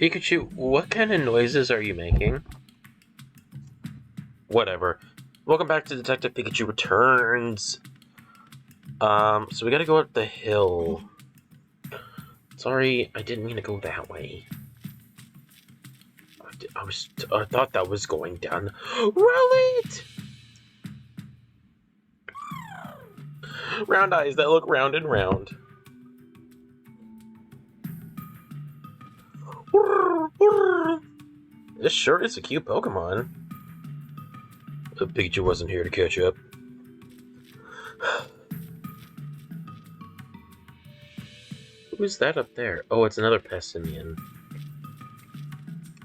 Pikachu, what kind of noises are you making? Whatever. Welcome back to Detective Pikachu Returns. So we gotta go up the hill. Sorry, I didn't mean to go that way. I thought that was going down. Rowlet! Round eyes that look round and round. This sure is a cute Pokemon. The Pikachu wasn't here to catch up. Who's that up there? Oh, it's another Pessimian.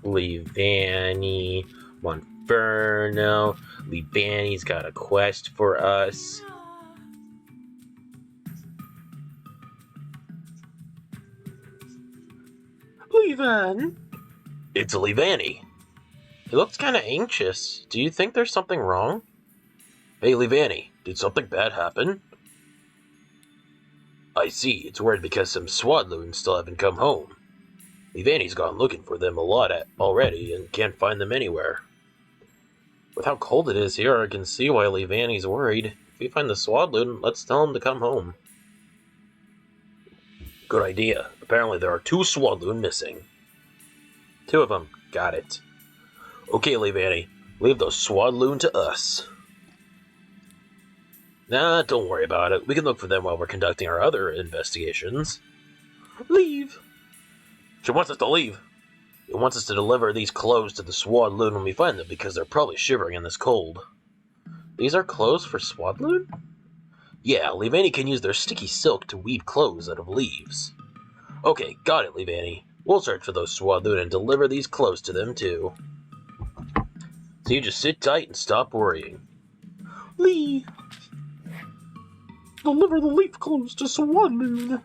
Leavanny, Monferno. Leavanny's got a quest for us. Leavan! It's a Leavanny. He looks kind of anxious. Do you think there's something wrong? Hey, Leavanny, did something bad happen? I see, it's worried because some Swadloons still haven't come home. Leavanny's gone looking for them a lot already and can't find them anywhere. With how cold it is here, I can see why Leavanny's worried. If we find the Swadloon, let's tell him to come home. Good idea. Apparently there are 2 Swadloon missing. 2 of them. Got it. Okay, Leavanny. Leave those Swadloon to us. Nah, don't worry about it. We can look for them while we're conducting our other investigations. Leave. She wants us to leave. It wants us to deliver these clothes to the Swadloon when we find them because they're probably shivering in this cold. These are clothes for Swadloon? Yeah, Leavanny can use their sticky silk to weave clothes out of leaves. Okay, got it, Leavanny. We'll search for those Swadloon and deliver these clothes to them, too. So you just sit tight and stop worrying. Lee! Deliver the leaf clothes to Swadloon!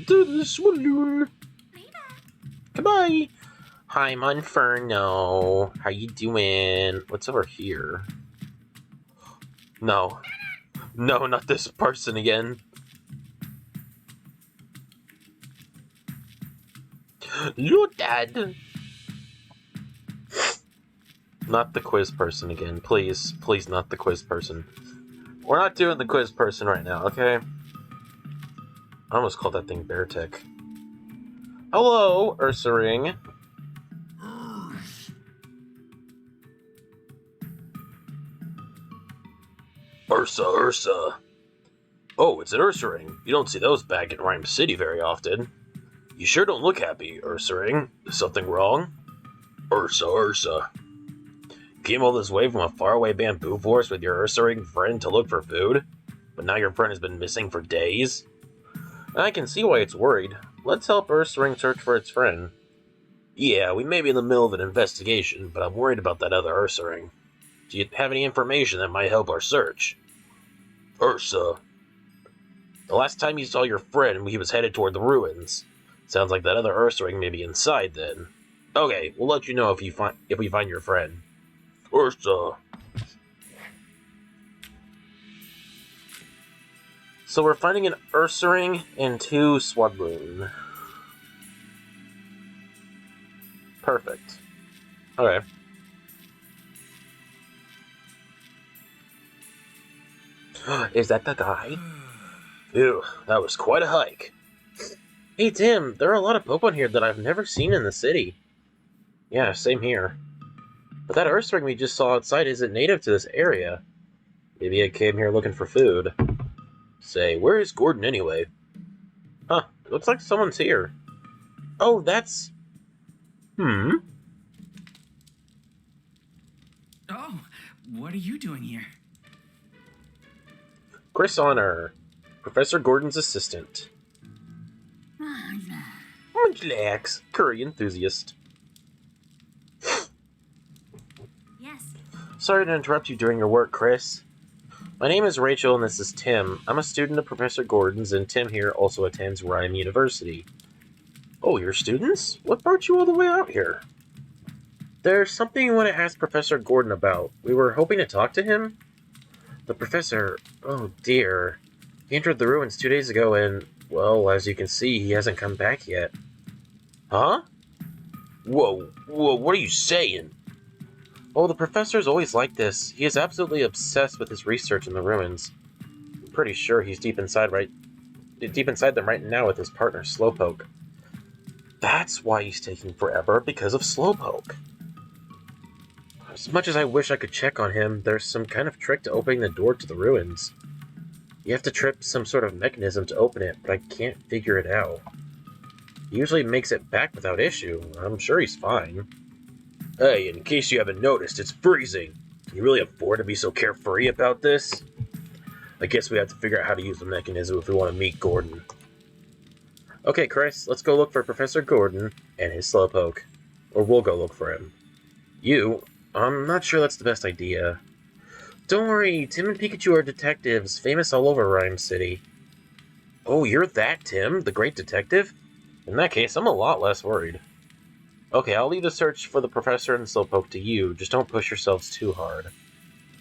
To the Swadloon! Goodbye! Hi, Monferno. How you doing? What's over here? No. No, not this person again. You're dead! Not the quiz person again. Please. Please, not the quiz person. We're not doing the quiz person right now, okay? I almost called that thing Beartick. Hello, Ursaring. Ursa. Oh, it's an Ursaring. You don't see those back in Rhyme City very often. You sure don't look happy, Ursaring. Is something wrong? Ursa. Came all this way from a faraway bamboo forest with your Ursaring friend to look for food? But now your friend has been missing for days? I can see why it's worried. Let's help Ursaring search for its friend. Yeah, we may be in the middle of an investigation, but I'm worried about that other Ursaring. Do you have any information that might help our search? Ursa. The last time you saw your friend, he was headed toward the ruins. Sounds like that other Ursaring may be inside then. Okay, we'll let you know if we find your friend. Ursa. So we're finding an Ursaring and 2 Swadloon. Perfect. Okay. Is that the guy? Ew, that was quite a hike. Hey Tim, there are a lot of Pokemon here that I've never seen in the city. Yeah, same here. But that Ursaring we just saw outside isn't native to this area. Maybe it came here looking for food. Say, where is Gordon anyway? Huh, it looks like someone's here. Oh, that's... Oh, what are you doing here? Chris Honor, Professor Gordon's assistant. Relax, curry enthusiast. Yes. Sorry to interrupt you during your work, Chris. My name is Rachel and this is Tim. I'm a student of Professor Gordon's and Tim here also attends Rhyme University. Oh, you're students? What brought you all the way out here? There's something you want to ask Professor Gordon about. We were hoping to talk to him. The professor... oh dear. He entered the ruins 2 days ago and, well, as you can see, he hasn't come back yet. Huh? Whoa, what are you saying? Oh, the professor's always like this. He is absolutely obsessed with his research in the ruins. I'm pretty sure he's deep inside them right now with his partner, Slowpoke. That's why he's taking forever, because of Slowpoke. As much as I wish I could check on him, there's some kind of trick to opening the door to the ruins. You have to trip some sort of mechanism to open it, but I can't figure it out. He usually makes it back without issue. I'm sure he's fine. Hey, in case you haven't noticed, it's freezing. Can you really afford to be so carefree about this? I guess we have to figure out how to use the mechanism if we want to meet Gordon. Okay, Chris, let's go look for Professor Gordon and his Slowpoke. Or we'll go look for him. I'm not sure that's the best idea. Don't worry, Tim and Pikachu are detectives, famous all over Rhyme City. Oh, you're that Tim, the great detective? In that case, I'm a lot less worried. Okay, I'll leave the search for the Professor and Slowpoke to you, just don't push yourselves too hard.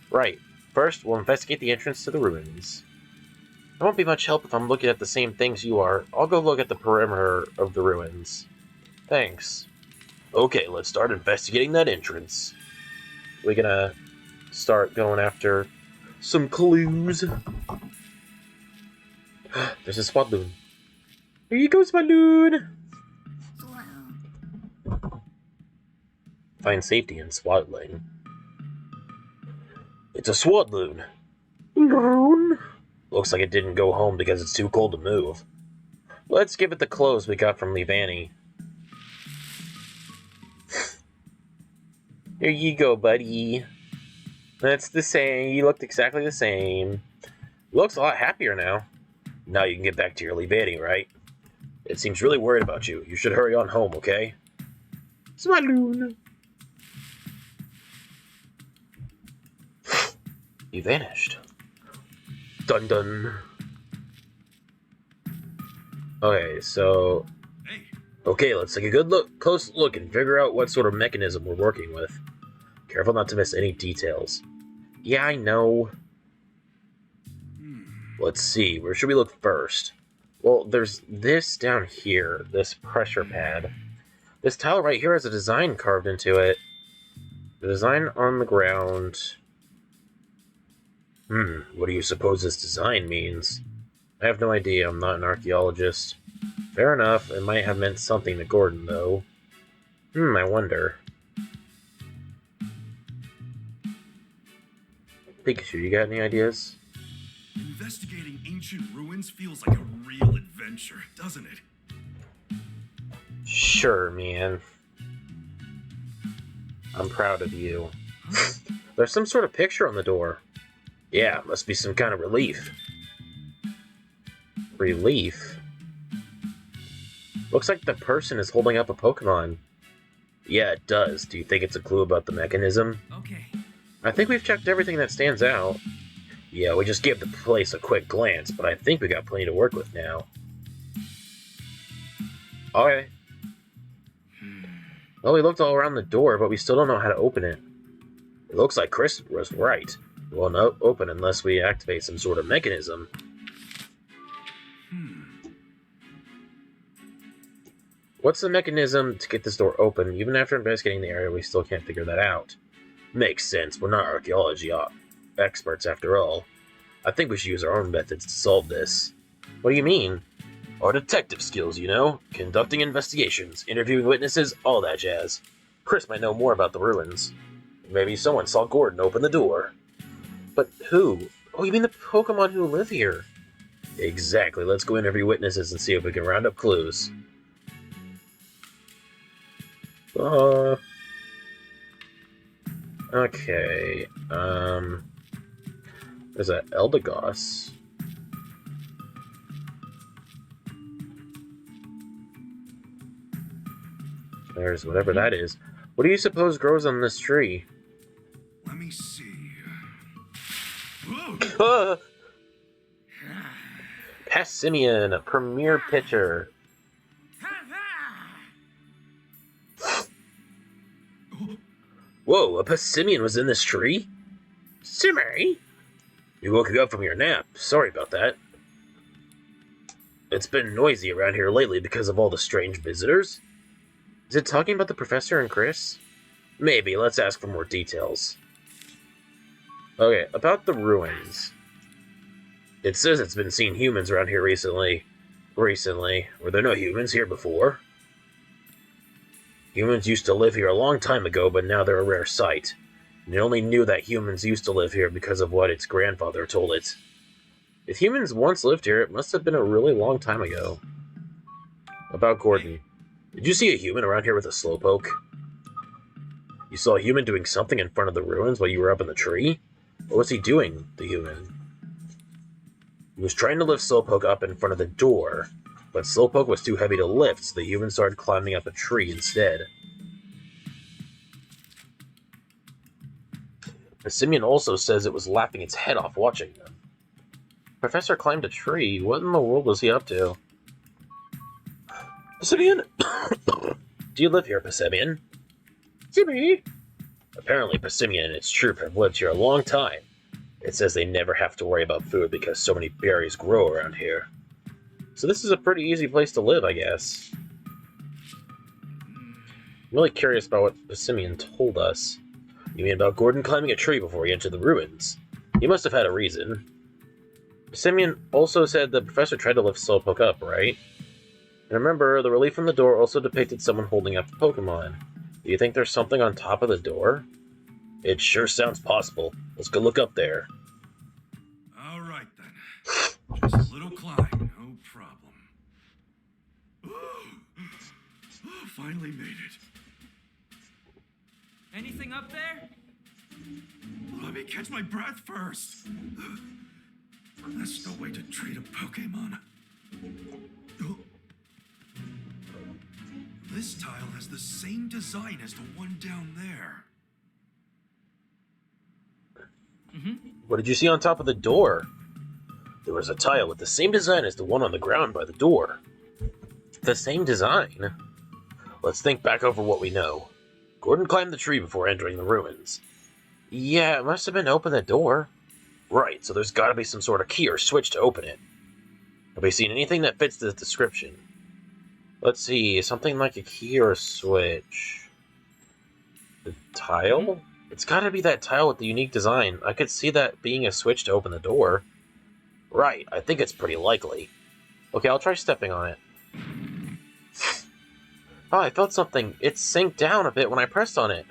Right, first, we'll investigate the entrance to the ruins. It won't be much help if I'm looking at the same things you are. I'll go look at the perimeter of the ruins. Thanks. Okay, let's start investigating that entrance. We're gonna start going after some clues. There's a Swadloon. Here you go, Swadloon! Find safety in Swadloon. It's a Swadloon. Looks like it didn't go home because it's too cold to move. Let's give it the clothes we got from Leavanny. Here you go, buddy. That's the same. You looked exactly the same. Looks a lot happier now. Now you can get back to your Leavanny, right? It seems really worried about you. You should hurry on home, okay? Swadloon. He vanished. Dun dun. Okay, so... Okay, let's take a close look and figure out what sort of mechanism we're working with. Careful not to miss any details. Yeah, I know. Let's see, where should we look first? Well, there's this down here, this pressure pad. This tile right here has a design carved into it. The design on the ground... what do you suppose this design means? I have no idea, I'm not an archaeologist. Fair enough, it might have meant something to Gordon, though. I wonder. Pikachu, you got any ideas? Investigating ancient ruins feels like a real adventure, doesn't it? Sure, man. I'm proud of you. There's some sort of picture on the door. Yeah, must be some kind of relief. Relief? Looks like the person is holding up a Pokemon. Yeah, it does. Do you think it's a clue about the mechanism? Okay. I think we've checked everything that stands out. Yeah, we just gave the place a quick glance, but I think we got plenty to work with now. Okay. Well, we looked all around the door, but we still don't know how to open it. It looks like Chris was right. It won't open unless we activate some sort of mechanism. What's the mechanism to get this door open? Even after investigating the area, we still can't figure that out. Makes sense. We're not archaeology experts after all. I think we should use our own methods to solve this. What do you mean? Our detective skills, you know? Conducting investigations, interviewing witnesses, all that jazz. Chris might know more about the ruins. Maybe someone saw Gordon open the door. But who? Oh, you mean the Pokemon who live here? Exactly. Let's go interview witnesses and see if we can round up clues. Okay, there's a Eldegoss. There's whatever that is. What do you suppose grows on this tree? Let me see. Passimian, a premier pitcher. Whoa, a Passimian was in this tree? Simmy! You woke me up from your nap. Sorry about that. It's been noisy around here lately because of all the strange visitors. Is it talking about the professor and Chris? Maybe. Let's ask for more details. Okay, about the ruins. It says it's been seen humans around here recently. Were there no humans here before? Humans used to live here a long time ago, but now they're a rare sight. And it only knew that humans used to live here because of what its grandfather told it. If humans once lived here, it must have been a really long time ago. About Gordon. Did you see a human around here with a Slowpoke? You saw a human doing something in front of the ruins while you were up in the tree? What was he doing, the human? He was trying to lift Slowpoke up in front of the door, but Slowpoke was too heavy to lift, so the human started climbing up a tree instead. The simian also says it was laughing its head off watching them. Professor climbed a tree. What in the world was he up to? Simian? Do you live here, Passimian? Simi? Apparently, Passimian and its troop have lived here a long time. It says they never have to worry about food because so many berries grow around here. So this is a pretty easy place to live, I guess. I'm really curious about what Passimian told us. You mean about Gordon climbing a tree before he entered the ruins? He must have had a reason. Passimian also said the professor tried to lift Slowpoke up, right? And remember, the relief from the door also depicted someone holding up a Pokemon. Do you think there's something on top of the door? It sure sounds possible. Let's go look up there. Alright then. Just a little climb, no problem. Finally made it. Anything up there? Let me catch my breath first. That's no way to treat a Pokemon. This tile has the same design as the one down there. What did you see on top of the door? There was a tile with the same design as the one on the ground by the door. The same design? Let's think back over what we know. Gordon climbed the tree before entering the ruins. Yeah, it must have been to open the door. Right, so there's gotta be some sort of key or switch to open it. Have we seen anything that fits the description? Let's see, something like a key or a switch. The tile? It's gotta be that tile with the unique design. I could see that being a switch to open the door. Right, I think it's pretty likely. Okay, I'll try stepping on it. Oh, I felt something. It sank down a bit when I pressed on it.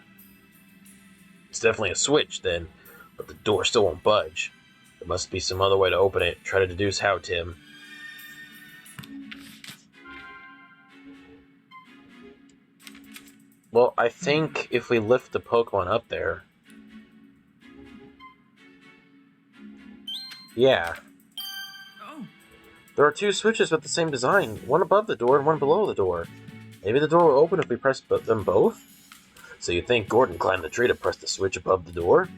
It's definitely a switch, then, but the door still won't budge. There must be some other way to open it. Try to deduce how, Tim. Well, I think if we lift the Pokemon up there... Yeah. Oh, There are two switches with the same design, one above the door and one below the door. Maybe the door will open if we press them both? So you think Gordon climbed the tree to press the switch above the door?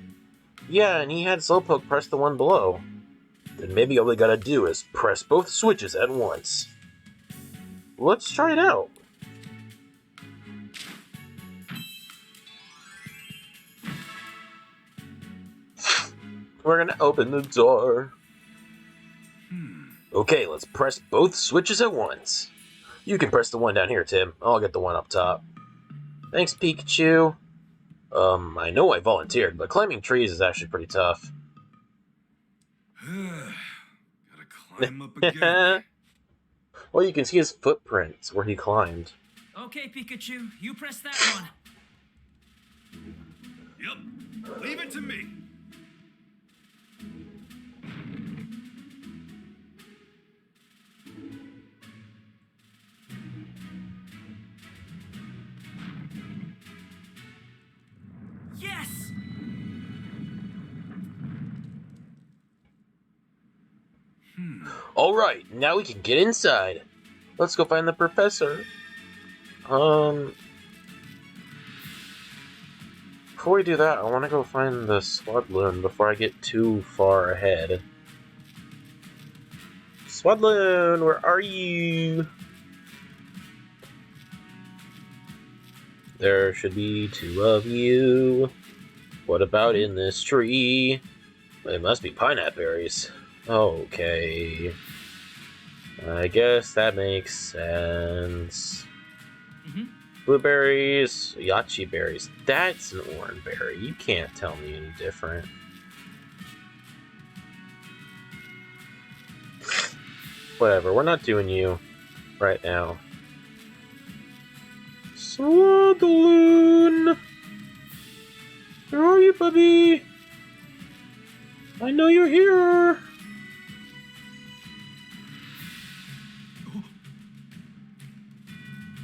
Yeah, and he had Slowpoke press the one below. Then maybe all we gotta do is press both switches at once. Let's try it out. We're gonna open the door. Okay, let's press both switches at once. You can press the one down here, Tim. I'll get the one up top. Thanks, Pikachu. I know I volunteered, but climbing trees is actually pretty tough. Gotta climb up again. Well, you can see his footprints where he climbed. okay, Pikachu. You press that one. Yep, leave it to me. Yes! Alright, now we can get inside. Let's go find the professor. Before we do that, I want to go find the Swadloon before I get too far ahead. Swadloon, where are you? There should be two of you. What about in this tree? It must be pineapple berries. Okay. I guess that makes sense. Blueberries, yachi berries. That's an orange berry. You can't tell me any different. Whatever, we're not doing you right now. Swaddaloon! Where are you, puppy? I know you're here!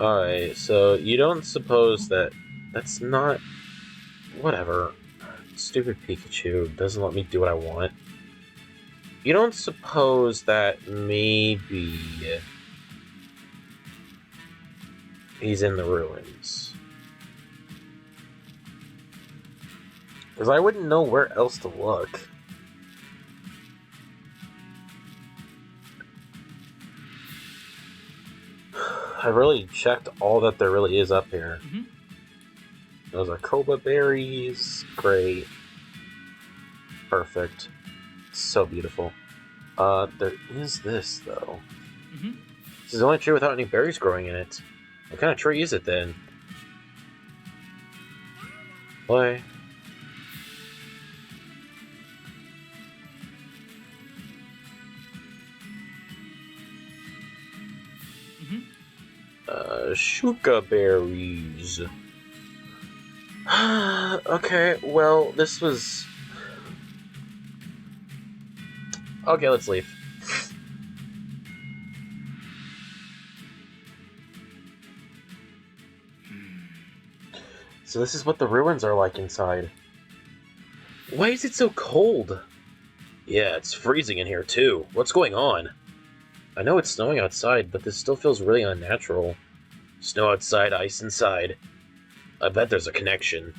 Alright, so you don't suppose that... That's not... Whatever. Stupid Pikachu doesn't let me do what I want. You don't suppose that maybe... he's in the ruins? Because I wouldn't know where else to look. I really checked all that there really is up here. Mm-hmm. Those are Koba berries. Great. Perfect. So beautiful. There is this, though. Mm-hmm. This is the only tree without any berries growing in it. What kind of tree is it, then? Boy. Shuka berries. Okay, well, this was... Okay, let's leave. So this is what the ruins are like inside. Why is it so cold? Yeah, it's freezing in here, too. What's going on? I know it's snowing outside, but this still feels really unnatural. Snow outside, ice inside. I bet there's a connection.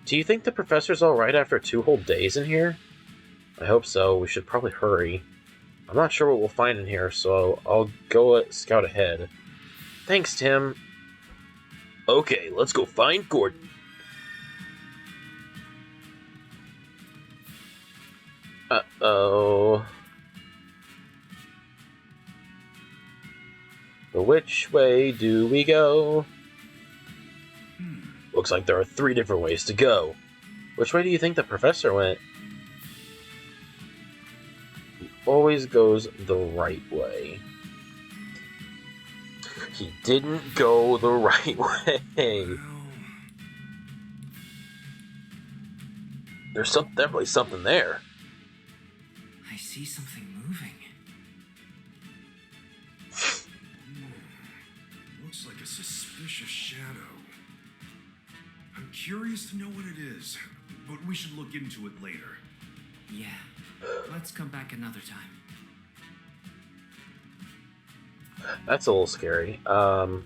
Do you think the professor's alright after 2 whole days in here? I hope so. We should probably hurry. I'm not sure what we'll find in here, so I'll go scout ahead. Thanks, Tim. Okay, let's go find Gordon. Uh-oh. But which way do we go? Looks like there are 3 different ways to go. Which way do you think the professor went? He always goes the right way. He didn't go the right way. There's definitely something there. I see something moving. Looks like a suspicious shadow. I'm curious to know what it is, but we should look into it later. Yeah. Let's come back another time. That's a little scary. Well,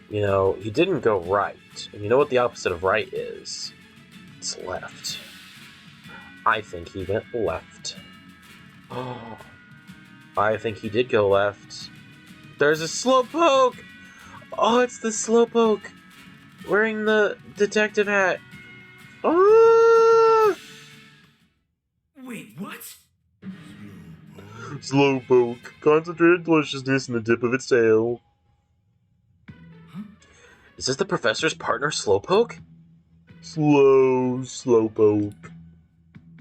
you know, he didn't go right. And you know what the opposite of right is? It's left. I think he went left. Oh, I think he did go left. There's a Slowpoke! Oh, it's the Slowpoke! Wearing the detective hat. Oh! Wait, what? Slowpoke. Concentrated deliciousness in the tip of its tail. Huh? Is this the professor's partner, Slowpoke? Slowpoke.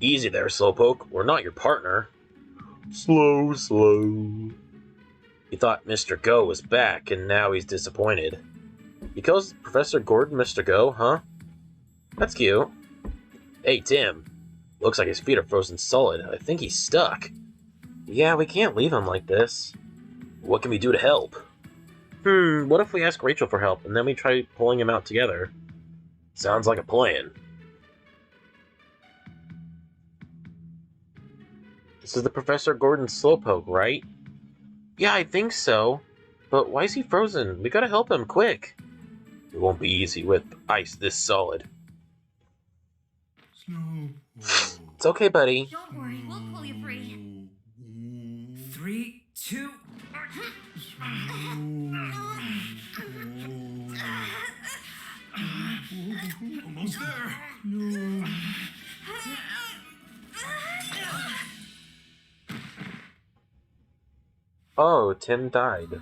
Easy there, Slowpoke. We're not your partner. Slow. He thought Mr. Go was back, and now he's disappointed. He calls Professor Gordon Mr. Go, huh? That's cute. Hey, Tim. Looks like his feet are frozen solid. I think he's stuck. Yeah, we can't leave him like this. What can we do to help? What if we ask Rachel for help, and then we try pulling him out together? Sounds like a plan. This is the Professor Gordon Slowpoke, right? Yeah, I think so. But why is he frozen? We gotta help him, quick. It won't be easy with ice this solid. It's okay, buddy. Don't worry, we'll pull you free. 3, 2... Almost there. Oh, Tim died.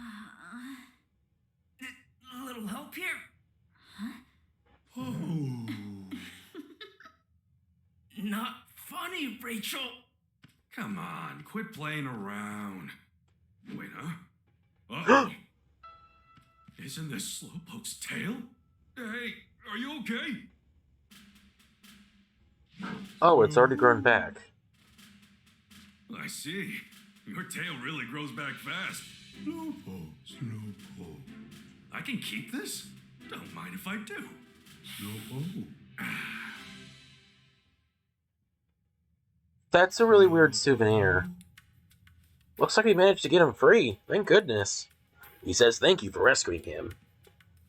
me, Rachel! Come on, quit playing around. Wait, huh? Uh-oh. Isn't this Slowpoke's tail? Hey, are you okay? Oh, it's already grown back. I see. Your tail really grows back fast. Slowpoke, Slowpoke. I can keep this? Don't mind if I do. Slowpoke. That's a really weird souvenir. Looks like we managed to get him free. Thank goodness. He says thank you for rescuing him.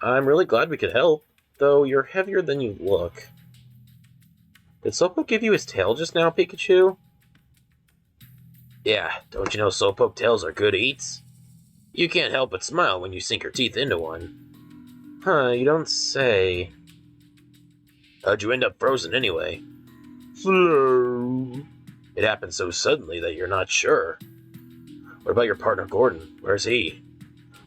I'm really glad we could help, though you're heavier than you look. Did Slowpoke give you his tail just now, Pikachu? Yeah, don't you know Slowpoke tails are good eats? You can't help but smile when you sink your teeth into one. Huh, you don't say. How'd you end up frozen anyway? Slow. It happened so suddenly that you're not sure. What about your partner Gordon? Where's he?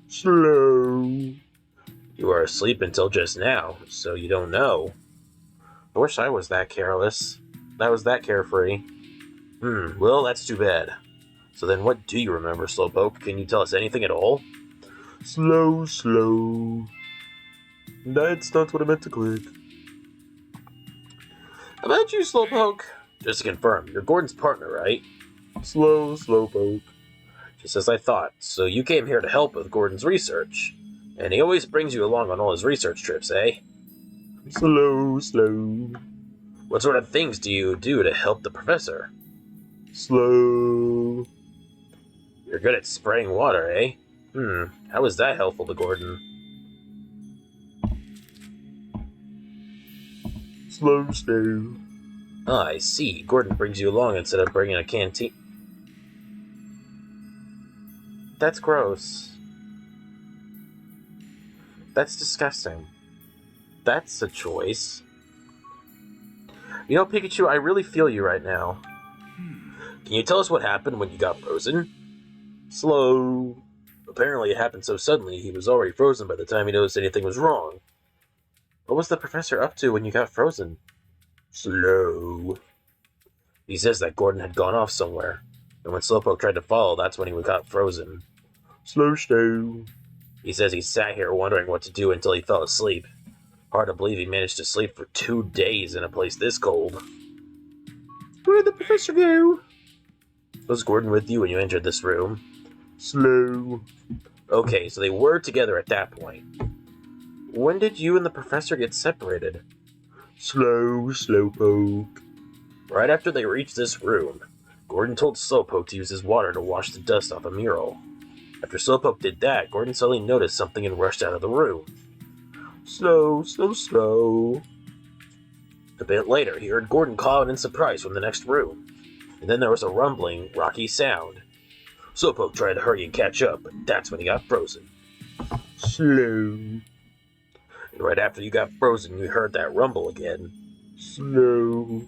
Slow. You were asleep until just now, so you don't know. I wish I was that careless. I was that carefree. Well, that's too bad. So then what do you remember, Slowpoke? Can you tell us anything at all? Slow. That's not what I meant to click. How about you, Slowpoke? Just to confirm, you're Gordon's partner, right? Slowpoke. Just as I thought. So you came here to help with Gordon's research. And he always brings you along on all his research trips, eh? Slow. What sort of things do you do to help the professor? Slow. You're good at spraying water, eh? How is that helpful to Gordon? Slow. Ah, I see. Gordon brings you along instead of bringing a canteen. That's gross. That's disgusting. That's a choice. You know, Pikachu, I really feel you right now. Can you tell us what happened when you got frozen? Slow. Apparently it happened so suddenly he was already frozen by the time he noticed anything was wrong. What was the professor up to when you got frozen? Slow. He says that Gordon had gone off somewhere, and when Slowpoke tried to follow, that's when he got frozen. Slow. He says he sat here wondering what to do until he fell asleep. Hard to believe he managed to sleep for 2 days in a place this cold. Where did the professor go? Was Gordon with you when you entered this room? Slow. Okay, so they were together at that point. When did you and the professor get separated? Slowpoke. Right after they reached this room, Gordon told Slowpoke to use his water to wash the dust off a mural. After Slowpoke did that, Gordon suddenly noticed something and rushed out of the room. Slow. A bit later, he heard Gordon call out in surprise from the next room, and then there was a rumbling, rocky sound. Slowpoke tried to hurry and catch up, but that's when he got frozen. Slow. And right after you got frozen, you heard that rumble again. Slow.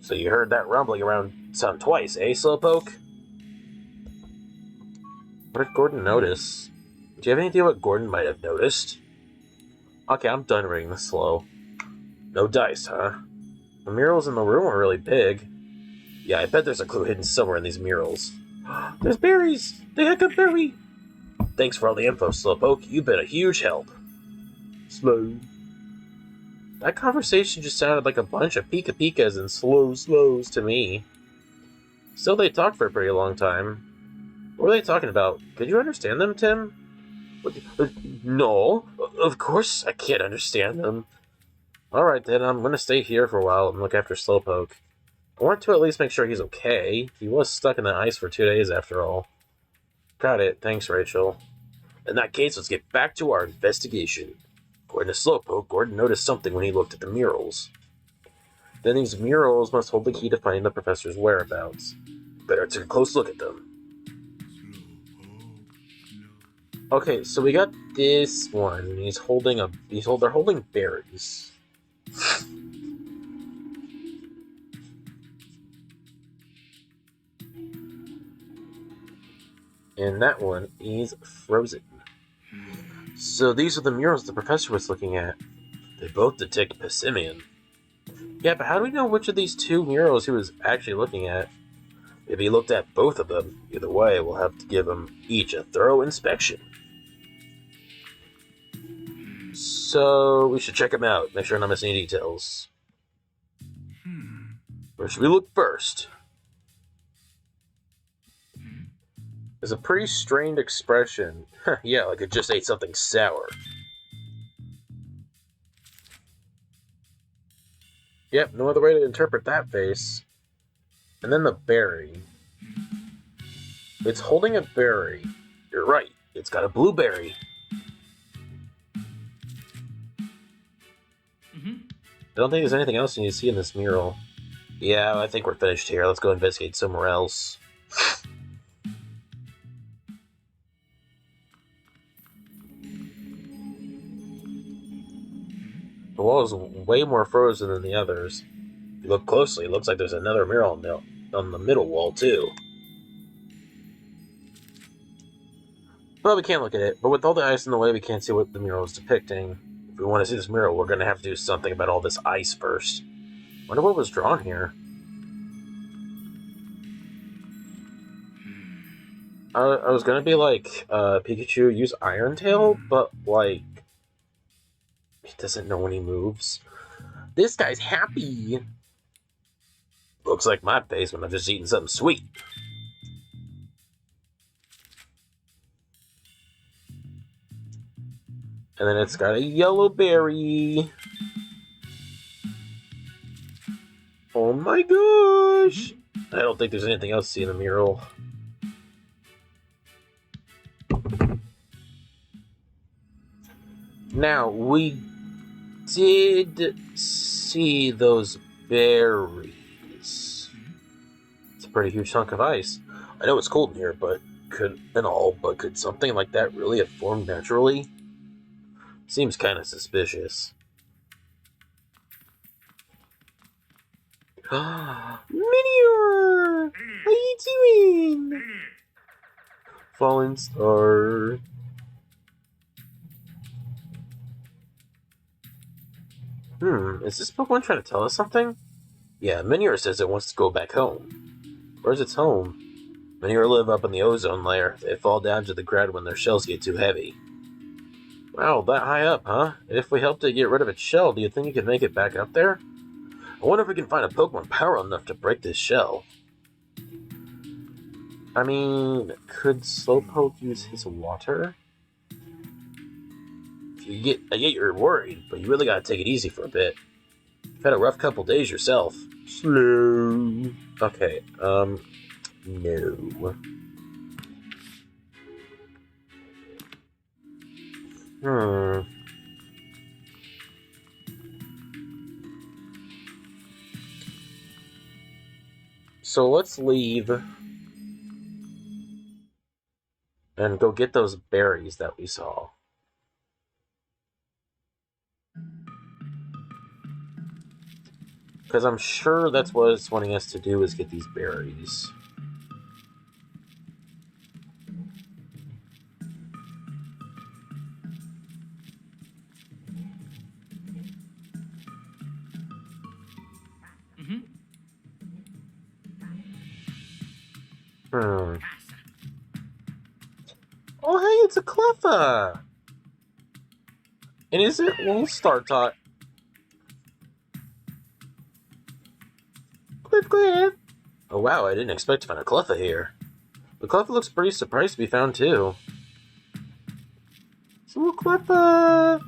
So you heard that rumbling around sound twice, eh, Slowpoke? What did Gordon notice? Do you have any idea what Gordon might have noticed? Okay, I'm done reading this slow. No dice, huh? The murals in the room are really big. Yeah, I bet there's a clue hidden somewhere in these murals. There's berries! They had good berry! Thanks for all the info, Slowpoke. You've been a huge help. Slow. That conversation just sounded like a bunch of pika-pikas and slows to me. Still, they talked for a pretty long time. What were they talking about? Could you understand them, Tim? No, of course I can't understand them. Alright then, I'm gonna stay here for a while and look after Slowpoke. I want to at least make sure he's okay. He was stuck in the ice for 2 days after all. Got it, thanks Rachel. In that case, let's get back to our investigation. According to Slowpoke, Gordon noticed something when he looked at the murals. Then these murals must hold the key to finding the professor's whereabouts. Better take a close look at them. Okay, so we got this one. They're holding berries. And that one is frozen. So these are the murals the professor was looking at. They both depict Pessimian. Yeah, but how do we know which of these two murals he was actually looking at? If he looked at both of them, either way, we'll have to give them each a thorough inspection. So, we should check them out, make sure I'm not missing any details. Where should we look first? It's a pretty strained expression. Yeah, like it just ate something sour. Yep, no other way to interpret that face. And then the berry. It's holding a berry. You're right, it's got a blueberry. I don't think there's anything else you need to see in this mural. Yeah, I think we're finished here. Let's go investigate somewhere else. The wall is way more frozen than the others. If you look closely, it looks like there's another mural on the middle wall, too. Well, we can't look at it, but with all the ice in the way, we can't see what the mural is depicting. If we want to see this mural, we're going to have to do something about all this ice first. Wonder what was drawn here. I was going to be like, Pikachu use Iron Tail, but, like, he doesn't know when he moves. This guy's happy! Looks like my face when I've just eaten something sweet. And then it's got a yellow berry. Oh my gosh! I don't think there's anything else to see in the mural. Now, we did see those berries. It's a pretty huge chunk of ice. I know it's cold in here, but could something like that really have formed naturally? Seems kind of suspicious. Meteor! How you doing? Falling star. Is this Pokemon trying to tell us something? Yeah, Minior says it wants to go back home. Where's its home? Minior live up in the ozone layer. They fall down to the ground when their shells get too heavy. Wow, that high up, huh? If we helped it get rid of its shell, do you think you could make it back up there? I wonder if we can find a Pokemon powerful enough to break this shell. I mean, could Slowpoke use his water? I get you're worried, but you really gotta take it easy for a bit. You've had a rough couple days yourself. Slow. Okay, no. So let's leave and go get those berries that we saw. Because I'm sure that's what it's wanting us to do, is get these berries. Oh, hey, it's a Cleffa! And is it little Startop? Cliff! Oh wow, I didn't expect to find a Cleffa here. The Cleffa looks pretty surprised to be found too. It's a little Cleffa!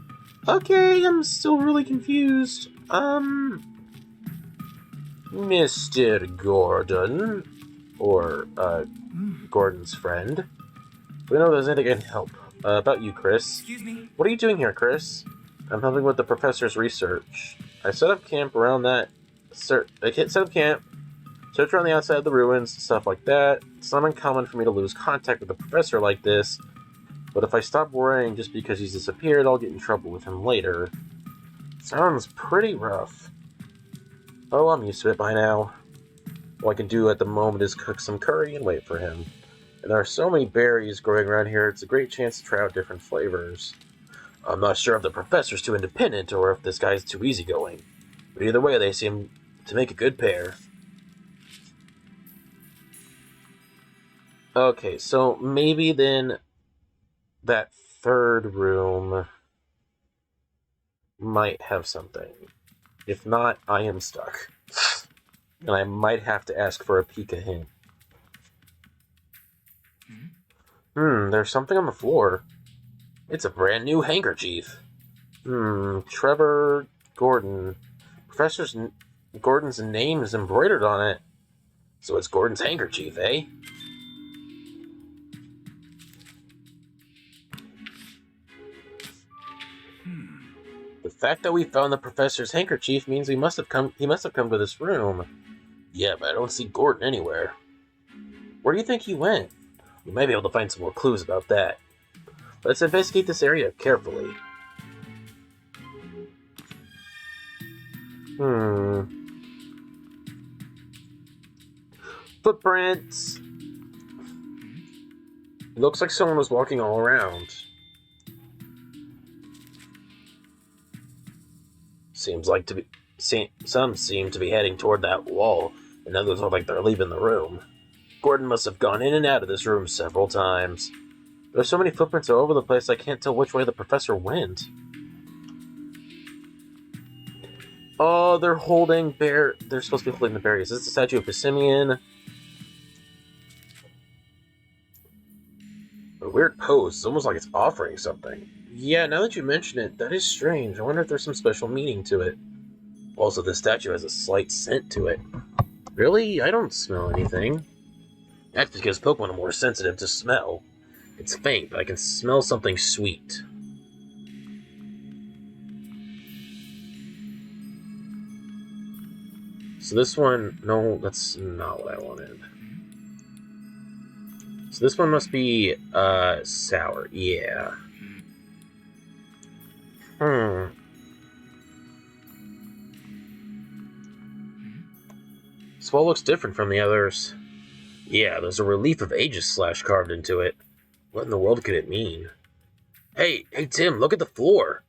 Okay, I'm still really confused. Mr. Gordon, or, Gordon's friend. We know there's anything I can help. About you, Chris. Excuse me? What are you doing here, Chris? I'm helping with the professor's research. I set up camp around that. I can't set up camp, search around the outside of the ruins, stuff like that. It's not uncommon for me to lose contact with a professor like this, but if I stop worrying just because he's disappeared, I'll get in trouble with him later. Sounds pretty rough. Oh, I'm used to it by now. All I can do at the moment is cook some curry and wait for him. And there are so many berries growing around here, it's a great chance to try out different flavors. I'm not sure if the professor's too independent or if this guy's too easygoing. But either way, they seem to make a good pair. Okay, so maybe then that third room might have something. If not, I am stuck. And I might have to ask for a Pika hint. There's something on the floor. It's a brand new handkerchief. Trevor Gordon. Gordon's name is embroidered on it. So it's Gordon's handkerchief, eh? The fact that we found the professor's handkerchief means he must have come to this room. Yeah, but I don't see Gordon anywhere. Where do you think he went? We might be able to find some more clues about that. Let's investigate this area carefully. Footprints! It looks like someone was walking all around. Some seem to be heading toward that wall, and others look like they're leaving the room. Gordon must have gone in and out of this room several times. There's so many footprints all over the place I can't tell which way the professor went. Oh, they're supposed to be holding the berries. Is this the statue of Simeon? A weird pose. It's almost like it's offering something. Yeah, now that you mention it, that is strange. I wonder if there's some special meaning to it. Also, this statue has a slight scent to it. Really? I don't smell anything. That's because Pokemon are more sensitive to smell. It's faint, but I can smell something sweet. So this one... No, that's not what I wanted. So this one must be, sour. Yeah. This wall looks different from the others. Yeah, there's a relief of Aegis/ carved into it. What in the world could it mean? Hey, Tim, look at the floor.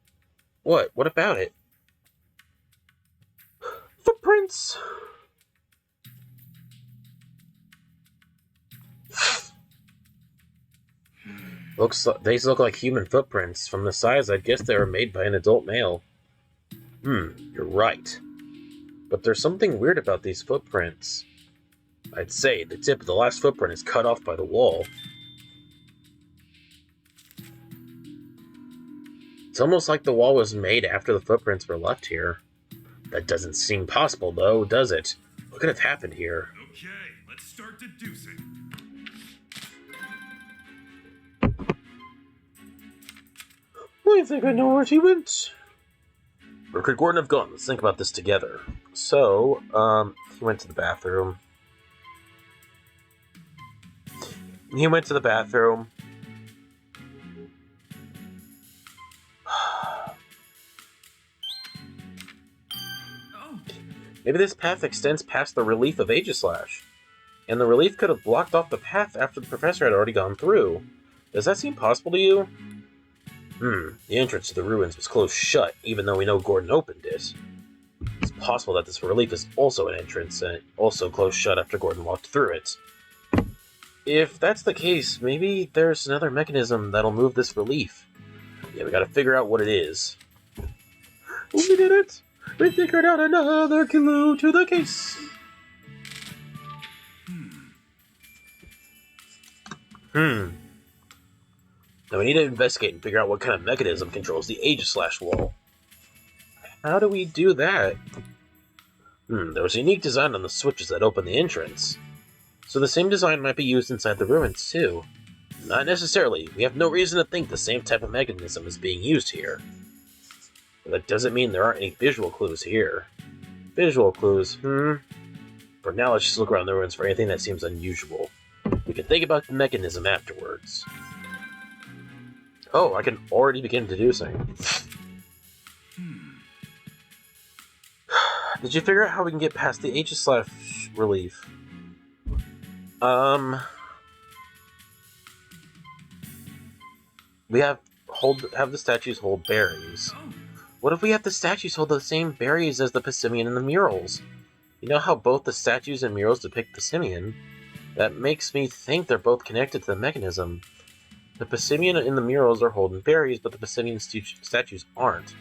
What? What about it? Footprints! These look like human footprints. From the size, I'd guess they were made by an adult male. You're right. But there's something weird about these footprints. I'd say the tip of the last footprint is cut off by the wall. It's almost like the wall was made after the footprints were left here. That doesn't seem possible, though, does it? What could have happened here? Okay, let's start deducing. I think I know where he went. Where could Gordon have gone? Let's think about this together. So, he went to the bathroom. Maybe this path extends past the relief of Aegis/, and the relief could have blocked off the path after the professor had already gone through. Does that seem possible to you? The entrance to the ruins was closed shut, even though we know Gordon opened it. It's possible that this relief is also an entrance, and also closed shut after Gordon walked through it. If that's the case, maybe there's another mechanism that'll move this relief. Yeah, we gotta figure out what it is. We did it! We figured out another clue to the case! Now we need to investigate and figure out what kind of mechanism controls the Aegis/ wall. How do we do that? There was a unique design on the switches that open the entrance. So the same design might be used inside the ruins, too. Not necessarily. We have no reason to think the same type of mechanism is being used here. But that doesn't mean there aren't any visual clues here. Visual clues, For now, let's just look around the ruins for anything that seems unusual. We can think about the mechanism afterwards. Oh, I can already begin deducing. Did you figure out how we can get past the Aegis/ relief? We have the statues hold berries. What if we have the statues hold the same berries as the Passimian and the murals? You know how both the statues and murals depict Passimian? That makes me think they're both connected to the mechanism. The Passimian in the murals are holding berries, but the Passimian statues aren't.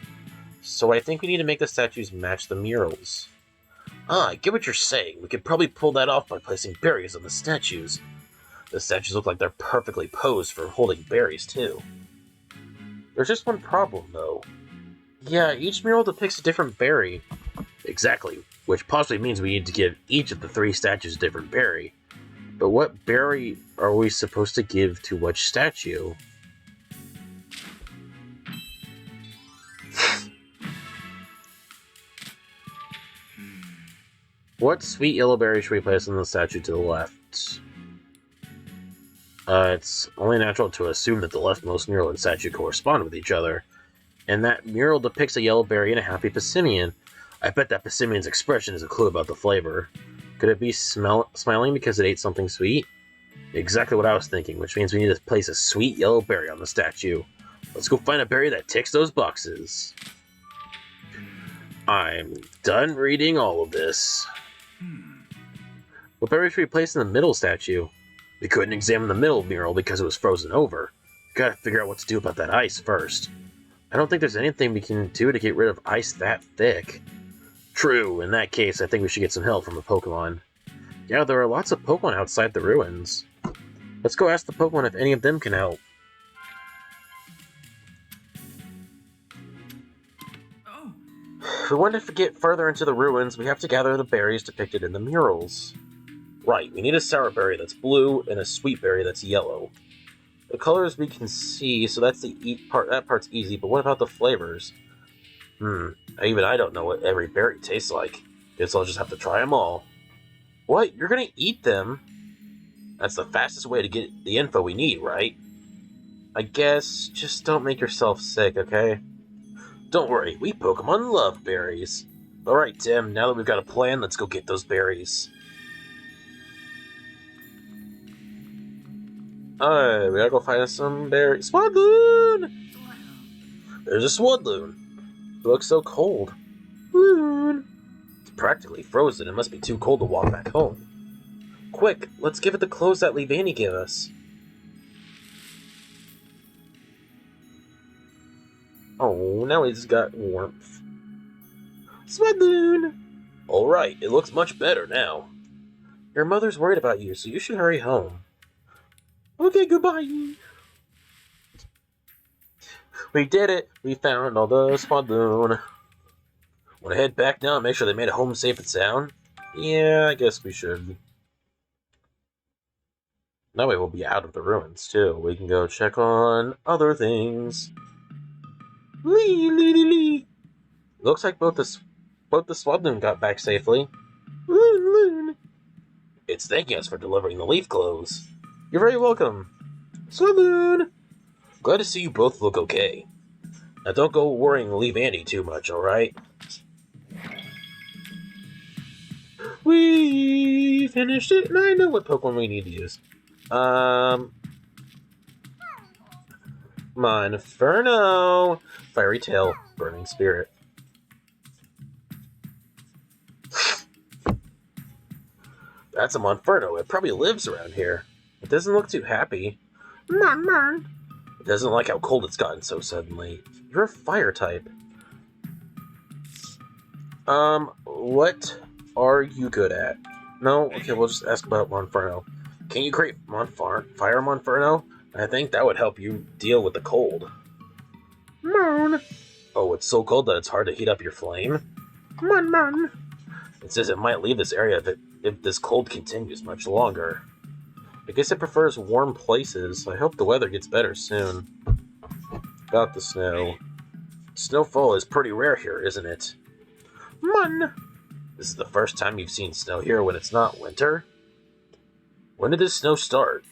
So I think we need to make the statues match the murals. Ah, I get what you're saying. We could probably pull that off by placing berries on the statues. The statues look like they're perfectly posed for holding berries, too. There's just one problem, though. Yeah, each mural depicts a different berry. Exactly, which possibly means we need to give each of the 3 statues a different berry. But what berry are we supposed to give to which statue? What sweet yellow berry should we place on the statue to the left? It's only natural to assume that the leftmost mural and statue correspond with each other. And that mural depicts a yellow berry and a happy Passimian. I bet that Passimian's expression is a clue about the flavor. Could it be smiling because it ate something sweet? Exactly what I was thinking, which means we need to place a sweet yellow berry on the statue. Let's go find a berry that ticks those boxes. I'm done reading all of this. What berry should we place in the middle statue? We couldn't examine the middle mural because it was frozen over. Gotta figure out what to do about that ice first. I don't think there's anything we can do to get rid of ice that thick. True, in that case, I think we should get some help from a Pokemon. Yeah, there are lots of Pokemon outside the ruins. Let's go ask the Pokemon if any of them can help. Oh, If we want to get further into the ruins, we have to gather the berries depicted in the murals. Right, we need a sour berry that's blue and a sweet berry that's yellow. The colors we can see, so that's the eat part. That part's easy, but what about the flavors? Even I don't know what every berry tastes like. Guess I'll just have to try them all. What? You're gonna eat them? That's the fastest way to get the info we need, right? I guess just don't make yourself sick, okay? Don't worry, we Pokemon love berries. Alright, Tim, now that we've got a plan, let's go get those berries. Alright, we gotta go find some berries. Swadloon! There's a Swadloon. It looks so cold. Loon. It's practically frozen. It must be too cold to walk back home. Quick, let's give it the clothes that Leavanny gave us. Oh, now it's got warmth. Swadloon! Alright, it looks much better now. Your mother's worried about you, so you should hurry home. Okay, goodbye. We did it! We found all the Swadloon. Wanna head back now and make sure they made it home safe and sound? Yeah, I guess we should. That way we'll be out of the ruins, too. We can go check on other things. Lee, lee, lee, lee. Looks like both the Swadloon got back safely. Loon, loon. It's thanking us for delivering the leaf clothes. You're very welcome. Swadloon! Glad to see you both look okay. Now don't go worrying Leavanny too much, alright? We finished it, and I know what Pokemon we need to use. Monferno! Fiery Tail, Burning Spirit. That's a Monferno. It probably lives around here. It doesn't look too happy. It doesn't like how cold it's gotten so suddenly. You're a fire type. What are you good at? No? Okay, we'll just ask about Monferno. Can you create Fire Monferno? I think that would help you deal with the cold. Moon. Oh, it's so cold that it's hard to heat up your flame? Mon. It says it might leave this area if this cold continues much longer. I guess it prefers warm places. I hope the weather gets better soon. About the snow. Snowfall is pretty rare here, isn't it? Mon! This is the first time you've seen snow here when it's not winter? When did this snow start?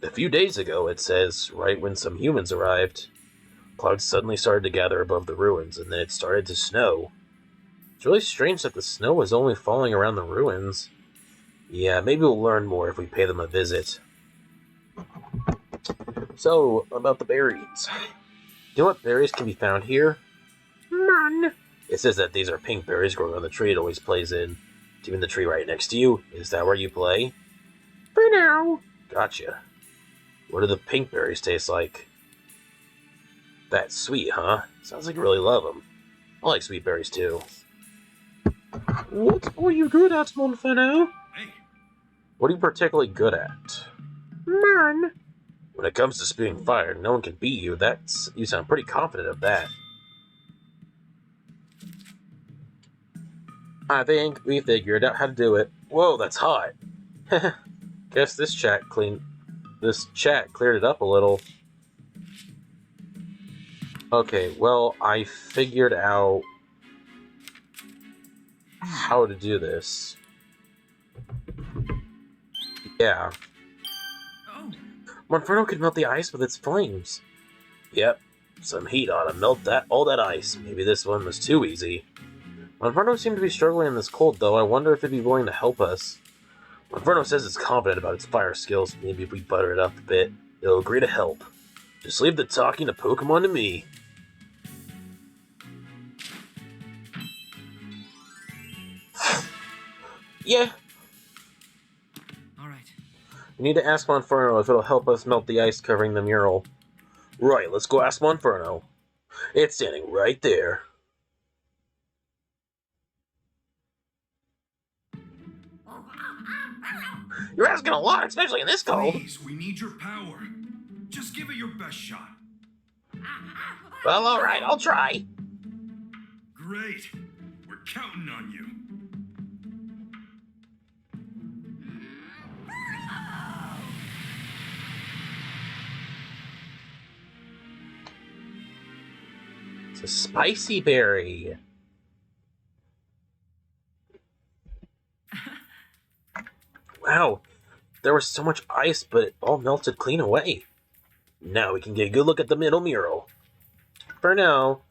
A few days ago, it says, right when some humans arrived. Clouds suddenly started to gather above the ruins, and then it started to snow. It's really strange that the snow was only falling around the ruins. Yeah, maybe we'll learn more if we pay them a visit. So, about the berries. You know what berries can be found here? None. It says that these are pink berries growing on the tree it always plays in. Do you mean the tree right next to you? Is that where you play? For now. Gotcha. What do the pink berries taste like? That's sweet, huh? Sounds like you really love them. I like sweet berries too. What are you good at, Monferno? Hey, What are you particularly good at? Man. When it comes to spewing fire, no one can beat you. You sound pretty confident of that. I think we figured out how to do it. Whoa, that's hot. Guess this chat cleared it up a little. Okay, well, I figured out how to do this. Yeah. Oh, Monferno can melt the ice with its flames. Yep, some heat ought to melt all that ice. Maybe this one was too easy. Monferno seemed to be struggling in this cold, though. I wonder if it'd be willing to help us. Monferno says it's confident about its fire skills. Maybe if we butter it up a bit, it'll agree to help. Just leave the talking to Pokemon to me. Yeah. all right. We need to ask Monferno if it'll help us melt the ice covering the mural. Right, let's go ask Monferno. It's standing right there. You're asking a lot, especially in this cold. please, we need your power. Just give it your best shot. Well, alright, I'll try. Great. We're counting on you. It's a spicy berry. Wow, there was so much ice, but it all melted clean away. Now we can get a good look at the middle mural. For now,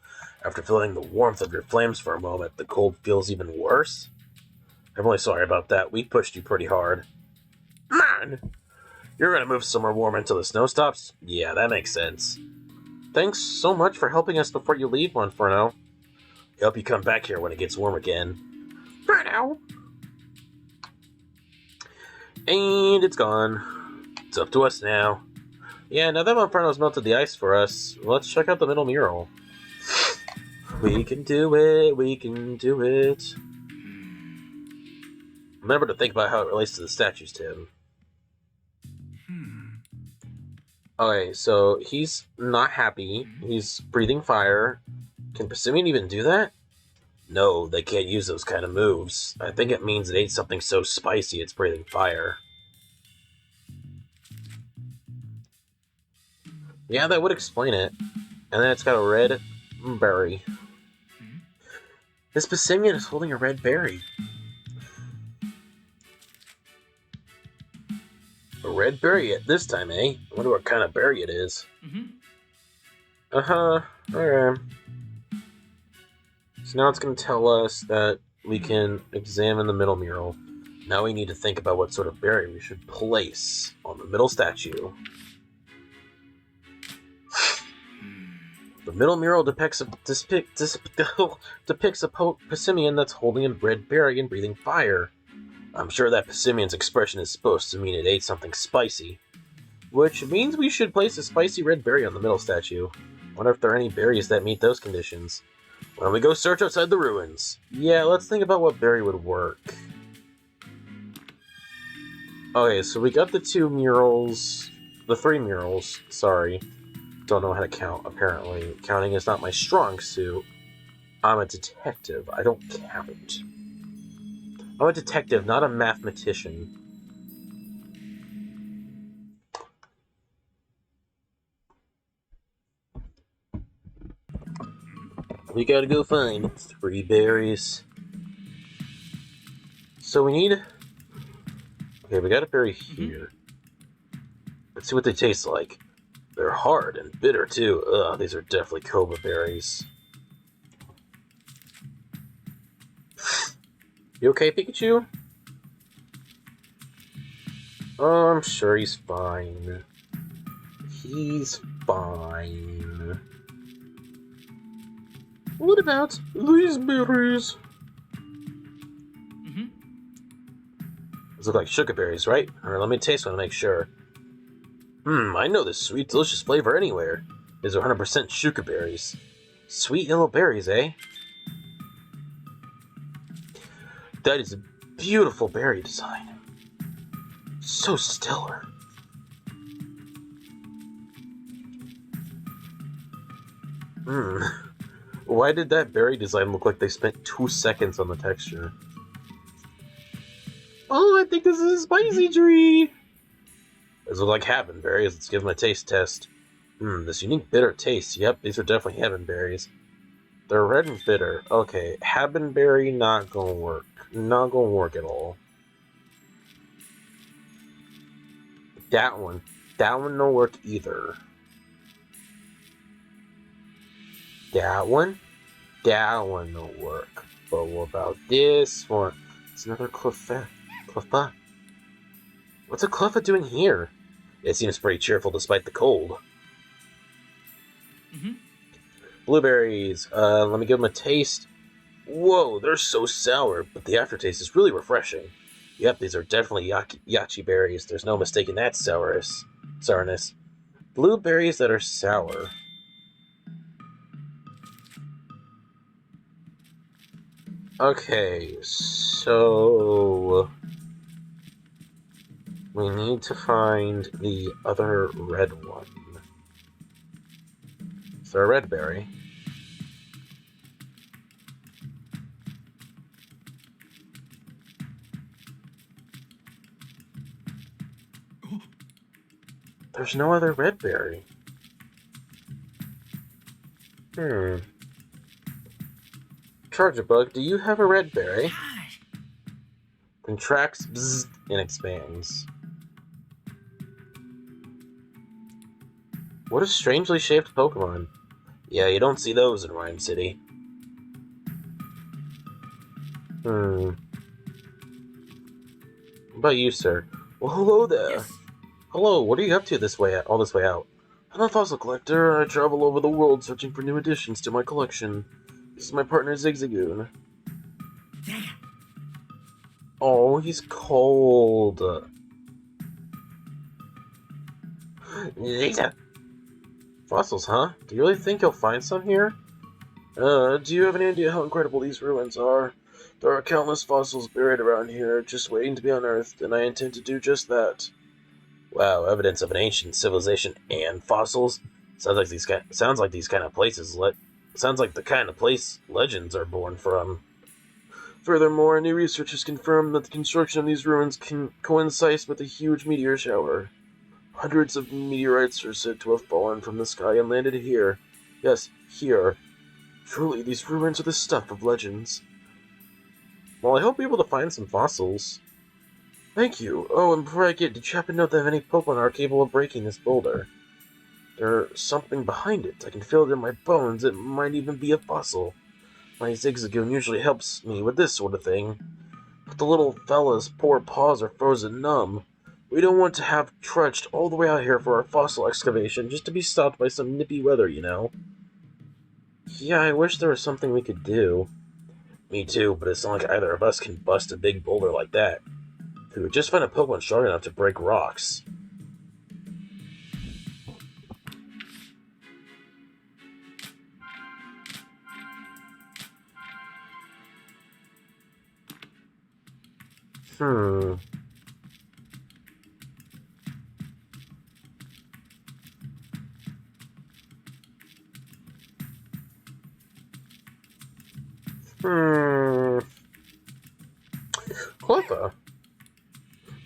after feeling the warmth of your flames for a moment, the cold feels even worse. I'm really sorry about that. We pushed you pretty hard. Man! You're gonna move somewhere warm until the snow stops? Yeah, that makes sense. Thanks so much for helping us before you leave, Monferno. I hope you come back here when it gets warm again. For now. And it's gone. It's up to us now. Yeah, now that Monferno's melted the ice for us, let's check out the middle mural. We can do it, we can do it. Remember to think about how it relates to the statues, Tim. Okay, so he's not happy. He's breathing fire. Can Persimmon even do that? No, they can't use those kind of moves. I think it means it ate something so spicy it's breathing fire. Yeah, that would explain it. And then it's got a red berry. This Persimmon is holding a red berry. A red berry at this time, eh? I wonder what kind of berry it is. Uh-huh. Alright. So now it's going to tell us that we can examine the middle mural. Now we need to think about what sort of berry we should place on the middle statue. The middle mural depicts a Persimmon that's holding a red berry and breathing fire. I'm sure that Persimmon's expression is supposed to mean it ate something spicy. Which means we should place a spicy red berry on the middle statue. Wonder if there are any berries that meet those conditions. Why don't we go search outside the ruins? Yeah, let's think about what berry would work. Okay, so we got the three murals, sorry. Don't know how to count, apparently. Counting is not my strong suit. I'm a detective, I don't count. I'm a detective, not a mathematician. We gotta go find 3 berries. So we need... Okay, we got a berry here. Let's see what they taste like. They're hard and bitter, too. Ugh, these are definitely cobra berries. You okay, Pikachu? Oh, I'm sure he's fine. He's fine. What about these berries? Mm-hmm. These look like sugar berries, right? Alright, let me taste one to make sure. I know this sweet, delicious flavor anywhere. These are 100% sugar berries. Sweet yellow berries, eh? That is a beautiful berry design. So stellar. Why did that berry design look like they spent 2 seconds on the texture? Oh, I think this is a spicy tree! These look like heaven berries. Let's give them a taste test. This unique bitter taste. Yep, these are definitely heaven berries. They're red and bitter. Okay, Habenberry not gonna work. Not gonna work at all. That one no work either. That one no work. But what about this one? It's another Cleffa. Cleffa? What's a Cleffa doing here? It seems pretty cheerful despite the cold. Mm-hmm. Blueberries. Let me give them a taste. Whoa, they're so sour, but the aftertaste is really refreshing. Yep, these are definitely yachi berries. There's no mistaking that sourness. Blueberries that are sour. Okay, so we need to find the other red one. Is there a red berry? There's no other red berry. Charge-a-bug, do you have a red berry? Gosh. Contracts, bzzz, and expands. What a strangely shaped Pokemon. Yeah, you don't see those in Rhyme City. What about you, sir? Well, hello there. Yes. Hello, what are you up to all this way out? I'm a fossil collector. I travel over the world searching for new additions to my collection. This is my partner, Zigzagoon. Oh, he's cold. Zigzag. Fossils, huh? Do you really think you'll find some here? Do you have any idea how incredible these ruins are? There are countless fossils buried around here, just waiting to be unearthed, and I intend to do just that. Wow, evidence of an ancient civilization and fossils? Sounds like these kind of places sounds like the kind of place legends are born from. Furthermore, new research has confirmed that the construction of these ruins can coincide with a huge meteor shower. Hundreds of meteorites are said to have fallen from the sky and landed here. Yes, here. Truly, these ruins are the stuff of legends. Well, I hope you're able to find some fossils. Thank you. Oh, and before I get, did you happen to know that any Pokemon are capable of breaking this boulder? There's something behind it. I can feel it in my bones. It might even be a fossil. My Zigzagoon usually helps me with this sort of thing. But the little fella's poor paws are frozen numb. We don't want to have trudged all the way out here for our fossil excavation just to be stopped by some nippy weather, you know? Yeah, I wish there was something we could do. Me too, but it's not like either of us can bust a big boulder like that. If we would just find a Pokemon strong enough to break rocks. Cleffa?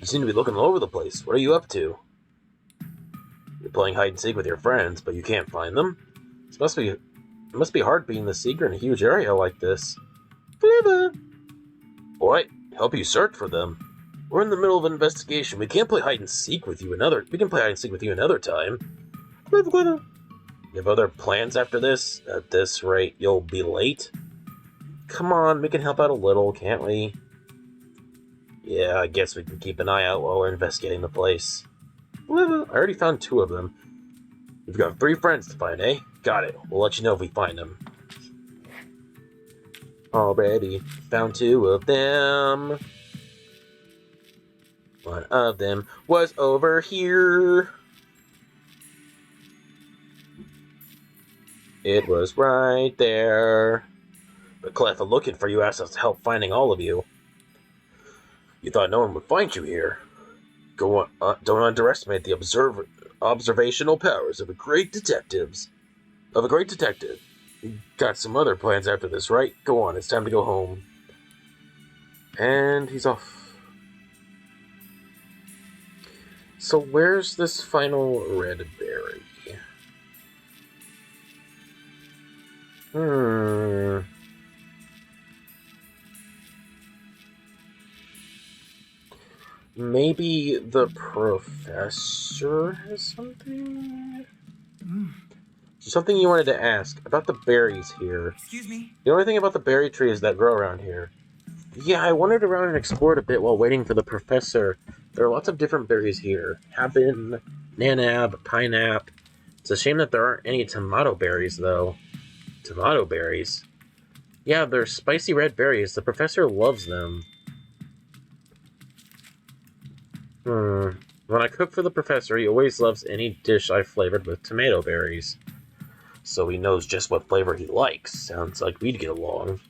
You seem to be looking all over the place. What are you up to? You're playing hide and seek with your friends, but you can't find them? It must be hard being the seeker in a huge area like this. Cleffa! What? Help you search for them? We're in the middle of an investigation. We can't play hide and seek with you We can play hide and seek with you another time. Cleffa! You have other plans after this? At this rate, you'll be late? Come on, we can help out a little, can't we? Yeah, I guess we can keep an eye out while we're investigating the place. I already found 2 of them. We've got 3 friends to find, eh? Got it. We'll let you know if we find them. Already found two of them. One of them was over here. It was right there. But Clef, looking for you asked us to help finding all of you. You thought no one would find you here. Don't underestimate the observational powers of a great detective. You got some other plans after this, right? Go on, it's time to go home. And he's off. So where's this final red berry? Maybe the professor has something? Something you wanted to ask about the berries here. Excuse me? The only thing about the berry trees that grow around here. Yeah, I wandered around and explored a bit while waiting for the professor. There are lots of different berries here. Habin, nanab, pineapple. It's a shame that there aren't any tomato berries, though. Tomato berries? Yeah, they're spicy red berries. The professor loves them. When I cook for the professor, he always loves any dish I flavored with tomato berries. So he knows just what flavor he likes. Sounds like we'd get along.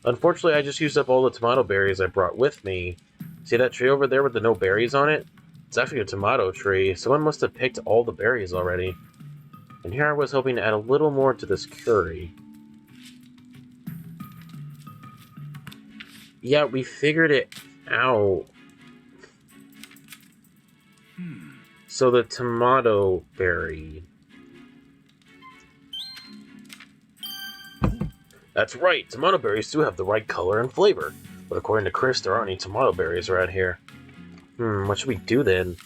Unfortunately, I just used up all the tomato berries I brought with me. See that tree over there with the no berries on it? It's actually a tomato tree. Someone must have picked all the berries already. And here I was hoping to add a little more to this curry. Yeah, we figured it out. So the tomato berry. That's right, tomato berries do have the right color and flavor. But according to Chris, there aren't any tomato berries around here. What should we do then?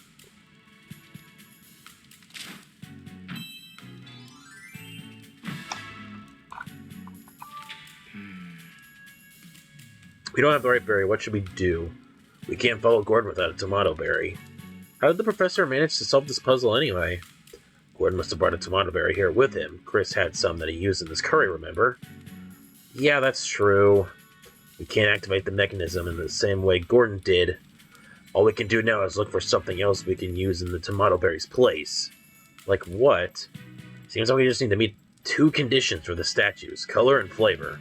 We don't have the right berry, what should we do? We can't follow Gordon without a tomato berry. How did the professor manage to solve this puzzle anyway? Gordon must have brought a tomato berry here with him. Chris had some that he used in his curry, remember? Yeah, that's true. We can't activate the mechanism in the same way Gordon did. All we can do now is look for something else we can use in the tomato berry's place. Like what? Seems like we just need to meet two conditions for the statues, color and flavor.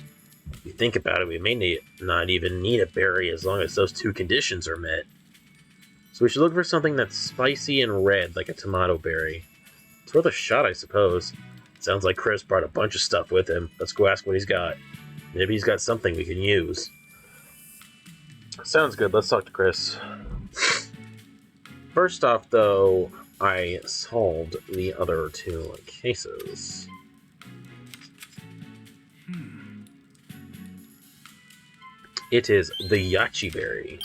If you think about it, we may not even need a berry as long as those two conditions are met. So we should look for something that's spicy and red, like a tomato berry. It's worth a shot, I suppose. Sounds like Chris brought a bunch of stuff with him. Let's go ask what he's got. Maybe he's got something we can use. Sounds good, let's talk to Chris. First off, though, I solved the other two cases. It is the Yachi berry.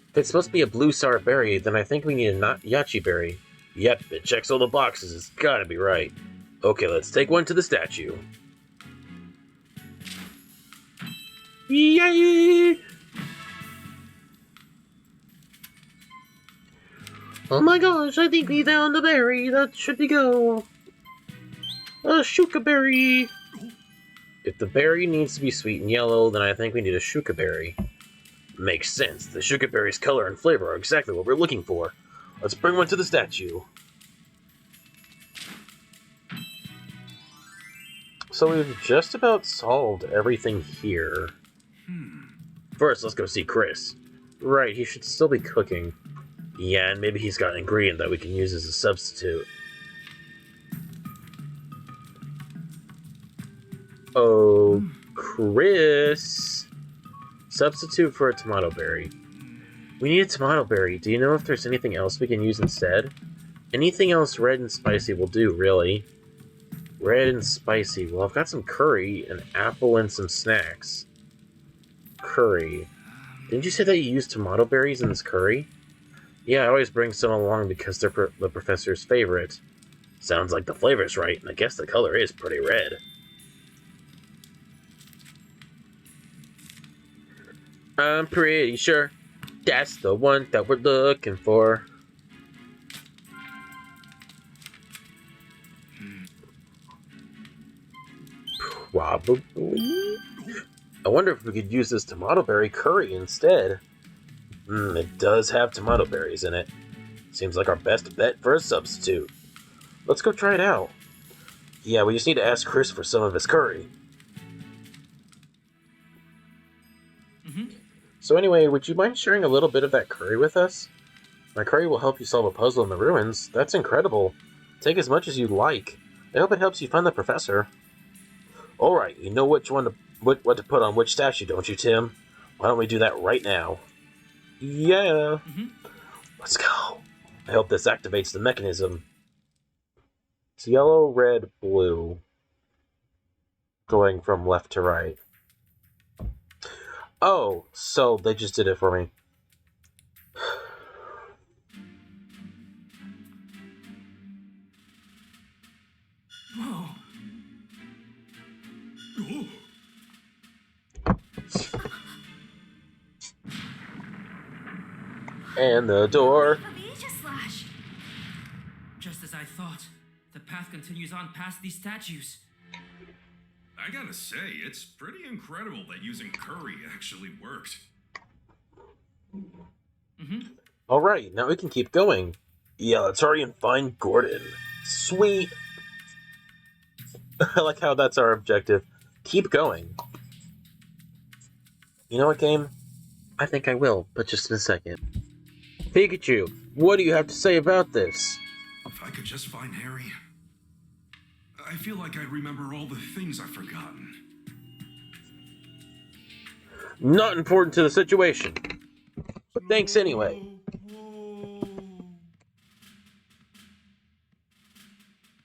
If it's supposed to be a blue sour berry, then I think we need a not Yachi berry. Yep, it checks all the boxes, it's gotta be right. Okay, let's take one to the statue. Yay! Oh my gosh, I think we found a berry. That should be go. A shuka berry. If the berry needs to be sweet and yellow, then I think we need a shuka berry. Makes sense. The shuka berry's color and flavor are exactly what we're looking for. Let's bring one to the statue. So we've just about solved everything here. First, let's go see Chris. Right, he should still be cooking. Yeah, and maybe he's got an ingredient that we can use as a substitute. Oh, Chris. Substitute for a tomato berry. We need a tomato berry. Do you know if there's anything else we can use instead? Anything else red and spicy will do, really. Red and spicy. Well, I've got some curry, an apple, and some snacks. Curry. Didn't you say that you used tomato berries in this curry? Yeah, I always bring some along because they're the professor's favorite. Sounds like the flavor's right, and I guess the color is pretty red. I'm pretty sure that's the one that we're looking for. Probably. I wonder if we could use this tomato berry curry instead. It does have tomato berries in it. Seems like our best bet for a substitute. Let's go try it out. Yeah, we just need to ask Chris for some of his curry. So anyway, would you mind sharing a little bit of that curry with us? My curry will help you solve a puzzle in the ruins. That's incredible. Take as much as you like. I hope it helps you find the professor. Alright, you know what to put on which statue, don't you, Tim? Why don't we do that right now? Yeah. Let's go. I hope this activates the mechanism. It's yellow, red, blue. Going from left to right. Oh, so they just did it for me. Whoa. Oh. And the door. The Aegis Slash. Just as I thought. The path continues on past these statues. I gotta say, it's pretty incredible that using curry actually worked. Alright, now we can keep going. Yeah, let's hurry and find Gordon. Sweet. I like how that's our objective. Keep going. You know what, game? I think I will, but just in a second. Pikachu, what do you have to say about this? If I could just find Harry. I feel like I remember all the things I've forgotten. Not important to the situation. But thanks anyway.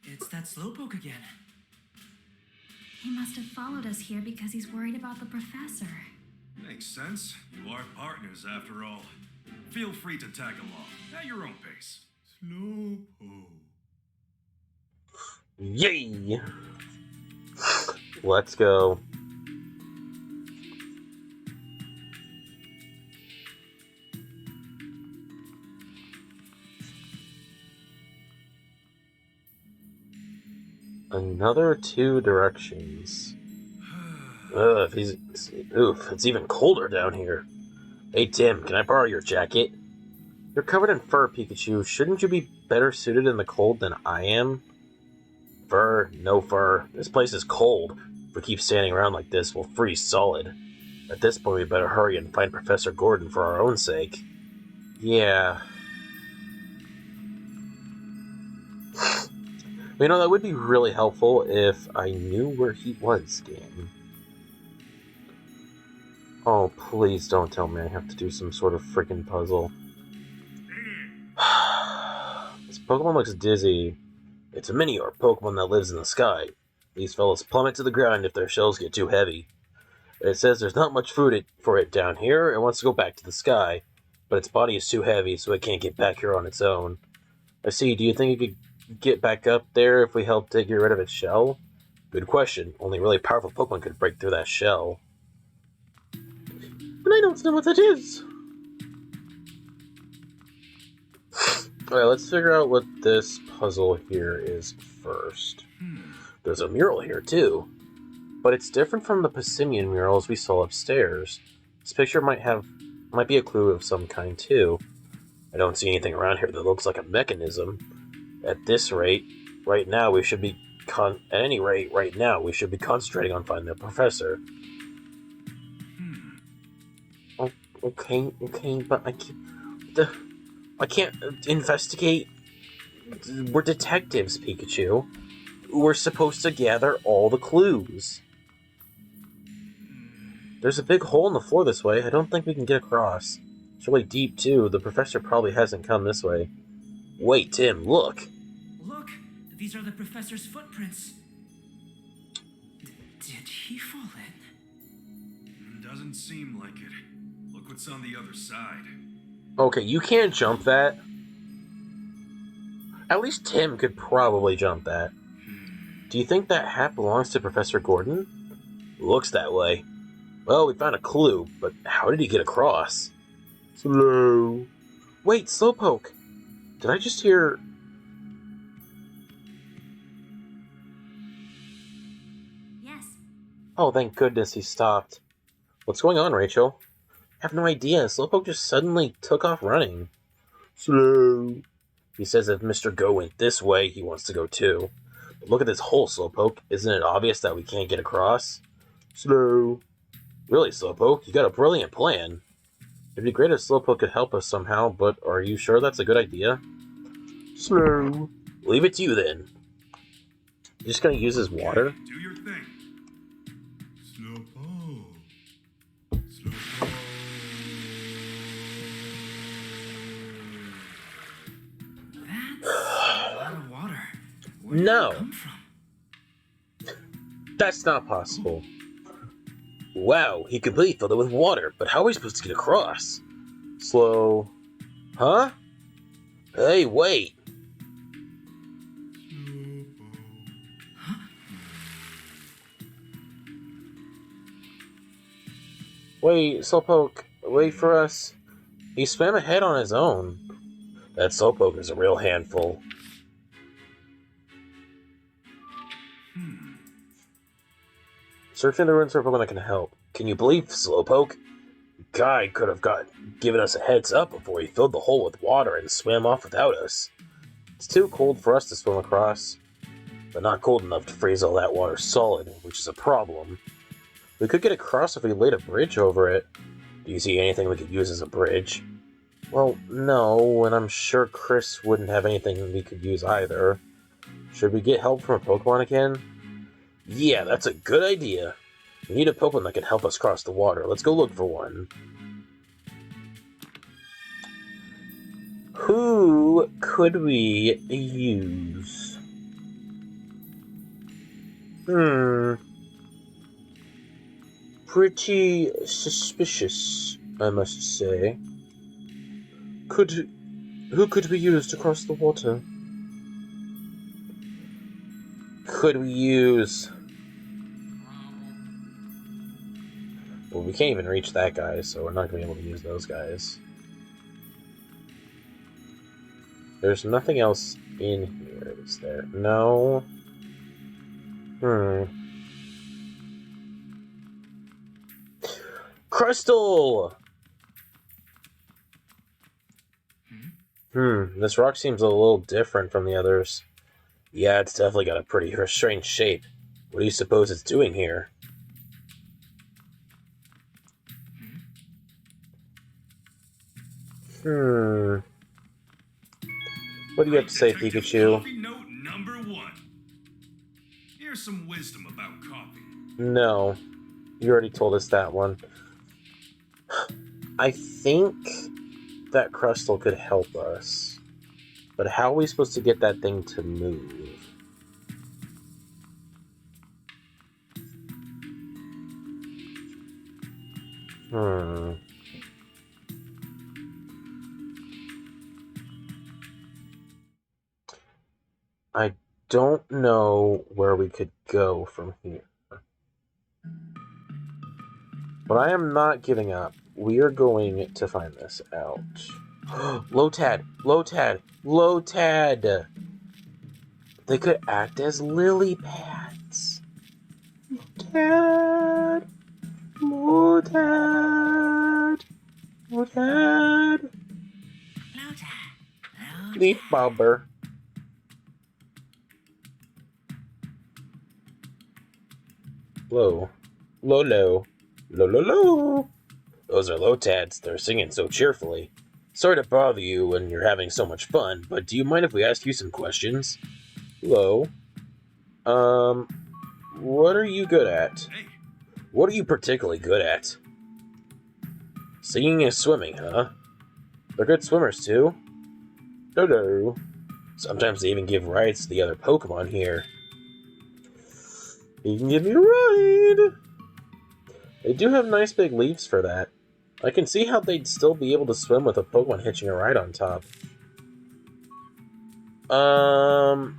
It's that Slowpoke again. He must have followed us here because he's worried about the professor. Makes sense. You are partners after all. Feel free to tag along at your own pace. Slowpoke. Yay! Let's go. Another 2 directions. It's even colder down here. Hey Tim, can I borrow your jacket? You're covered in fur, Pikachu. Shouldn't you be better suited in the cold than I am? Fur, no fur. This place is cold. If we keep standing around like this, we'll freeze solid. At this point, we better hurry and find Professor Gordon for our own sake. Yeah. You know, that would be really helpful if I knew where he was, game. Oh, please don't tell me I have to do some sort of freaking puzzle. This Pokemon looks dizzy. It's a mini or Pokemon that lives in the sky. These fellows plummet to the ground if their shells get too heavy. It says there's not much food for it down here and wants to go back to the sky, but its body is too heavy so it can't get back here on its own. I see, do you think it could get back up there if we help to get rid of its shell? Good question. Only really powerful Pokemon could break through that shell. But I don't know what that is. Alright, let's figure out what this puzzle here is first. There's a mural here too, but it's different from the Passimian murals we saw upstairs. This picture might be a clue of some kind too. I don't see anything around here that looks like a mechanism. At this rate, right now we should be concentrating on finding the professor. Oh, okay, but I can't investigate. We're detectives, Pikachu. We're supposed to gather all the clues. There's a big hole in the floor this way. I don't think we can get across. It's really deep, too. The professor probably hasn't come this way. Wait, Tim, look. Look, these are the professor's footprints. Did he fall in? Doesn't seem like it. Look what's on the other side. Okay, you can't jump that. At least Tim could probably jump that. Do you think that hat belongs to Professor Gordon? Looks that way. Well, we found a clue, but how did he get across? Slow. Wait, Slowpoke. Did I just hear... Yes. Oh, thank goodness he stopped. What's going on, Rachel? I have no idea. Slowpoke just suddenly took off running. Slow. He says if Mr. Go went this way, he wants to go too. But look at this hole, Slowpoke. Isn't it obvious that we can't get across? Slow. Really, Slowpoke? You got a brilliant plan. It'd be great if Slowpoke could help us somehow, but are you sure that's a good idea? Slow. Leave it to you then. You just gonna use his water? Do your thing. Slowpoke. Slowpoke. That's a lot of water. Where No. did it come from? That's not possible. Wow, he completely filled it with water, but how are we supposed to get across? Slow. Huh? Hey, wait. Wait, Slowpoke, wait for us. He swam ahead on his own. That Slowpoke is a real handful. Searching the ruins for a Pokemon that can help. Can you believe Slowpoke? Guy could have given us a heads up before he filled the hole with water and swam off without us. It's too cold for us to swim across, but not cold enough to freeze all that water solid, which is a problem. We could get across if we laid a bridge over it. Do you see anything we could use as a bridge? Well, no, and I'm sure Chris wouldn't have anything we could use either. Should we get help from a Pokemon again? Yeah, that's a good idea. We need a Pokemon that can help us cross the water. Let's go look for one. Who could we use? Pretty suspicious, I must say. Who could we use to cross the water? Could we use... Well, we can't even reach that guy, so we're not going to be able to use those guys. There's nothing else in here, is there? No. Crystal! This rock seems a little different from the others. Yeah, it's definitely got a pretty strange shape. What do you suppose it's doing here? What do you have to say, Pikachu? Coffee note number 1. Here's some wisdom about coffee. No. You already told us that one. I think that Crystal could help us. But how are we supposed to get that thing to move? I don't know where we could go from here. But I am not giving up. We are going to find this out. Lotad! Lotad! Lotad! They could act as lily pads. Lotad! Lotad! Lotad! Leaf Bobber. Low. Low. Low. Those are Lotads. They're singing so cheerfully. Sorry to bother you when you're having so much fun, but do you mind if we ask you some questions? Hello. What are you good at? Hey. What are you particularly good at? Singing and swimming, huh? They're good swimmers, too. No. Sometimes they even give rides to the other Pokemon here. You can give me a ride! They do have nice big leaves for that. I can see how they'd still be able to swim with a Pokemon hitching a ride on top. I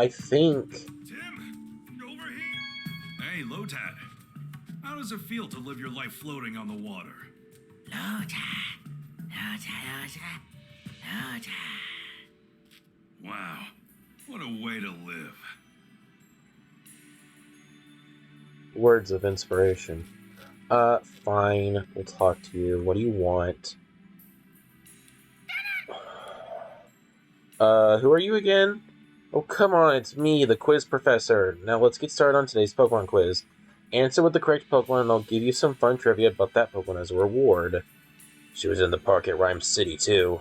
think... Tim, over here. Hey, Lotad. How does it feel to live your life floating on the water? Lotad. Wow, what a way to live. Words of inspiration. Fine. We'll talk to you. What do you want? Who are you again? Oh, come on, it's me, the quiz professor. Now let's get started on today's Pokemon quiz. Answer with the correct Pokemon and I'll give you some fun trivia about that Pokemon as a reward. She was in the park at Rhyme City, too.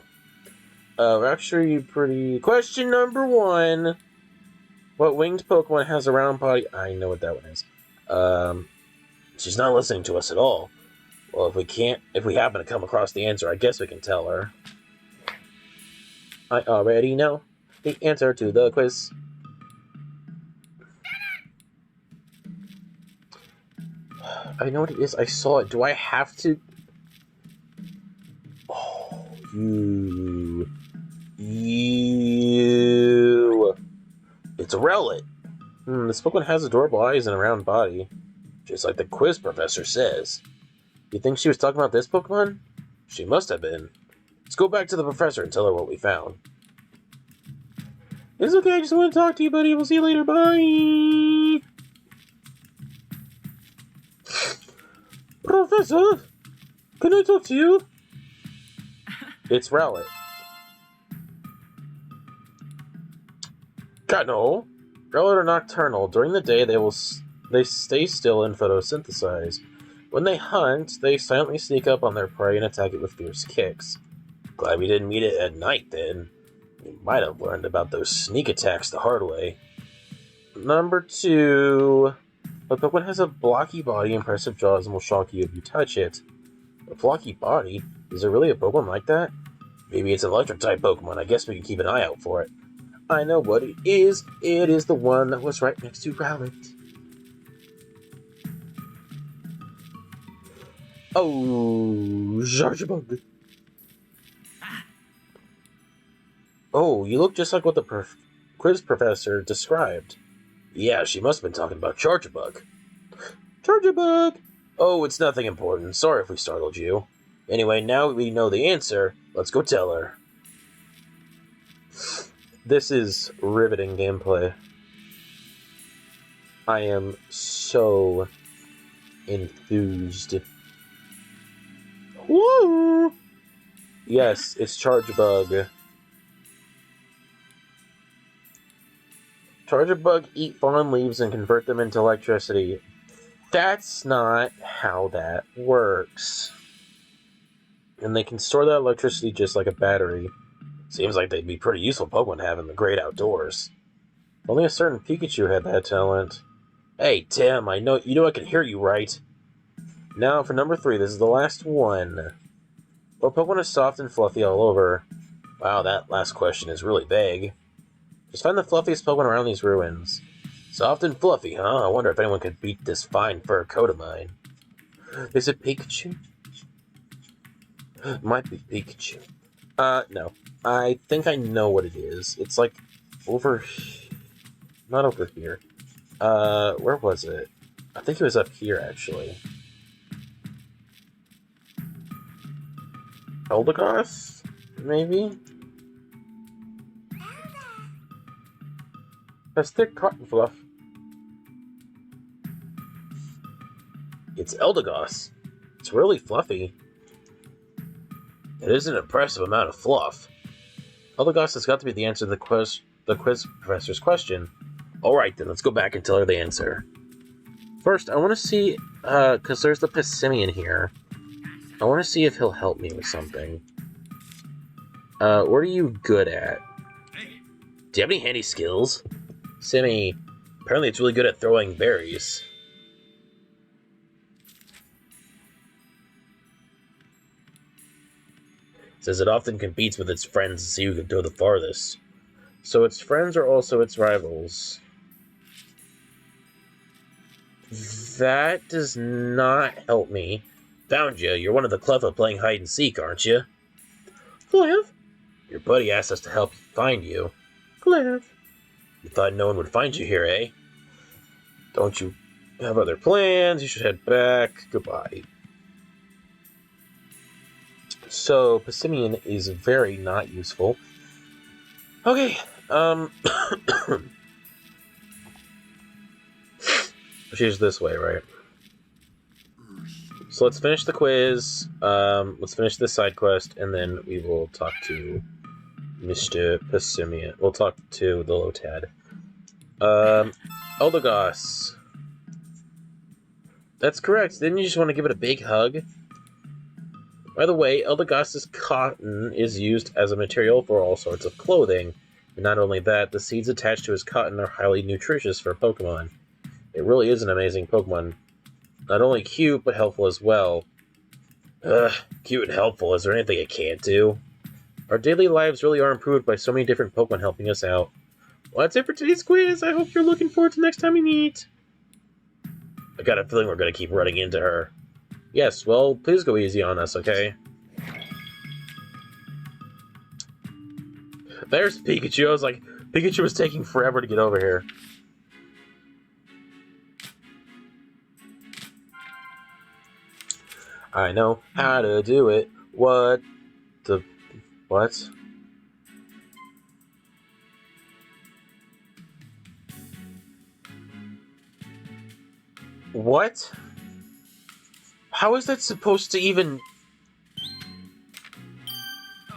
Actually, pretty... Question number 1. What winged Pokemon has a round body? I know what that one is. She's not listening to us at all. Well, if we happen to come across the answer, I guess we can tell her. I already know the answer to the quiz. I know what it is. I saw it. Do I have to... Oh, you... It's a Rowlet. This Pokemon has adorable eyes and a round body. Just like the quiz professor says. You think she was talking about this Pokemon? She must have been. Let's go back to the professor and tell her what we found. It's okay, I just want to talk to you, buddy. We'll see you later. Bye! Professor? Can I talk to you? It's Rowlet. God, no. Rowlet are nocturnal. During the day, they stay still and photosynthesize. When they hunt, they silently sneak up on their prey and attack it with fierce kicks. Glad we didn't meet it at night, then. We might have learned about those sneak attacks the hard way. Number 2. The Pokemon has a blocky body, impressive jaws, and will shock you if you touch it. A blocky body? Is there really a Pokemon like that? Maybe it's an electric-type Pokemon. I guess we can keep an eye out for it. I know what it is. It is the one that was right next to Rowlet. Oh, Charjabug. Oh, you look just like what the quiz professor described. Yeah, she must have been talking about Charjabug. Charjabug! Oh, it's nothing important. Sorry if we startled you. Anyway, now we know the answer. Let's go tell her. This is riveting gameplay. I am so enthused. Woo! Yes, it's Charjabug. Charjabug eat fallen leaves and convert them into electricity. That's not how that works. And they can store that electricity just like a battery. Seems like they'd be pretty useful Pokemon to have in the great outdoors. Only a certain Pikachu had that talent. Hey, Tim, I know I can hear you, right? Now, for number 3, this is the last one. What Pokemon is soft and fluffy all over? Wow, that last question is really vague. Just find the fluffiest Pokemon around these ruins. Soft and fluffy, huh? I wonder if anyone could beat this fine fur coat of mine. Is it Pikachu? Might be Pikachu. No. I think I know what it is. It's like over... Not over here. Where was it? I think it was up here, actually. Eldegoss? Maybe? That's thick cotton fluff. It's Eldegoss. It's really fluffy. It is an impressive amount of fluff. Eldegoss has got to be the answer to the quiz professor's question. Alright then, let's go back and tell her the answer. First, I want to see, because there's the Pissimian here. I want to see if he'll help me with something. What are you good at? Do you have any handy skills? Simi, apparently it's really good at throwing berries. It says it often competes with its friends to see who can throw the farthest. So its friends are also its rivals. That does not help me. Found you. You're one of the clever playing hide and seek, aren't you? Cliff? Your buddy asked us to help find you. Cliff? You thought no one would find you here, eh? Don't you have other plans? You should head back. Goodbye. So, Pissimian is very not useful. Okay, she's this way, right? So let's finish the quiz. Let's finish this side quest, and then we will talk to Mr. Passimian. We'll talk to the Lotad. Eldegoss. That's correct. Didn't you just want to give it a big hug? By the way, Eldegoss's cotton is used as a material for all sorts of clothing. And not only that, the seeds attached to his cotton are highly nutritious for Pokemon. It really is an amazing Pokemon. Not only cute, but helpful as well. Ugh, cute and helpful. Is there anything it can't do? Our daily lives really are improved by so many different Pokemon helping us out. Well, that's it for today's quiz. I hope you're looking forward to next time we meet. I got a feeling we're going to keep running into her. Yes, well, please go easy on us, okay? There's Pikachu. I was like, Pikachu was taking forever to get over here. I know how to do it. What? What? What? How is that supposed to even...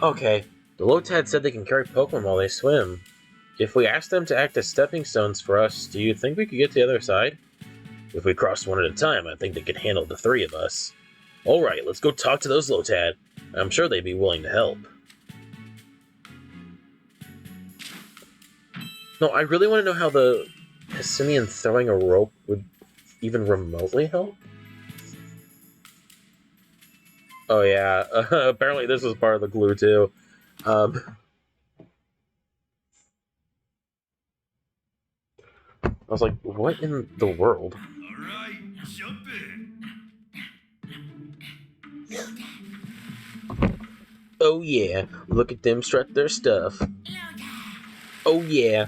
Okay, the Lotad said they can carry Pokemon while they swim. If we ask them to act as stepping stones for us, do you think we could get to the other side? If we crossed one at a time, I think they could handle the three of us. Alright, let's go talk to those Lotad. I'm sure they'd be willing to help. No, I really want to know how the Passimian throwing a rope would even remotely help. Oh yeah, apparently this is part of the glue too. I was like, what in the world? Alright, jump in. Oh yeah, look at them strut their stuff. Oh yeah,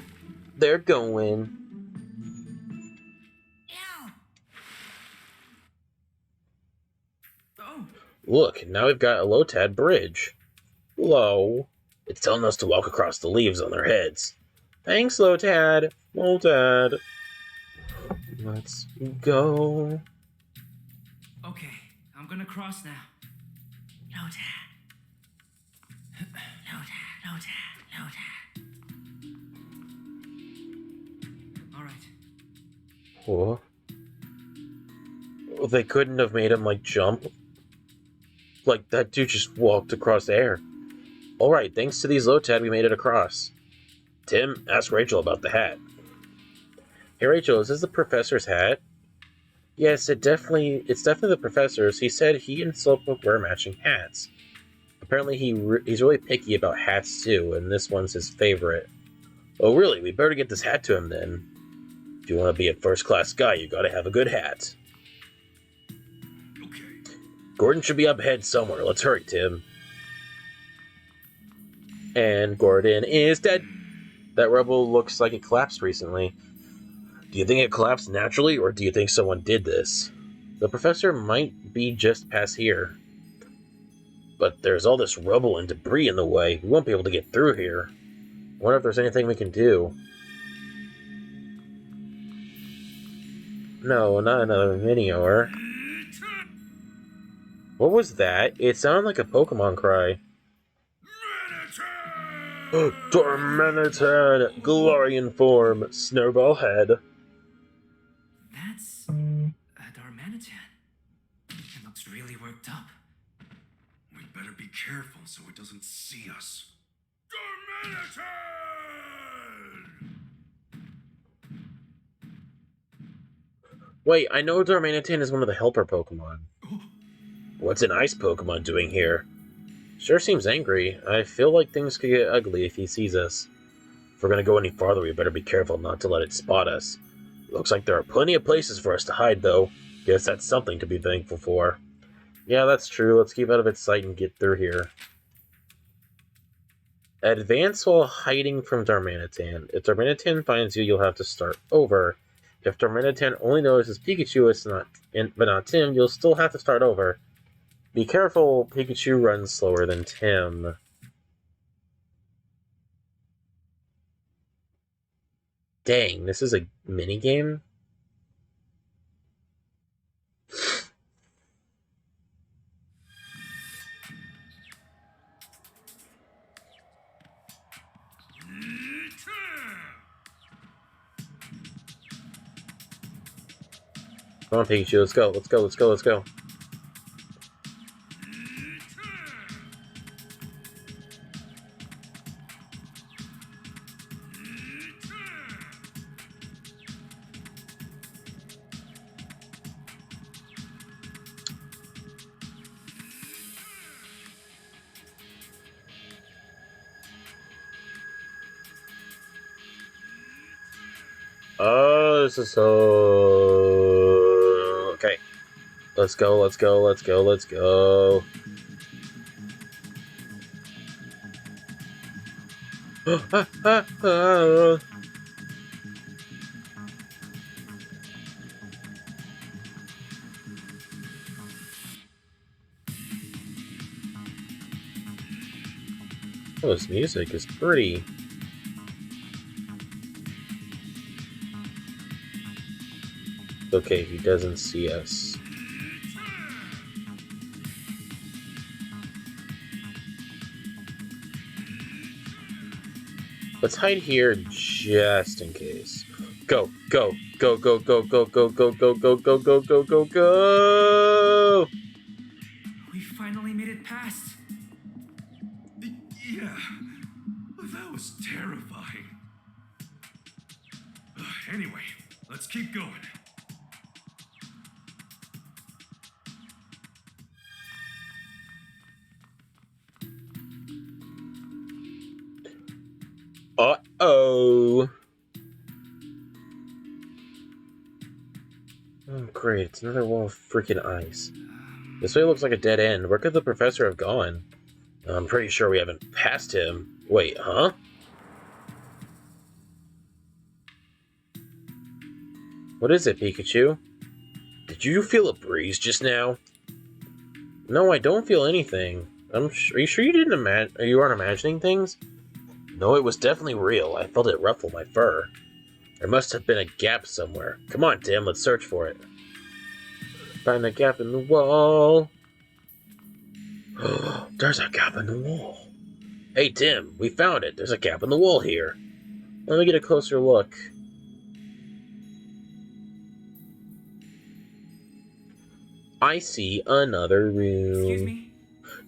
they're going. Oh, Look, now we've got a Lotad bridge. Whoa. It's telling us to walk across the leaves on their heads. Thanks, Lotad. Lotad. Let's go. okay. I'm gonna cross now. Lotad. Lotad. Alright. What? They couldn't have made him, like, jump. Like, that dude just walked across the air. Alright, thanks to these Lotad, we made it across. Tim, ask Rachel about the hat. Hey Rachel, is this the professor's hat? Yes, it's definitely the professor's. He said he and Slowpoke wear matching hats. Apparently he's really picky about hats too, and this one's his favorite. Oh really? We better get this hat to him then. If you want to be a first-class guy, you gotta have a good hat. Okay. Gordon should be up ahead somewhere. Let's hurry, Tim. And Gordon is dead. That rubble looks like it collapsed recently. Do you think it collapsed naturally, or do you think someone did this? The professor might be just past here. But there's all this rubble and debris in the way. We won't be able to get through here. I wonder if there's anything we can do. No, not another Minior. What was that? It sounded like a Pokemon cry. Tormented! Glorian form! Snowball head! That's a Darmanitan. It looks really worked up. We better be careful so it doesn't see us. Darmanitan! Wait, I know Darmanitan is one of the helper Pokemon. What's an ice Pokemon doing here? Sure seems angry. I feel like things could get ugly if he sees us. If we're gonna go any farther, we better be careful not to let it spot us. Looks like there are plenty of places for us to hide, though. Guess that's something to be thankful for. Yeah, that's true. Let's keep out of its sight and get through here. Advance while hiding from Darmanitan. If Darmanitan finds you, you'll have to start over. If Darmanitan only notices Pikachu, but not Tim, you'll still have to start over. Be careful, Pikachu runs slower than Tim. Dang, this is a minigame? Come on, Pikachu, let's go, let's go, let's go, let's go. Oh, this is so... Okay. Let's go, let's go, let's go, let's go. Oh, this music is pretty... Okay, he doesn't see us. Let's hide here just in case. Go, go, go, go, go, go, go, go, go, go, go, go, go, go, go! We finally made it past. Yeah, that was terrifying. Anyway, let's keep going. Uh-oh. Oh, great. It's another wall of freaking ice. This way looks like a dead end. Where could the professor have gone? I'm pretty sure we haven't passed him. Wait, huh? What is it, Pikachu? Did you feel a breeze just now? No, I don't feel anything. Are you sure you didn't you aren't imagining things? No, it was definitely real. I felt it ruffle my fur. There must have been a gap somewhere. Come on, Tim, let's search for it. Find a gap in the wall. There's a gap in the wall. Hey, Tim, we found it. There's a gap in the wall here. Let me get a closer look. I see another room. Excuse me?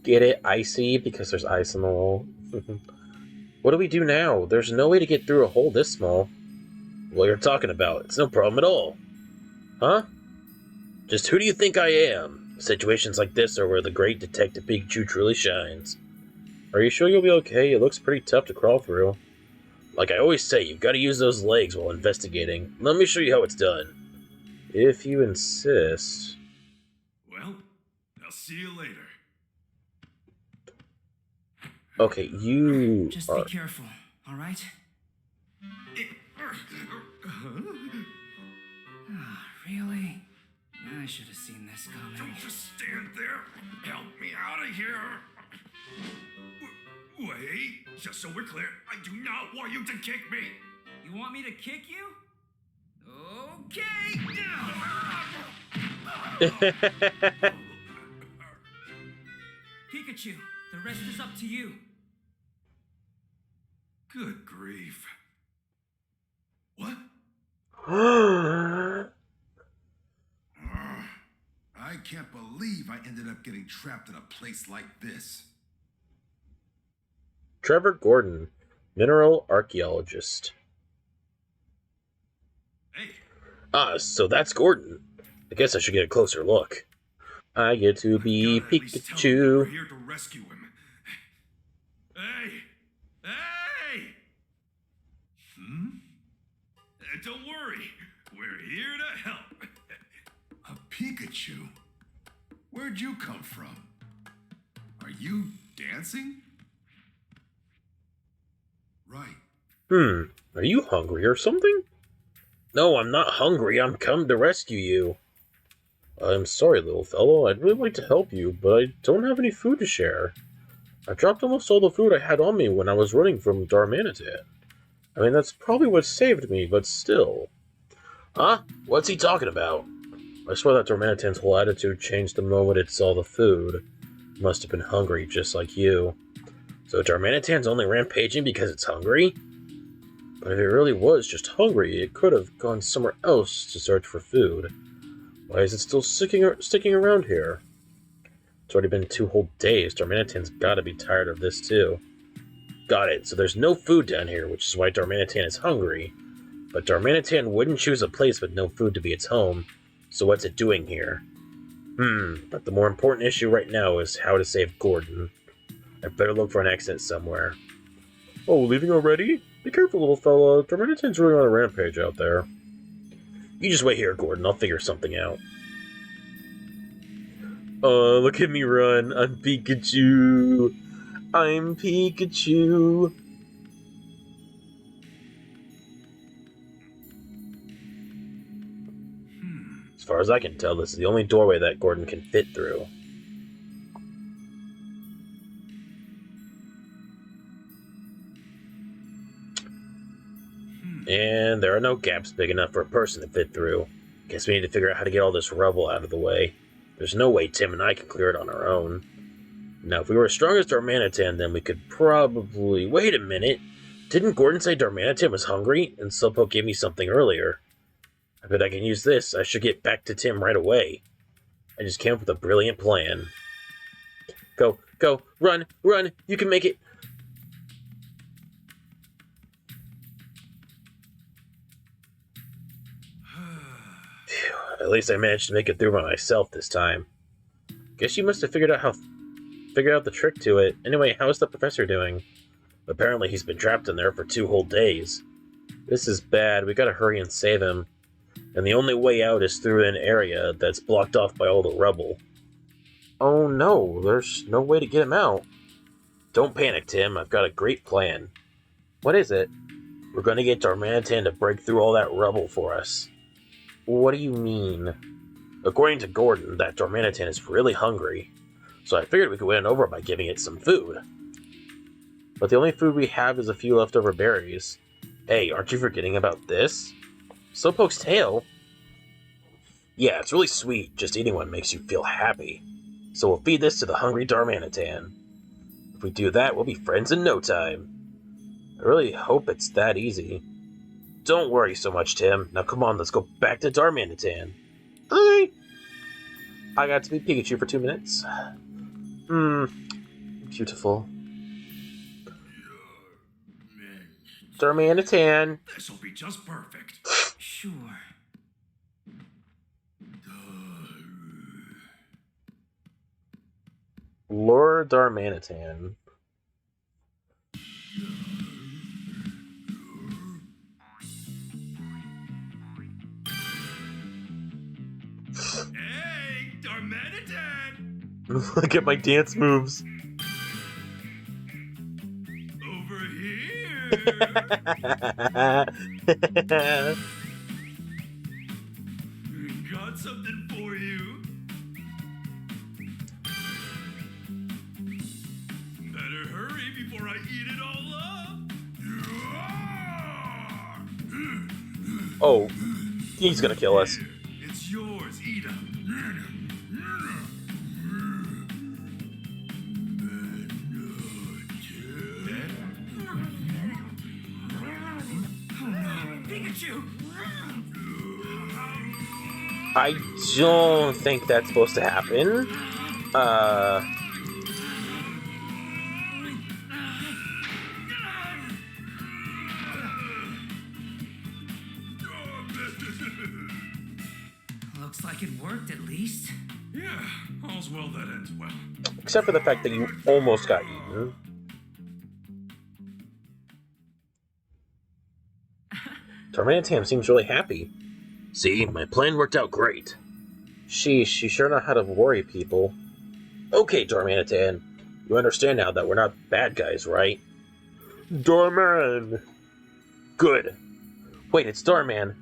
Get it? Icy? Because there's ice in the wall. What do we do now? There's no way to get through a hole this small. What you're talking about? It's no problem at all. Huh? Just who do you think I am? Situations like this are where the great Detective Pikachu truly shines. Are you sure you'll be okay? It looks pretty tough to crawl through. Like I always say, you've got to use those legs while investigating. Let me show you how it's done. If you insist. Well, I'll see you later. Okay, you Just are... be careful, all right? Really? I should have seen this coming. Don't just stand there. Help me out of here. Wait, just so we're clear, I do not want you to kick me. You want me to kick you? Okay! Pikachu, the rest is up to you. Good grief. What? I can't believe I ended up getting trapped in a place like this. Trevor Gordon, mineral archaeologist. Hey. Ah, so that's Gordon. I guess I should get a closer look. I get to be Gotta at least tell him that we're Pikachu. here to rescue him. Hey! Hey! Don't worry, we're here to help. A Pikachu? Where'd you come from? Are you dancing? Right. Are you hungry or something? No, I'm not hungry. I'm come to rescue you. I'm sorry, little fellow. I'd really like to help you, but I don't have any food to share. I dropped almost all the food I had on me when I was running from Darmanitan. I mean, that's probably what saved me, but still. Huh? What's he talking about? I swear that Darmanitan's whole attitude changed the moment it saw the food. It must have been hungry, just like you. So Darmanitan's only rampaging because it's hungry? But if it really was just hungry, it could have gone somewhere else to search for food. Why is it still sticking around here? It's already been 2 whole days. Darmanitan's gotta be tired of this too. Got it. So there's no food down here, which is why Darmanitan is hungry. But Darmanitan wouldn't choose a place with no food to be its home, so what's it doing here? But the more important issue right now is how to save Gordon. I better look for an exit somewhere. Oh, leaving already? Be careful, little fella. Darmanitan's really on a rampage out there. You just wait here, Gordon. I'll figure something out. Oh, look at me run. I'm Pikachu. I'm Pikachu. As far as I can tell, this is the only doorway that Gordon can fit through. And there are no gaps big enough for a person to fit through. Guess we need to figure out how to get all this rubble out of the way. There's no way Tim and I can clear it on our own. Now, if we were as strong as Darmanitan, then we could probably... Wait a minute! Didn't Gordon say Darmanitan was hungry? And Slowpoke gave me something earlier. I bet I can use this. I should get back to Tim right away. I just came up with a brilliant plan. Go, go, run, run! You can make it! Phew, at least I managed to make it through by myself this time. Guess you must have figured out the trick to it. Anyway, how's the professor doing? Apparently he's been trapped in there for 2 whole days. This is bad. We gotta hurry and save him. And the only way out is through an area that's blocked off by all the rubble. Oh no, there's no way to get him out. Don't panic, Tim. I've got a great plan. What is it? We're gonna get Darmanitan to break through all that rubble for us. What do you mean? According to Gordon, that Darmanitan is really hungry. So I figured we could win it over by giving it some food. But the only food we have is a few leftover berries. Hey, aren't you forgetting about this? Slowpoke's tail? Yeah, it's really sweet. Just eating one makes you feel happy. So we'll feed this to the hungry Darmanitan. If we do that, we'll be friends in no time. I really hope it's that easy. Don't worry so much, Tim. Now come on, let's go back to Darmanitan. Okay. I got to be Pikachu for 2 minutes. Beautiful. Darmanitan. This'll be just perfect. Sure. Lure Darmanitan. Hey, Darmanitan! Look at my dance moves. Over here! Got something for you. Better hurry before I eat it all up. Oh, he's gonna kill us. It's yours, eat up. Pikachu! I don't think that's supposed to happen. Looks like it worked, at least. Yeah, all's well that ends well. Except for the fact that you almost got eaten. Darmanitan seems really happy. See, my plan worked out great. Sheesh, you sure know how to worry people. Okay, Darmanitan, you understand now that we're not bad guys, right? Darman! Good. Wait, it's Darman.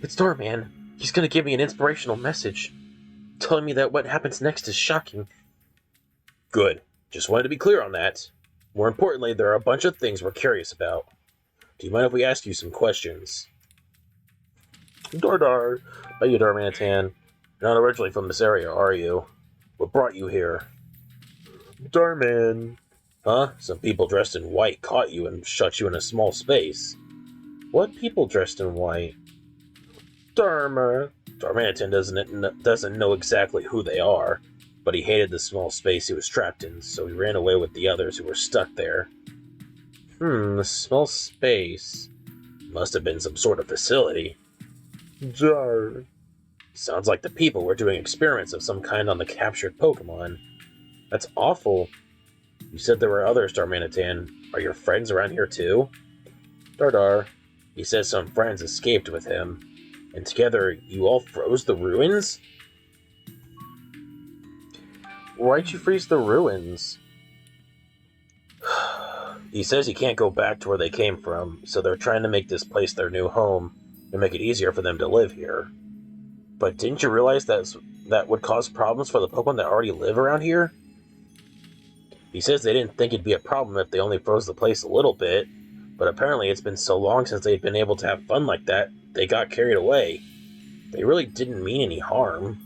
It's Darman. He's gonna give me an inspirational message, telling me that what happens next is shocking. Good. Just wanted to be clear on that. More importantly, there are a bunch of things we're curious about. Do you mind if we ask you some questions? Dar. Are you Darmanitan? You're not originally from this area, are you? What brought you here? Darman. Huh? Some people dressed in white caught you and shut you in a small space. What people dressed in white? Darma. Darmanitan doesn't know exactly who they are, but he hated the small space he was trapped in, so he ran away with the others who were stuck there. The small space must have been some sort of facility. Jar. Sounds like the people were doing experiments of some kind on the captured Pokemon. That's awful. You said there were others, Darmanitan. Are your friends around here too? Dardar. He says some friends escaped with him, and together you all froze the ruins? Why'd you freeze the ruins? He says he can't go back to where they came from, so they're trying to make this place their new home and make it easier for them to live here. But didn't you realize that would cause problems for the Pokemon that already live around here? He says they didn't think it'd be a problem if they only froze the place a little bit, but apparently it's been so long since they'd been able to have fun like that, they got carried away. They really didn't mean any harm.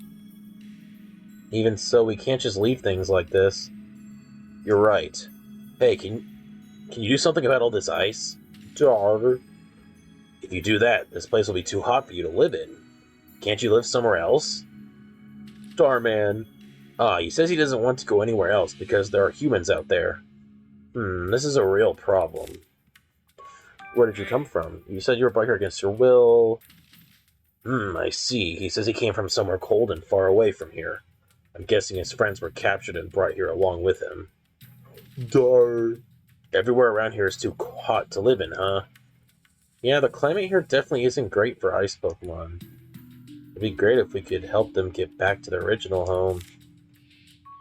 Even so, we can't just leave things like this. You're right. Hey, can you do something about all this ice? Dar. If you do that, this place will be too hot for you to live in. Can't you live somewhere else? Darman. He says he doesn't want to go anywhere else because there are humans out there. This is a real problem. Where did you come from? You said you were brought here against your will. I see. He says he came from somewhere cold and far away from here. I'm guessing his friends were captured and brought here along with him. Dar. Everywhere around here is too hot to live in, huh? Yeah, the climate here definitely isn't great for ice Pokemon. It'd be great if we could help them get back to their original home.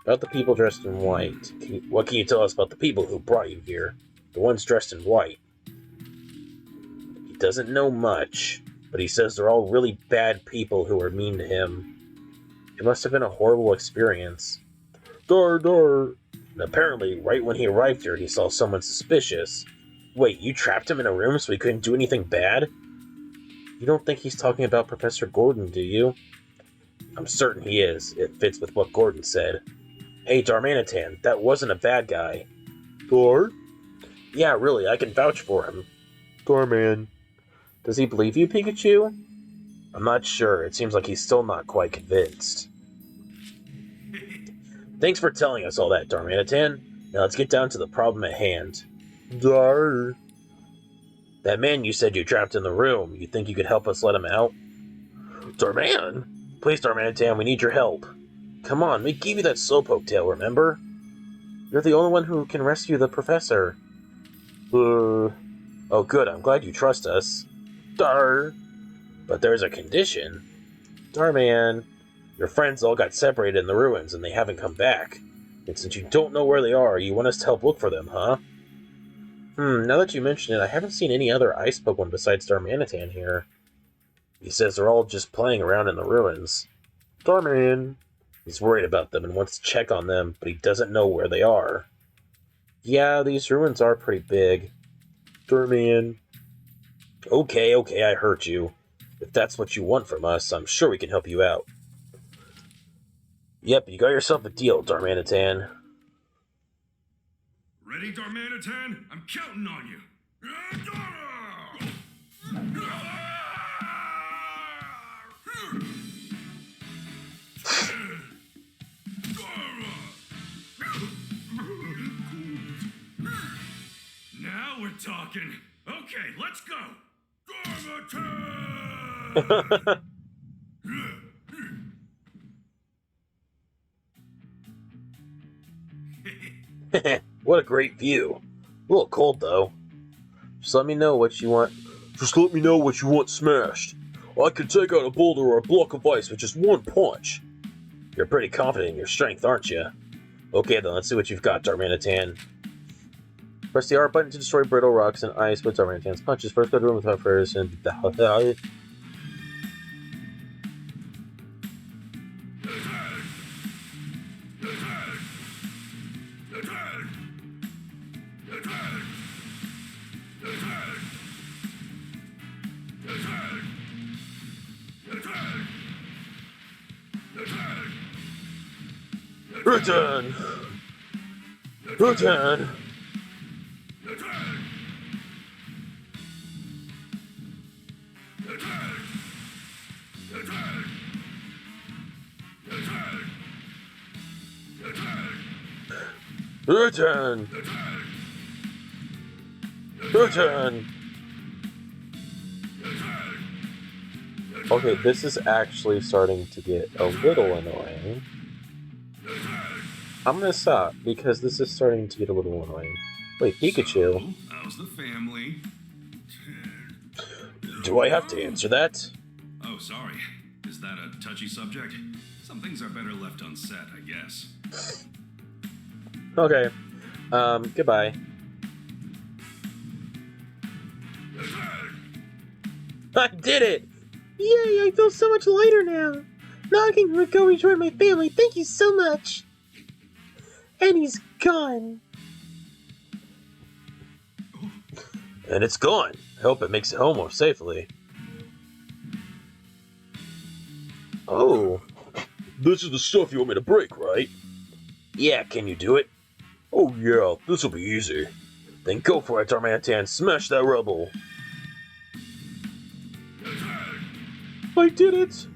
About the people dressed in white. What can you tell us about the people who brought you here? The ones dressed in white. He doesn't know much, but he says they're all really bad people who were mean to him. It must have been a horrible experience. Dar. And apparently, right when he arrived here, he saw someone suspicious. Wait, you trapped him in a room so he couldn't do anything bad? You don't think he's talking about Professor Gordon, do you? I'm certain he is. It fits with what Gordon said. Hey, Darmanitan, that wasn't a bad guy. Dar? Yeah, really, I can vouch for him. Darman. Does he believe you, Pikachu? I'm not sure. It seems like he's still not quite convinced. Thanks for telling us all that, Darmanitan. Now let's get down to the problem at hand. Dar. That man you said you trapped in the room, you think you could help us let him out? Darman? Please, Darmanitan, we need your help. Come on, we gave you that Slowpoke tail, remember? You're the only one who can rescue the professor. Oh good, I'm glad you trust us. Dar. But there's a condition. Darman, your friends all got separated in the ruins and they haven't come back. And since you don't know where they are, you want us to help look for them, huh? Now that you mention it, I haven't seen any other ice Pokemon besides Darmanitan here. He says they're all just playing around in the ruins. Darman. He's worried about them and wants to check on them, but he doesn't know where they are. Yeah, these ruins are pretty big. Darman. Okay, I heard you. If that's what you want from us, I'm sure we can help you out. Yep, you got yourself a deal, Darmanitan. Ready, Darmanitan? I'm counting on you. Now we're talking. Okay, let's go. Darmanitan! What a great view. A little cold, though. Just let me know what you want. Just let me know what you want smashed. I can take out a boulder or a block of ice with just one punch. You're pretty confident in your strength, aren't you? Okay, then let's see what you've got, Darmanitan. Press the R button to destroy brittle rocks and ice with Darmanitan's punches. First, go to room without first and... Return! Return! Return! Return! Okay, this is actually starting to get a little annoying. I'm gonna stop, because this is starting to get a little annoying. Wait, Pikachu? So, how's the family? Do I have to answer that? Oh, sorry. Is that a touchy subject? Some things are better left unsaid, I guess. Okay. Goodbye. I did it! Yay, I feel so much lighter now. Now I can go rejoin my family. Thank you so much. And he's gone. And it's gone. I hope it makes it home more safely. Oh. This is the stuff you want me to break, right? Yeah, can you do it? Oh yeah, this'll be easy. Then go for it, Darmanitan. Smash that rubble. I did it.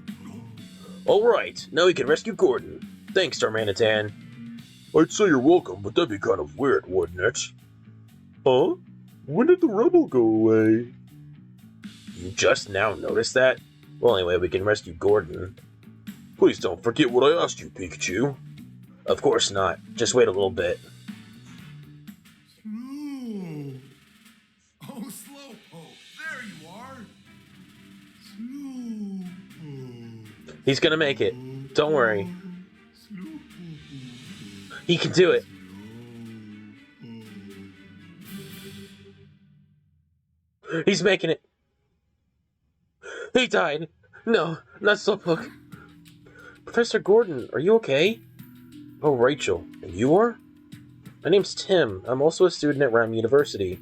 Alright, now we can rescue Gordon. Thanks, Darmanitan. I'd say you're welcome, but that'd be kind of weird, wouldn't it? Huh? When did the rubble go away? You just now noticed that? Well, anyway, we can rescue Gordon. Please don't forget what I asked you, Pikachu. Of course not. Just wait a little bit. Slow. Oh, Slowpoke, there you are. Slowpoke. He's gonna make it. Don't worry. Slowpoke. He can do it. He's making it. He died. No, not Slowpoke. Professor Gordon, are you okay? Oh, Rachel. And you are? My name's Tim. I'm also a student at Ram University.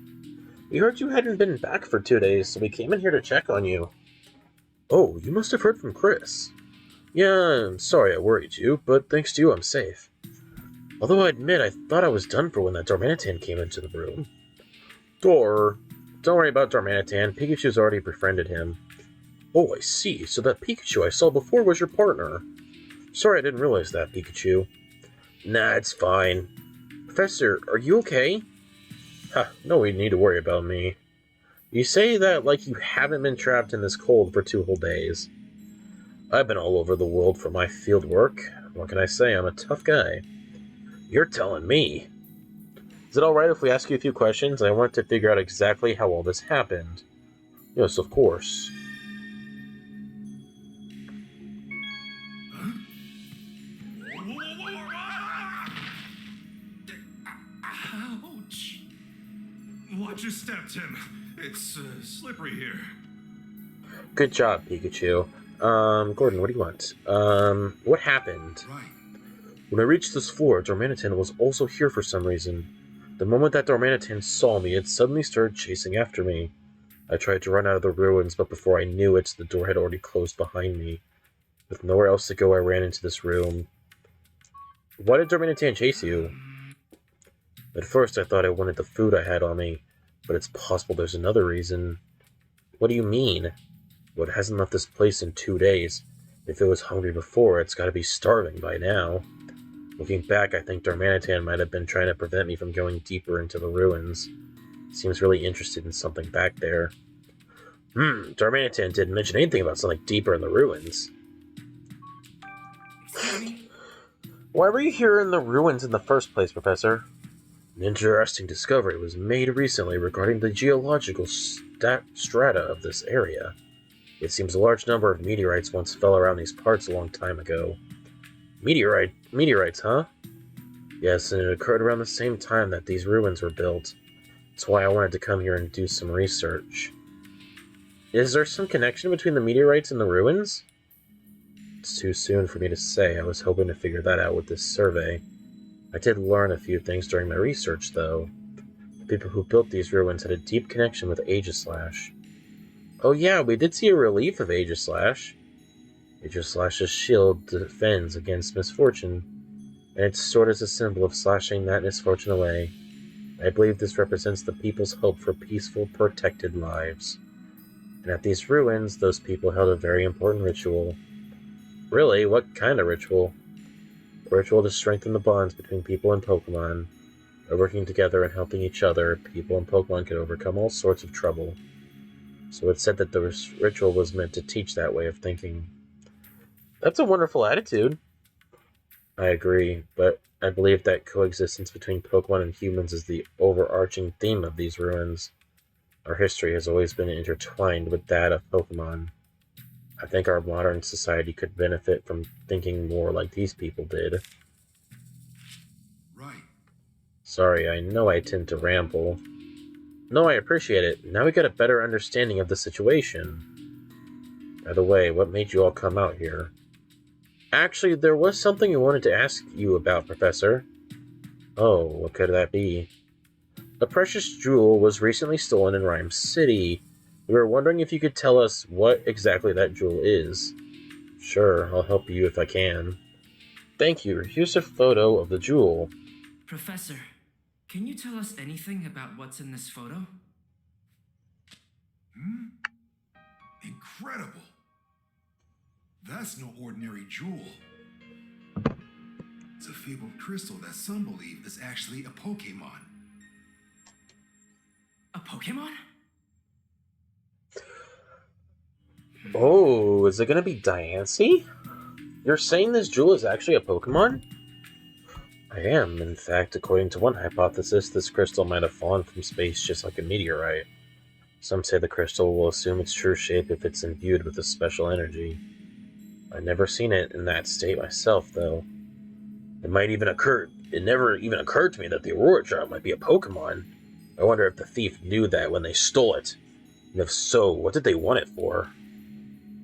We heard you hadn't been back for 2 days, so we came in here to check on you. Oh, you must have heard from Chris. Yeah, I'm sorry I worried you, but thanks to you I'm safe. Although I admit I thought I was done for when that Darmanitan came into the room. Don't worry about Darmanitan. Pikachu's already befriended him. Oh, I see. So that Pikachu I saw before was your partner. Sorry I didn't realize that, Pikachu. Nah, it's fine. Professor, are you okay? Huh, no need to worry about me. You say that like you haven't been trapped in this cold for 2 whole days. I've been all over the world for my field work. What can I say? I'm a tough guy. You're telling me. Is it alright if we ask you a few questions? I want to figure out exactly how all this happened. Yes, of course. Ouch! Watch your step, Tim. It's slippery here. Good job, Pikachu. Gordon, what do you want? What happened? Right. When I reached this floor, Darmanitan was also here for some reason. The moment that Darmanitan saw me, it suddenly started chasing after me. I tried to run out of the ruins, but before I knew it, the door had already closed behind me. With nowhere else to go, I ran into this room. Why did Darmanitan chase you? At first, I thought I wanted the food I had on me, but it's possible there's another reason. What do you mean? Well, it hasn't left this place in 2 days. If it was hungry before, it's gotta be starving by now. Looking back, I think Darmanitan might have been trying to prevent me from going deeper into the ruins. Seems really interested in something back there. Darmanitan didn't mention anything about something deeper in the ruins. Why were you here in the ruins in the first place, Professor? An interesting discovery was made recently regarding the geological strata of this area. It seems a large number of meteorites once fell around these parts a long time ago. Meteorites, huh? Yes, and it occurred around the same time that these ruins were built. That's why I wanted to come here and do some research. Is there some connection between the meteorites and the ruins? It's too soon for me to say. I was hoping to figure that out with this survey. I did learn a few things during my research, though. The people who built these ruins had a deep connection with Aegislash. Oh yeah, we did see a relief of Aegislash. Aegislash's shield defends against misfortune, and its sword is a symbol of slashing that misfortune away. I believe this represents the people's hope for peaceful, protected lives. And at these ruins, those people held a very important ritual. Really? What kind of ritual? A ritual to strengthen the bonds between people and Pokemon. By working together and helping each other, people and Pokemon can overcome all sorts of trouble. So it's said that the ritual was meant to teach that way of thinking. That's a wonderful attitude. I agree, but I believe that coexistence between Pokemon and humans is the overarching theme of these ruins. Our history has always been intertwined with that of Pokemon. I think our modern society could benefit from thinking more like these people did. Right. Sorry, I know I tend to ramble. No, I appreciate it. Now we got a better understanding of the situation. By the way, what made you all come out here? Actually, there was something I wanted to ask you about, Professor. Oh, what could that be? A precious jewel was recently stolen in Rhyme City. We were wondering if you could tell us what exactly that jewel is. Sure, I'll help you if I can. Thank you. Here's a photo of the jewel. Professor, can you tell us anything about what's in this photo? Incredible. That's no ordinary jewel. It's a fabled crystal that some believe is actually a Pokemon. A Pokemon? Oh, is it gonna be Diancie? You're saying this jewel is actually a Pokemon? I am. In fact, according to one hypothesis, this crystal might have fallen from space just like a meteorite. Some say the crystal will assume its true shape if it's imbued with a special energy. I've never seen it in that state myself, though. It never even occurred to me that the Aurora Drop might be a Pokemon. I wonder if the thief knew that when they stole it. And if so, what did they want it for?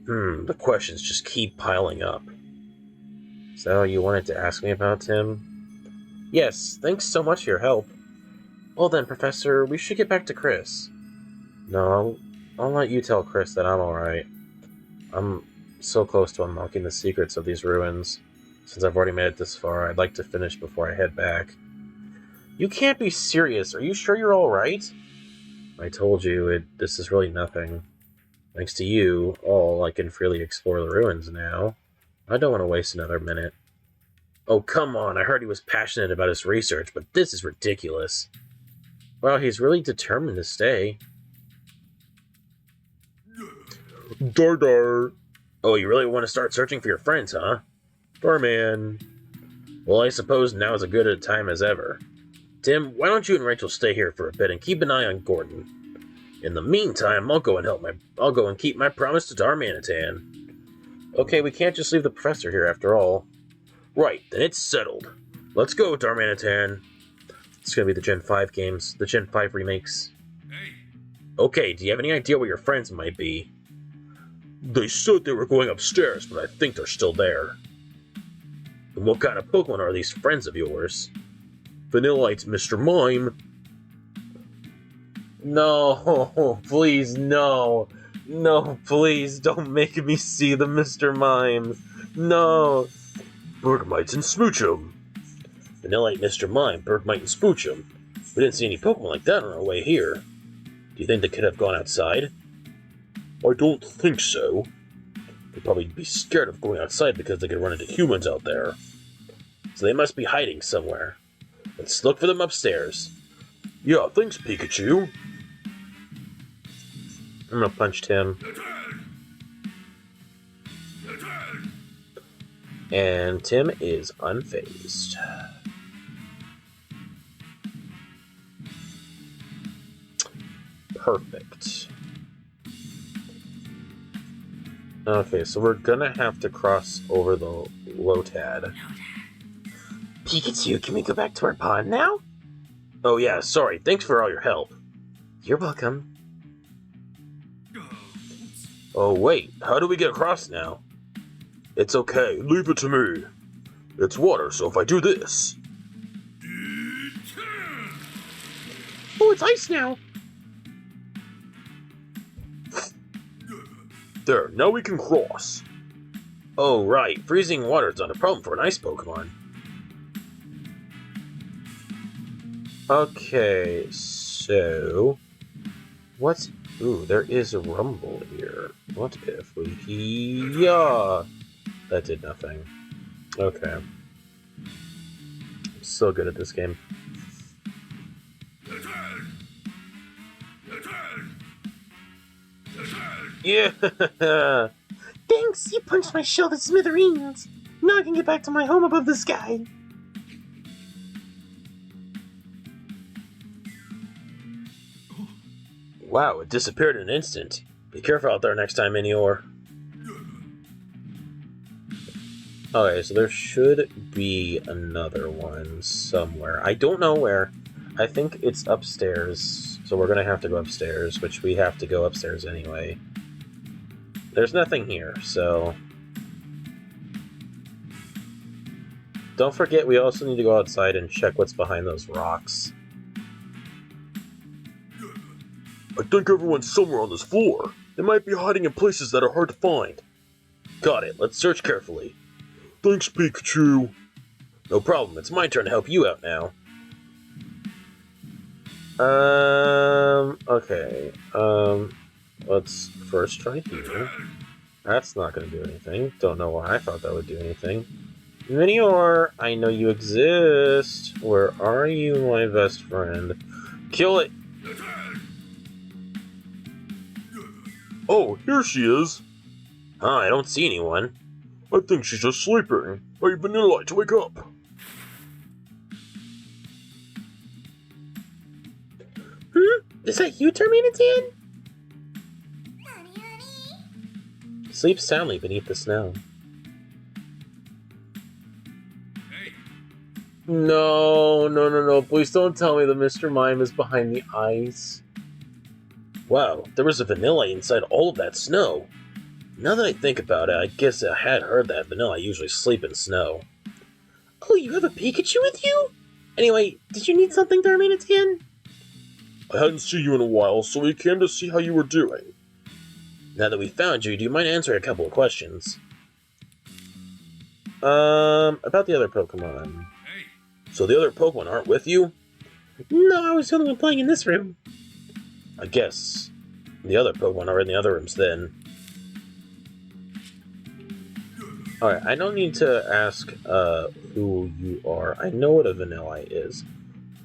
The questions just keep piling up. So, you wanted to ask me about Tim? Yes, thanks so much for your help. Well then, Professor, we should get back to Chris. No, I'll let you tell Chris that I'm alright. I'm so close to unlocking the secrets of these ruins. Since I've already made it this far, I'd like to finish before I head back. You can't be serious. Are you sure you're alright? I told you, this is really nothing. Thanks to you, I can freely explore the ruins now. I don't want to waste another minute. Oh, come on, I heard he was passionate about his research, but this is ridiculous. Well, he's really determined to stay. Dar. Oh, you really want to start searching for your friends, huh? Darman. Well, I suppose now is as good a time as ever. Tim, why don't you and Rachel stay here for a bit and keep an eye on Gordon? In the meantime, I'll go and keep my promise to Darmanitan. Okay, we can't just leave the professor here after all. Right, then it's settled. Let's go, Darmanitan. It's gonna be the Gen 5 games, the Gen 5 remakes. Hey, Okay, do you have any idea where your friends might be? They said they were going upstairs, but I think they're still there. And what kind of Pokemon are these friends of yours? Vanillite's Mr. Mime. No, please, no. No, please, don't make me see the Mr. Mime. No. Bergmite and Smoochum. Vanillite, Mr. Mime, Bergmite, and Smoochum. We didn't see any Pokemon like that on our way here. Do you think they could have gone outside? I don't think so. They'd probably be scared of going outside because they could run into humans out there. So they must be hiding somewhere. Let's look for them upstairs. Yeah, thanks, Pikachu. I'm gonna punch Tim. And Tim is unfazed. Perfect. Okay, so we're gonna have to cross over the Lotad. Pikachu, can we go back to our pond now? Oh yeah, sorry. Thanks for all your help. You're welcome. Oh wait, how do we get across now? It's okay, leave it to me. It's water, so if I do this... Oh, it's ice now. There, now we can cross. Oh right, freezing water's not a problem for an ice Pokemon. Okay, so... What's... Ooh, there is a rumble here. What if we... Yeah! That did nothing. Okay. I'm so good at this game. Yeah! Thanks, you punched my shell to smithereens. Now I can get back to my home above the sky. Wow, it disappeared in an instant. Be careful out there next time, Inior. Okay, so there should be another one somewhere. I don't know where. I think it's upstairs, so we're gonna have to go upstairs, which we have to go upstairs anyway. There's nothing here, so... Don't forget, we also need to go outside and check what's behind those rocks. I think everyone's somewhere on this floor. They might be hiding in places that are hard to find. Got it, let's search carefully. Thanks, Pikachu. No problem, it's my turn to help you out now. Okay. Let's first try here. That's not gonna do anything. Don't know why I thought that would do anything. Minior, I know you exist. Where are you, my best friend? Kill it! Oh, here she is. Huh, I don't see anyone. I think she's just sleeping. Hey, Vanillite, wake up. Is that you, Terminaton? Sleep soundly beneath the snow. Hey, No. Please don't tell me that Mr. Mime is behind the ice. Wow, there was a Vanilla inside all of that snow. Now that I think about it, I guess I had heard that Vanilla usually sleep in snow. Oh, you have a Pikachu with you? Anyway, did you need something, Terminaton? I hadn't seen you in a while, so we came to see how you were doing. Now that we found you, do you mind answering a couple of questions? About the other Pokemon. hey, So the other Pokemon aren't with you? No, I was the only one playing in this room. I guess the other Pokemon are in the other rooms then. Alright, I don't need to ask who you are. I know what a Vanilla is.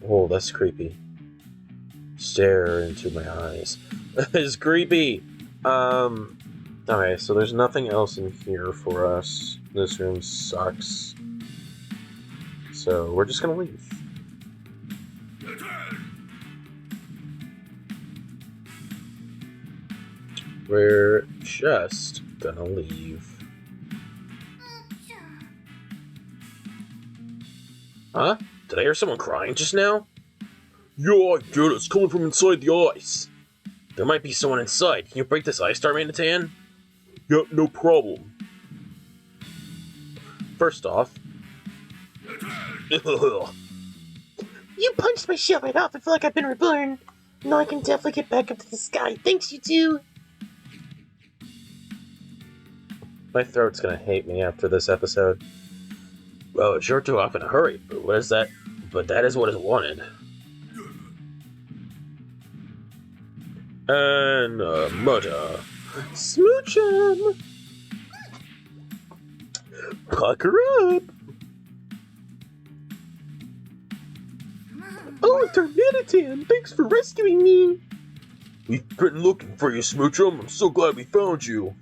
Oh, that's creepy. Stare into my eyes. It's creepy! Alright, so there's nothing else in here for us. This room sucks. So we're just gonna leave. We're just gonna leave. Huh? Did I hear someone crying just now? Yeah, I get it. It's coming from inside the ice. There might be someone inside. Can you break this ice, Darmanitan? Yep, no problem. First off... You punched my shell right off. I feel like I've been reborn. Now I can definitely get back up to the sky. Thanks, you two. My throat's gonna hate me after this episode. Well, it's sure too off in a hurry, but what is that? But that is what is wanted. And, mutter. Smooch 'em. Pucker up! Oh, Terminaton, thanks for rescuing me. We've been looking for you, Smoochum. I'm so glad we found you.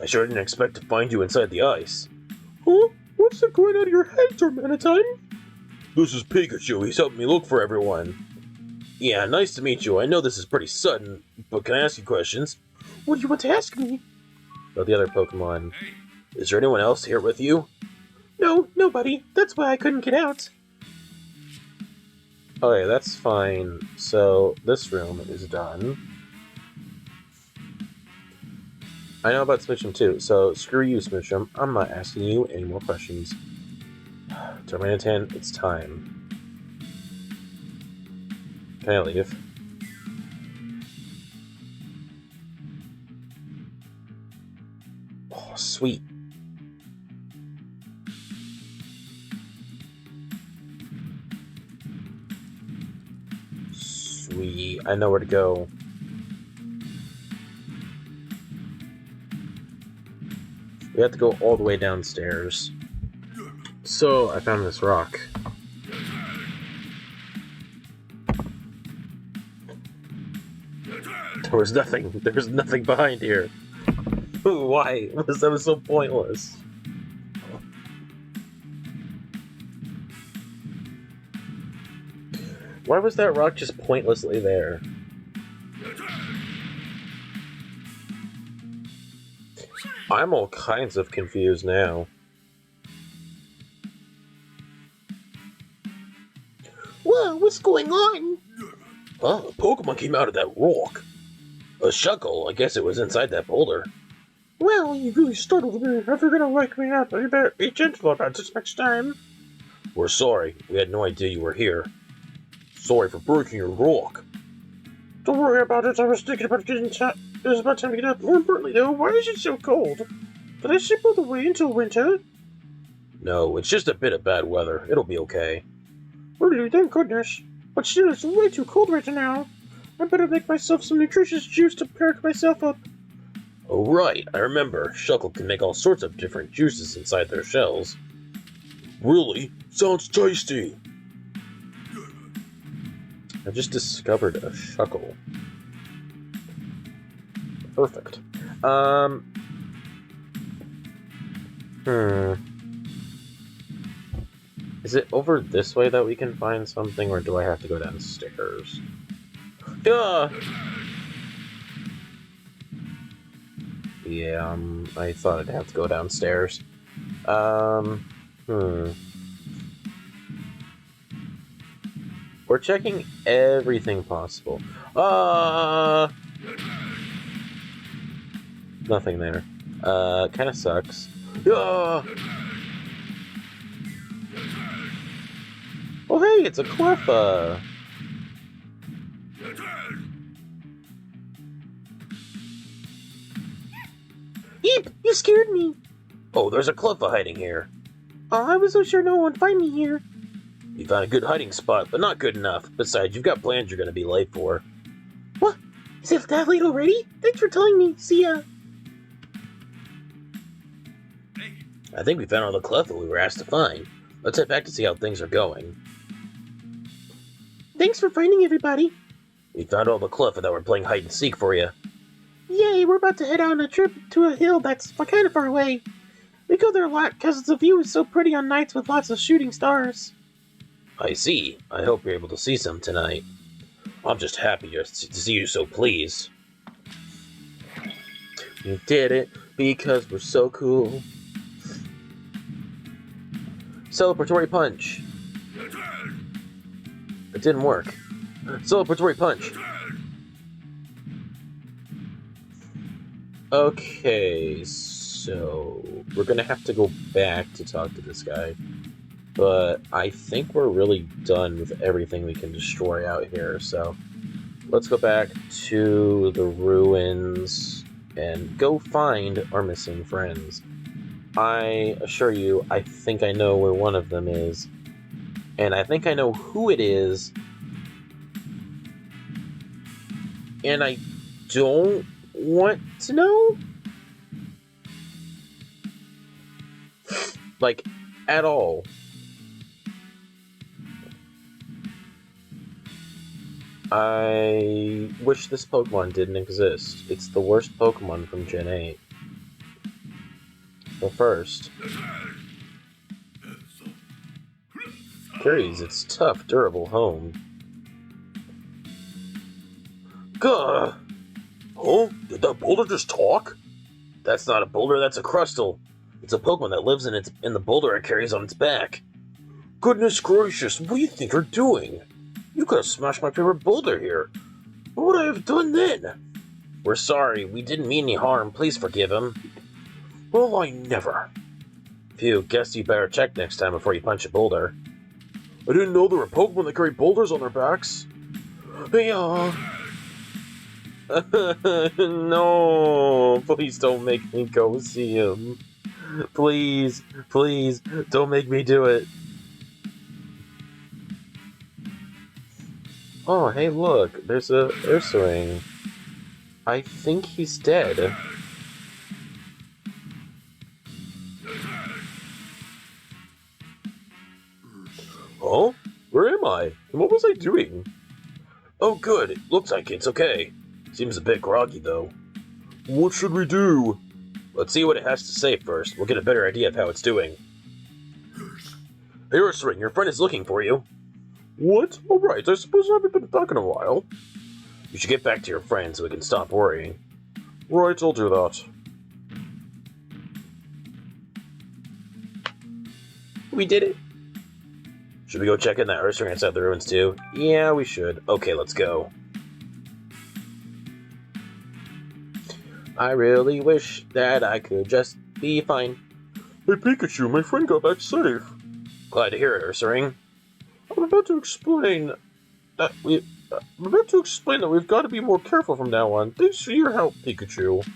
I sure didn't expect to find you inside the ice. Huh? What's that going out of your head, Terminaton? This is Pikachu. He's helping me look for everyone. Yeah, nice to meet you. I know this is pretty sudden, but can I ask you questions? What do you want to ask me? About the other Pokemon. hey. Is there anyone else here with you? No, nobody. That's why I couldn't get out. Okay, that's fine. So, this room is done. I know about Smoochum too, so screw you, Smoochum. I'm not asking you any more questions. Terminaton, it's time. Can I leave? Oh, sweet. Sweet. I know where to go. We have to go all the way downstairs. So, I found this rock. There was nothing behind here. Why? That was so pointless. Why was that rock just pointlessly there? I'm all kinds of confused now. Whoa, what's going on? Oh, a Pokemon came out of that rock. A Shuckle, I guess it was inside that boulder. Well, you really startled me. If you're gonna wake me up, you better be gentle about this next time. We're sorry. We had no idea you were here. Sorry for breaking your rock. Don't worry about it. I was thinking about getting it was about time to get up. More importantly, though, why is it so cold? Did I ship all the way until winter? No, it's just a bit of bad weather. It'll be okay. Really, thank goodness. But still, it's way too cold right now. I better make myself some nutritious juice to perk myself up. Oh, right. I remember. Shuckle can make all sorts of different juices inside their shells. Really? Sounds tasty. I just discovered a Shuckle. Perfect. Is it over this way that we can find something, or do I have to go downstairs? Yeah, I thought I'd have to go downstairs. We're checking everything possible. Nothing there. Kinda sucks. Oh hey, it's a Cleffa! Eep! You scared me! Oh, there's a Cleffa hiding here. Oh, I was so sure no one would find me here. You found a good hiding spot, but not good enough. Besides, you've got plans you're gonna be late for. What? Is it that late already? Thanks for telling me. See ya. I think we found all the Cleffa we were asked to find. Let's head back to see how things are going. Thanks for finding everybody. We found all the Cleffa that were playing hide and seek for you. Yay, we're about to head on a trip to a hill that's kind of far away. We go there a lot because the view is so pretty on nights with lots of shooting stars. I see. I hope you're able to see some tonight. I'm just happy to see you so pleased. You did it because we're so cool. Celebratory punch. It didn't work. Celebratory punch. Okay, so we're gonna have to go back to talk to this guy. But I think we're really done with everything we can destroy out here, so let's go back to the ruins and go find our missing friends. I assure you, I think I know where one of them is, and I think I know who it is, and I don't want to know? Like, at all. I wish this Pokemon didn't exist. It's the worst Pokemon from Gen 8. But first, carries its tough, durable home. Gah! Oh, did that boulder just talk? That's not a boulder, that's a Crustle. It's a Pokemon that lives in the boulder it carries on its back. Goodness gracious, what do you think you're doing? You could have smashed my favorite boulder here. What would I have done then? We're sorry, we didn't mean any harm. Please forgive him. Well, I never. Phew, guess you better check next time before you punch a boulder. I didn't know there were Pokemon that carry boulders on their backs. Yeah. No, please don't make me go see him. Please, please, don't make me do it. Oh, hey, look, there's a Ursaring. I think he's dead. Oh, where am I? And what was I doing? Oh, good, it looks like it's okay. Seems a bit groggy, though. What should we do? Let's see what it has to say first. We'll get a better idea of how it's doing. Hey, Ursaring, your friend is looking for you. What? Alright, I suppose I haven't been back in a while. You should get back to your friend so we can stop worrying. Right, I'll do that. We did it. Should we go check in that Ursaring inside the ruins too? Yeah, we should. Okay, let's go. I really wish that I could just be fine. Hey Pikachu, my friend got back safe. Glad to hear it, Ursaring. I'm about to explain that we've got to be more careful from now on. Thanks for your help, Pikachu.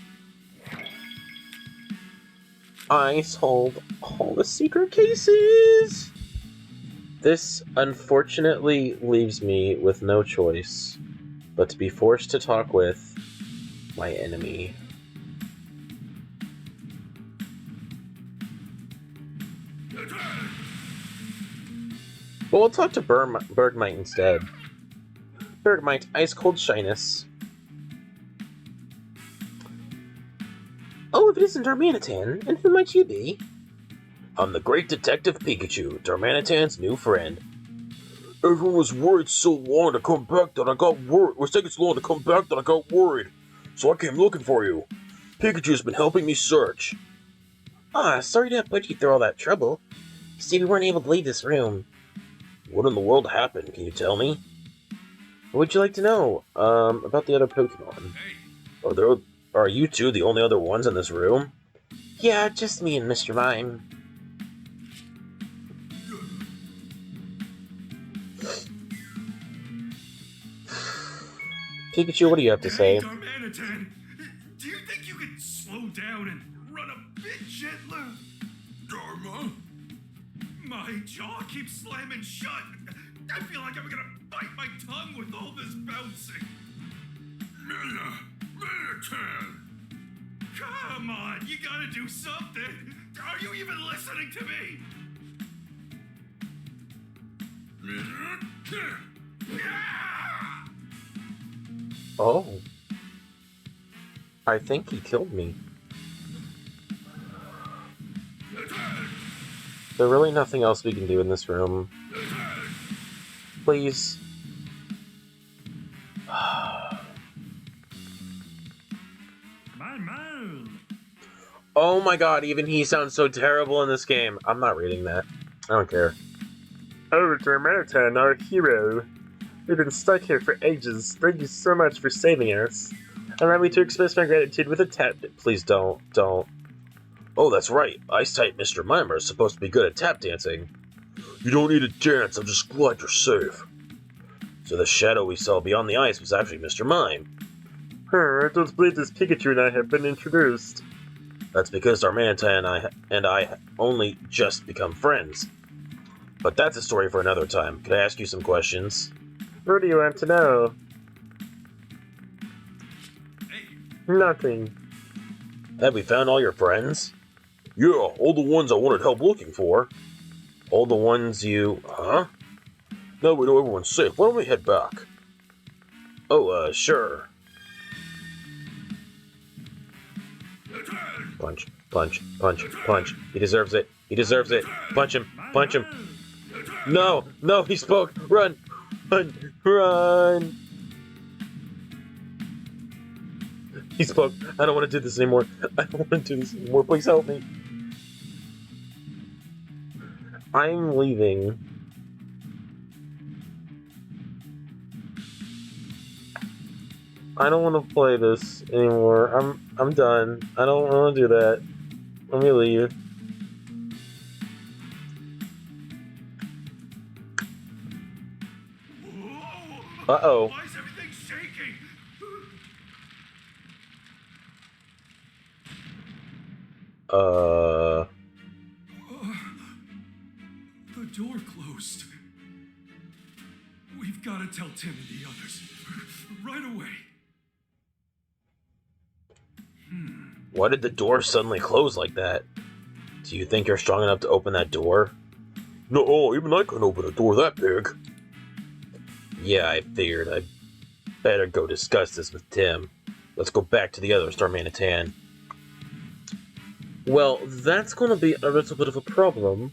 I solved all the secret cases! This, unfortunately, leaves me with no choice but to be forced to talk with my enemy. Well, we'll talk to Bergmite instead. Bergmite, ice cold shyness. Oh, if it isn't Darmanitan, and who might you be? I'm the great detective Pikachu, Darmanitan's new friend. Everyone was worried so long to come back that I got worried. It was taking so long to come back that I got worried. So I came looking for you. Pikachu's been helping me search. Ah, sorry to have put you through all that trouble. See, we weren't able to leave this room. What in the world happened? Can you tell me? What would you like to know? About the other Pokemon. Are you two the only other ones in this room? Yeah, just me and Mr. Mime. Pikachu, what do you have to say? Darmanitan, do you think you could slow down and run a bit gentler? Dharma? My jaw keeps slamming shut. I feel like I'm gonna bite my tongue with all this bouncing. Darmanitan! Come on, you gotta do something. Are you even listening to me? Oh. I think he killed me. There's really nothing else we can do in this room. Please. Oh my god, even he sounds so terrible in this game. I'm not reading that. I don't care. Oh, Darmanitan, our hero. We've been stuck here for ages. Thank you so much for saving us. Allow me to express my gratitude with a tap. Please don't. Oh, that's right. Ice-type Mr. Mimer is supposed to be good at tap dancing. You don't need to dance. I'm just glad you're safe. So the shadow we saw beyond the ice was actually Mr. Mime. I don't believe this Pikachu and I have been introduced. That's because Darmanitan and I only just become friends. But that's a story for another time. Could I ask you some questions? What do you want to know? Nothing. Have we found all your friends? Yeah, all the ones I wanted help looking for. All the ones you... Huh? Now we know everyone's safe. Why don't we head back? Oh, sure. Punch, punch, punch, punch. He deserves it. He deserves it. Punch him. Punch him. No, he spoke. Run. Run. He spoke. I don't want to do this anymore. I don't want to do this anymore. Please help me. I'm leaving. I don't want to play this anymore. I'm done. I don't want to do that. Let me leave. Uh-oh. Why is everything shaking? The door closed. We've got to tell Tim and the others. Right away. Why did the door suddenly close like that? Do you think you're strong enough to open that door? No, even I couldn't open a door that big. Yeah, I figured. Better go discuss this with Tim. Let's go back to the other Starman Tan. Well, that's gonna be a little bit of a problem.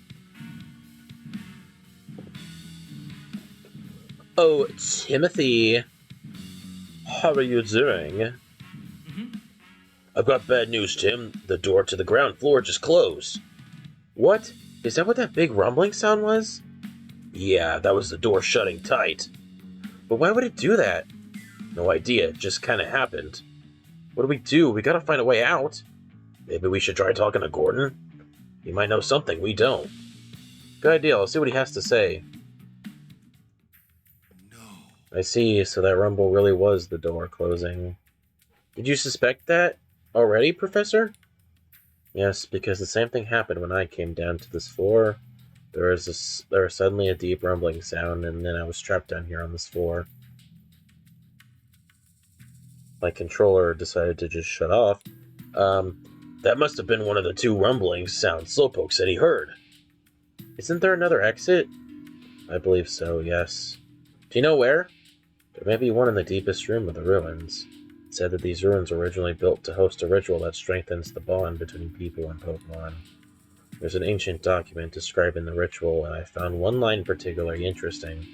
Oh, Timothy. How are you doing? I've got bad news, Tim. The door to the ground floor just closed. What? Is that what that big rumbling sound was? Yeah, that was the door shutting tight. But why would it do that? No idea, it just kinda happened. What do we do? We gotta find a way out. Maybe we should try talking to Gordon? He might know something we don't. Good idea, I'll see what he has to say. No. I see, so that rumble really was the door closing. Did you suspect that already, Professor? Yes, because the same thing happened when I came down to this floor. There was suddenly a deep rumbling sound, and then I was trapped down here on this floor. My controller decided to just shut off. That must have been one of the two rumbling sounds Slowpoke said he heard. Isn't there another exit? I believe so, yes. Do you know where? There may be one in the deepest room of the ruins. It said that these ruins were originally built to host a ritual that strengthens the bond between people and Pokemon. There's an ancient document describing the ritual, and I found one line particularly interesting.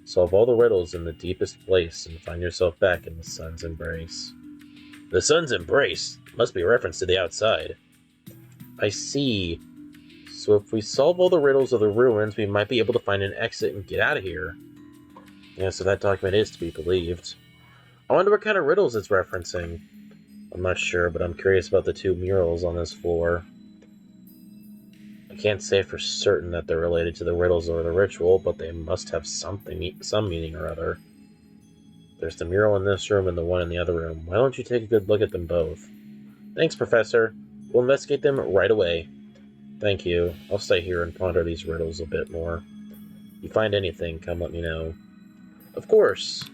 Solve all the riddles in the deepest place and find yourself back in the sun's embrace. The sun's embrace must be a reference to the outside. I see. So if we solve all the riddles of the ruins, we might be able to find an exit and get out of here. Yeah, so that document is to be believed. I wonder what kind of riddles it's referencing. I'm not sure, but I'm curious about the two murals on this floor. I can't say for certain that they're related to the riddles or the ritual, but they must have some meaning or other. There's the mural in this room and the one in the other room. Why don't you take a good look at them both? Thanks, Professor. We'll investigate them right away. Thank you. I'll stay here and ponder these riddles a bit more. If you find anything, come let me know. Of course.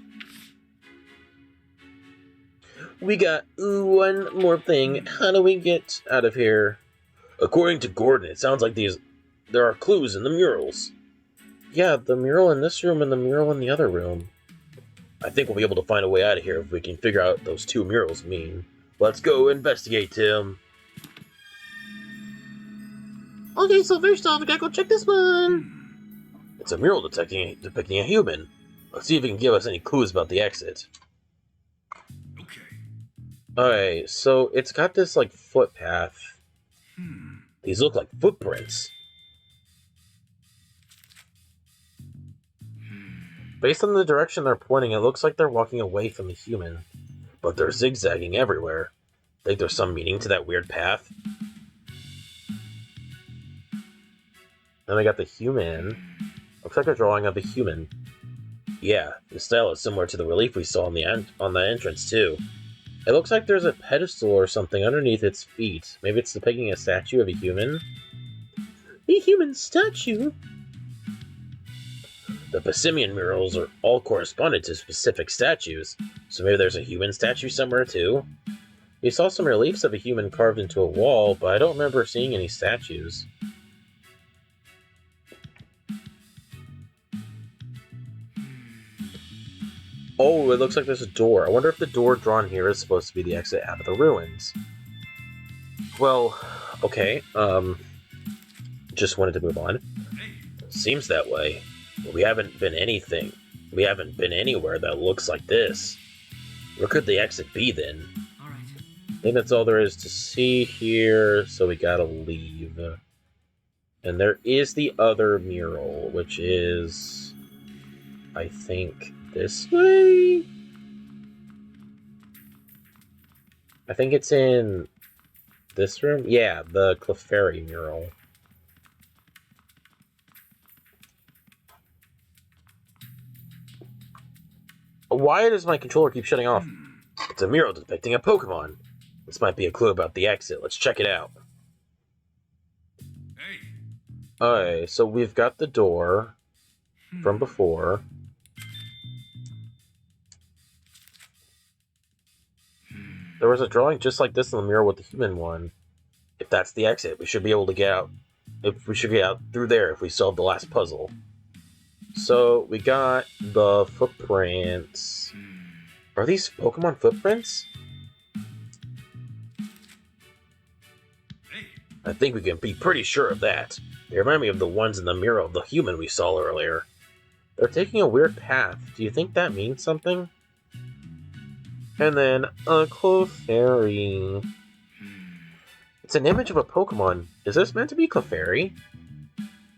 We got one more thing. How do we get out of here? According to Gordon, it sounds like there are clues in the murals. Yeah, the mural in this room and the mural in the other room. I think we'll be able to find a way out of here if we can figure out what those two murals mean. Let's go investigate, Tim. Okay, so first off, we gotta go check this one. It's a mural depicting a human. Let's see if it can give us any clues about the exit. Okay. Alright, so it's got this, like, footpath. These look like footprints. Based on the direction they're pointing, it looks like they're walking away from the human. But they're zigzagging everywhere. Think there's some meaning to that weird path? Then we got the human. Looks like a drawing of a human. Yeah, the style is similar to the relief we saw on the entrance, too. It looks like there's a pedestal or something underneath its feet. Maybe it's depicting a statue of a human? A human statue? The Passimian murals are all corresponded to specific statues, so maybe there's a human statue somewhere, too? We saw some reliefs of a human carved into a wall, but I don't remember seeing any statues. Oh, it looks like there's a door. I wonder if the door drawn here is supposed to be the exit out of the ruins. Well, okay, just wanted to move on. Seems that way. But we haven't been anywhere that looks like this. Where could the exit be, then? All right. I think that's all there is to see here, so we gotta leave. And there is the other mural, which is, I think, this way? I think it's in this room? Yeah, the Clefairy mural. Why does my controller keep shutting off? It's a mural depicting a Pokemon. This might be a clue about the exit. Let's check it out. Hey. Alright, so we've got the door from before. There was a drawing just like this in the mural with the human one. If that's the exit, we should be able to get out. We should get out through there if we solve the last puzzle. So we got the footprints. Are these Pokemon footprints? Hey, I think we can be pretty sure of that. They remind me of the ones in the mirror of the human we saw earlier. They're taking a weird path. Do you think that means something? And then a Clefairy. It's an image of a Pokemon. Is this meant to be Clefairy?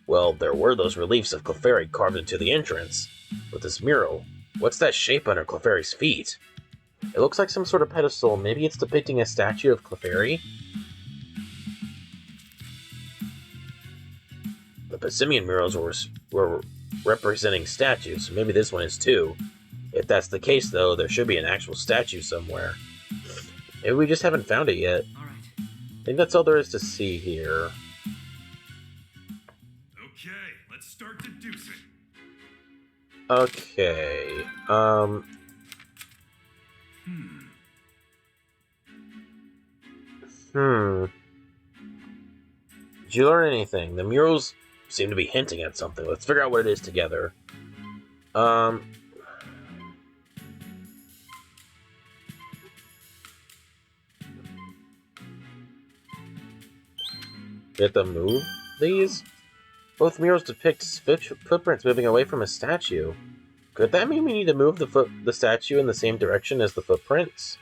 Well, there were those reliefs of Clefairy carved into the entrance. But this mural, what's that shape under Clefairy's feet? It looks like some sort of pedestal. Maybe it's depicting a statue of Clefairy? The Passimian murals were representing statues, so maybe this one is too. If that's the case, though, there should be an actual statue somewhere. Maybe we just haven't found it yet. Alright. I think that's all there is to see here. okay, let's start deducing. Okay, Did you learn anything? The murals seem to be hinting at something. Let's figure out what it is together. We have to move these? Both murals depict footprints moving away from a statue. Could that mean we need to move the statue in the same direction as the footprints?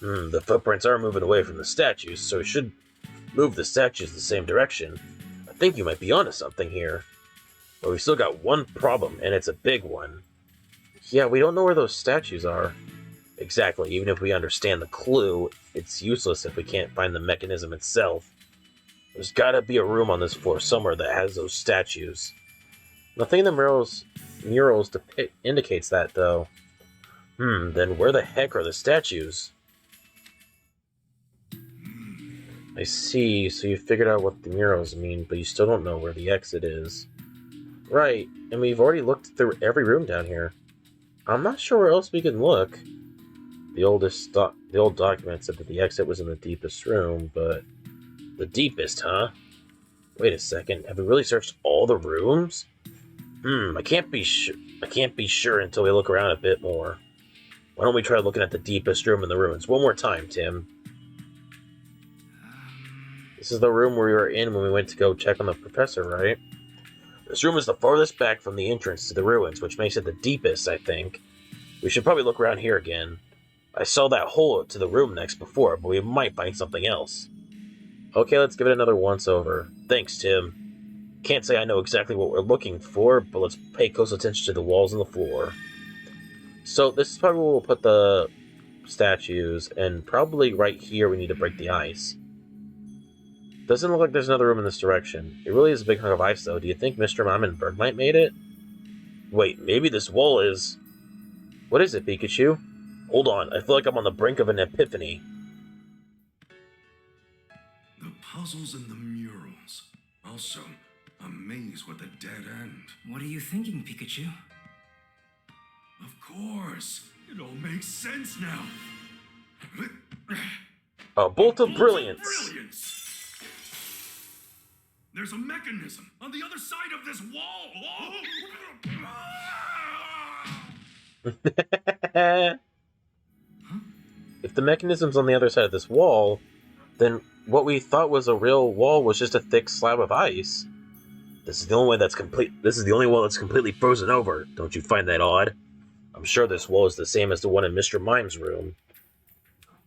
The footprints are moving away from the statues, so we should move the statues the same direction. I think you might be onto something here. But we've still got one problem, and it's a big one. Yeah, we don't know where those statues are. Exactly, even if we understand the clue, it's useless if we can't find the mechanism itself. There's gotta be a room on this floor somewhere that has those statues. Nothing in the murals indicates that, though. Then where the heck are the statues? I see, so you figured out what the murals mean, but you still don't know where the exit is. Right, and we've already looked through every room down here. I'm not sure where else we can look. The old document said that the exit was in the deepest room, but... The deepest, huh? Wait a second, have we really searched all the rooms? I can't be sure until we look around a bit more. Why don't we try looking at the deepest room in the ruins one more time, Tim? This is the room where we were in when we went to go check on the professor, right? This room is the farthest back from the entrance to the ruins, which makes it the deepest, I think. We should probably look around here again. I saw that hole to the room next before, but we might find something else. Okay, let's give it another once-over. Thanks, Tim. Can't say I know exactly what we're looking for, but let's pay close attention to the walls and the floor. So this is probably where we'll put the statues, and probably right here we need to break the ice. Doesn't look like there's another room in this direction. It really is a big hunk of ice, though. Do you think Mr. Mime and Birdlight made it? Wait, maybe this wall is... What is it, Pikachu? Hold on, I feel like I'm on the brink of an epiphany. The puzzles and the murals. Also, a maze with a dead end. What are you thinking, Pikachu? Of course, it all makes sense now. A bolt of brilliance! There's a mechanism on the other side of this wall. If the mechanism's on the other side of this wall, then what we thought was a real wall was just a thick slab of ice. This is the only wall that's completely frozen over. Don't you find that odd? I'm sure this wall is the same as the one in Mr. Mime's room.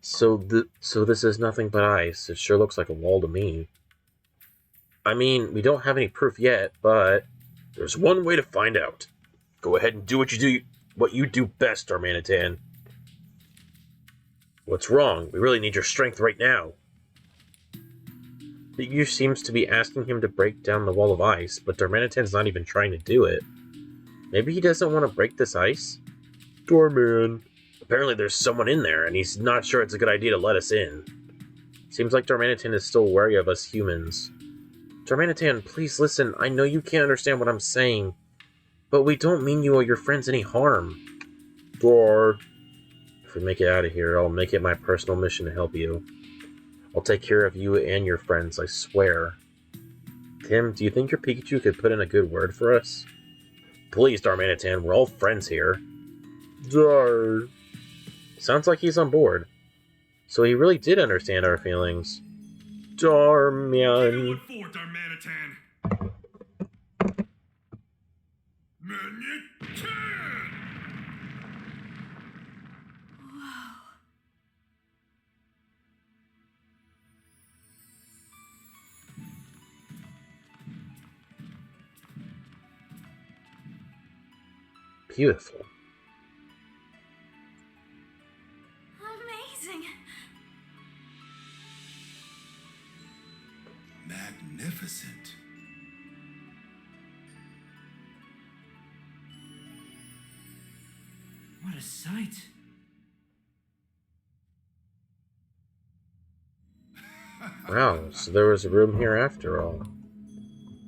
So this is nothing but ice. It sure looks like a wall to me. I mean, we don't have any proof yet, but there's one way to find out. Go ahead and do what you do best, Darmanitan. What's wrong? We really need your strength right now. Pikachu seems to be asking him to break down the wall of ice, but Darmanitan's not even trying to do it. Maybe he doesn't want to break this ice? Darman. Apparently there's someone in there, and he's not sure it's a good idea to let us in. Seems like Darmanitan is still wary of us humans. Darmanitan, please listen. I know you can't understand what I'm saying, but we don't mean you or your friends any harm. Dar. If we make it out of here, I'll make it my personal mission to help you. I'll take care of you and your friends, I swear. Tim, do you think your Pikachu could put in a good word for us? Please, Darmanitan, we're all friends here. Dar. Sounds like he's on board. So he really did understand our feelings. You know Darmian. what for, Darmanitan? Manitan! Beautiful. Amazing. Magnificent. What a sight. Wow, so there was a room here after all.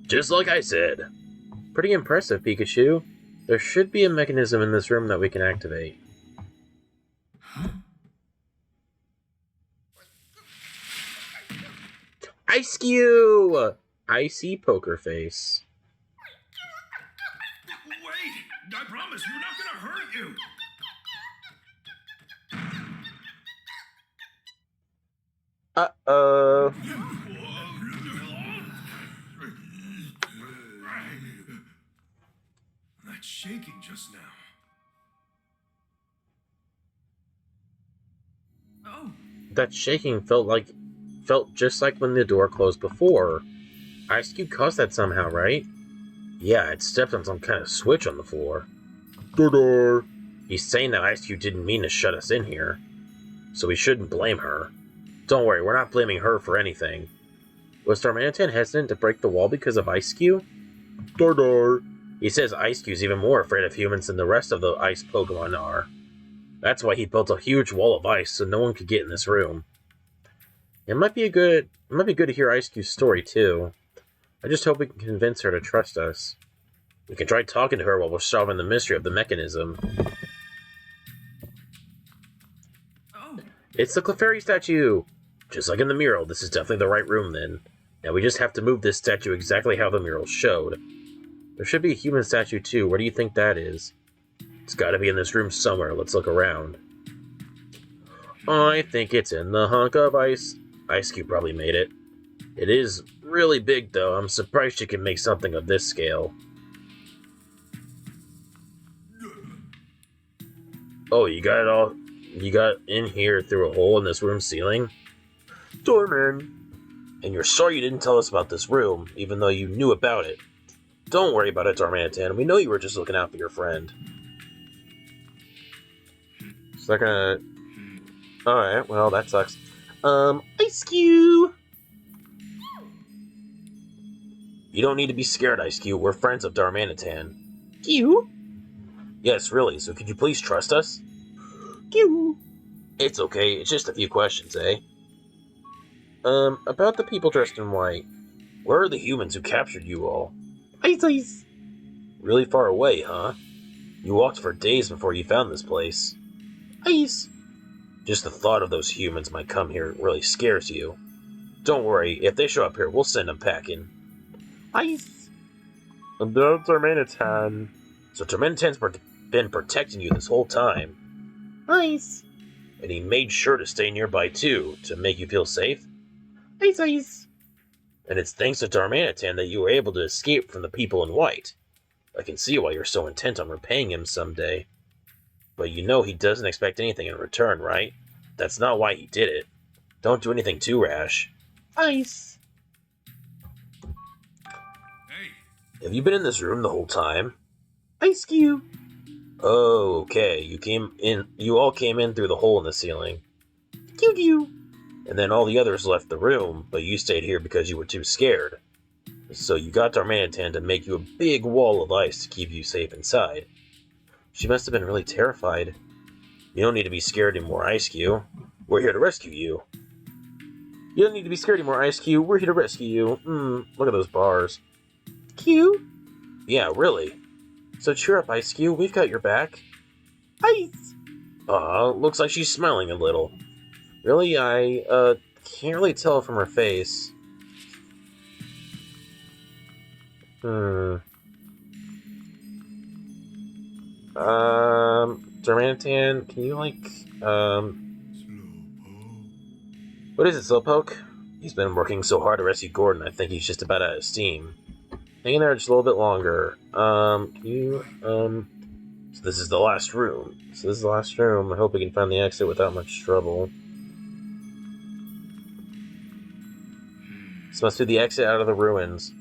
Just like I said. Pretty impressive, Pikachu. There should be a mechanism in this room that we can activate. Ice Cube! Icy poker face. Wait! I promise we're not gonna hurt you! Uh-oh. That's shaking just now. Oh, That shaking felt just like when the door closed before. Ice Cube caused that somehow, right? Yeah, it stepped on some kind of switch on the floor. Da-da. He's saying that Ice Cube didn't mean to shut us in here, so we shouldn't blame her. Don't worry, we're not blaming her for anything. Was Darmanitan hesitant to break the wall because of Ice Cube? Da-da. He says Ice Cube's even more afraid of humans than the rest of the ice Pokemon are. That's why he built a huge wall of ice so no one could get in this room. It might be good to hear Ice Cube's story too. I just hope we can convince her to trust us. We can try talking to her while we're solving the mystery of the mechanism. oh, It's the Clefairy statue! Just like in the mural, this is definitely the right room then. Now we just have to move this statue exactly how the mural showed. There should be a human statue too. Where do you think that is? It's gotta be in this room somewhere. Let's look around. I think it's in the hunk of ice. Ice Cube probably made it. It is really big though. I'm surprised you can make something of this scale. Oh, you got it all. You got in here through a hole in this room ceiling? Dorman. And you're sorry you didn't tell us about this room, even though you knew about it. Don't worry about it, Darmanitan. We know you were just looking out for your friend. Is that gonna... Alright, well, that sucks. Ice Cube! You don't need to be scared, Ice Cube. We're friends of Darmanitan. Cube? Yes, really, so could you please trust us? Cube! It's okay, it's just a few questions, eh? About the people dressed in white. Where are the humans who captured you all? Ice Ice! Really far away, huh? You walked for days before you found this place. Ice! Just the thought of those humans might come here really scares you. Don't worry, if they show up here, we'll send them packing. Ice! About Darmanitan. So Darmanitan's been protecting you this whole time. Ice! And he made sure to stay nearby too, to make you feel safe. Ice Ice! And it's thanks to Darmanitan that you were able to escape from the people in white. I can see why you're so intent on repaying him someday. But you know he doesn't expect anything in return, right? That's not why he did it. Don't do anything too rash. Ice! Hey, Have you been in this room the whole time? Ice Cube! Oh, okay. You all came in through the hole in the ceiling. Cue. And then all the others left the room, but you stayed here because you were too scared. So you got Darmanitan to make you a big wall of ice to keep you safe inside. She must have been really terrified. You don't need to be scared anymore, Ice Cube. We're here to rescue you. You don't need to be scared anymore, Ice Cube. We're here to rescue you. Look at those bars. Cube? Yeah, really. So cheer up, Ice Cube. We've got your back. Ice! Looks like she's smiling a little. Really? I can't really tell from her face. Duranitan, can you, like, Slowpoke. what is it, Slowpoke? He's been working so hard to rescue Gordon, I think he's just about out of steam. Hang in there just a little bit longer. Can you, so this is the last room. I hope we can find the exit without much trouble. This must be the exit out of the ruins.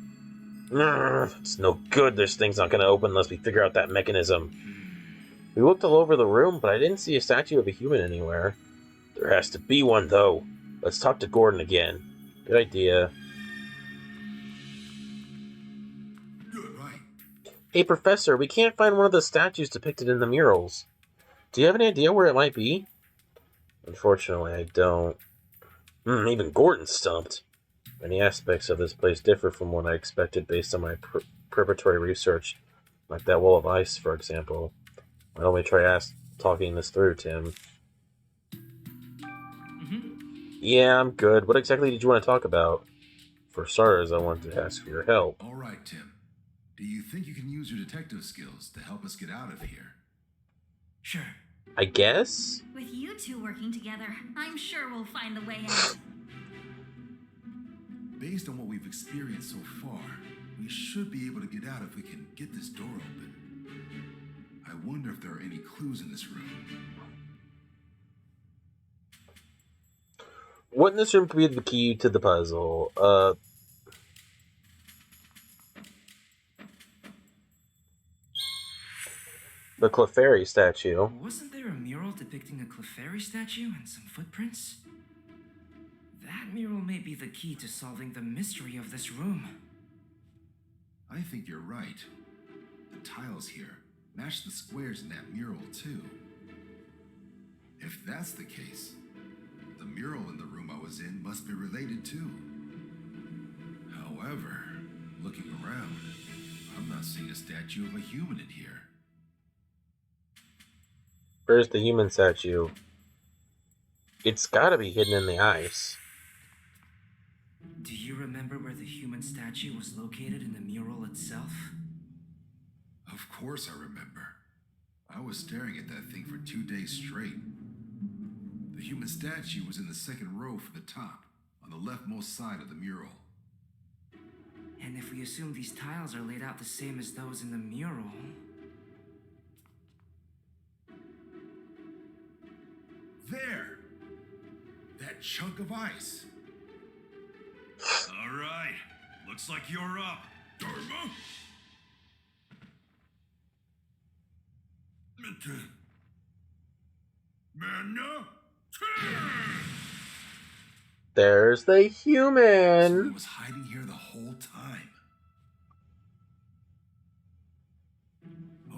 It's no good. This thing's not going to open unless we figure out that mechanism. We looked all over the room, but I didn't see a statue of a human anywhere. There has to be one, though. Let's talk to Gordon again. Good idea. Good, right. Hey, Professor, we can't find one of the statues depicted in the murals. Do you have any idea where it might be? Unfortunately, I don't. Even Gordon's stumped. Many aspects of this place differ from what I expected based on my preparatory research, like that wall of ice, for example. Why don't we try talking this through, Tim? Yeah, I'm good. What exactly did you want to talk about? For starters, I wanted to ask for your help. All right, Tim. Do you think you can use your detective skills to help us get out of here? Sure. I guess? With you two working together, I'm sure we'll find a way out. Based on what we've experienced so far, we should be able to get out if we can get this door open. I wonder if there are any clues in this room. What in this room could be the key to the puzzle? The Clefairy statue. Wasn't there a mural depicting a Clefairy statue and some footprints? That mural may be the key to solving the mystery of this room. I think you're right. The tiles here match the squares in that mural, too. If that's the case, the mural in the room I was in must be related, too. However, looking around, I'm not seeing a statue of a human in here. Where's the human statue? It's gotta be hidden in the ice. Do you remember where the human statue was located in the mural itself? Of course I remember. I was staring at that thing for 2 days straight. The human statue was in the second row from the top, on the leftmost side of the mural. And if we assume these tiles are laid out the same as those in the mural... There! That chunk of ice! All right. Looks like you're up, Dharma. Manna? There's the human! Someone was hiding here the whole time.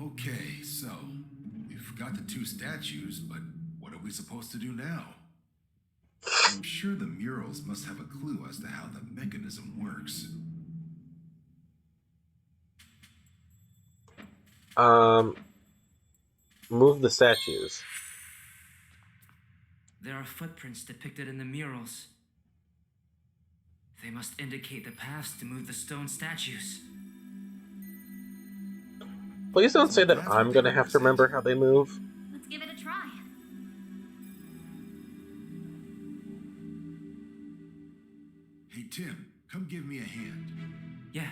Okay, so we've got the two statues, but what are we supposed to do now? I'm sure the murals must have a clue as to how the mechanism works. Move the statues. There are footprints depicted in the murals. They must indicate the paths to move the stone statues. Please don't say that I'm gonna have to remember how they move. Let's give it a try. Hey, Tim, come give me a hand. Yeah.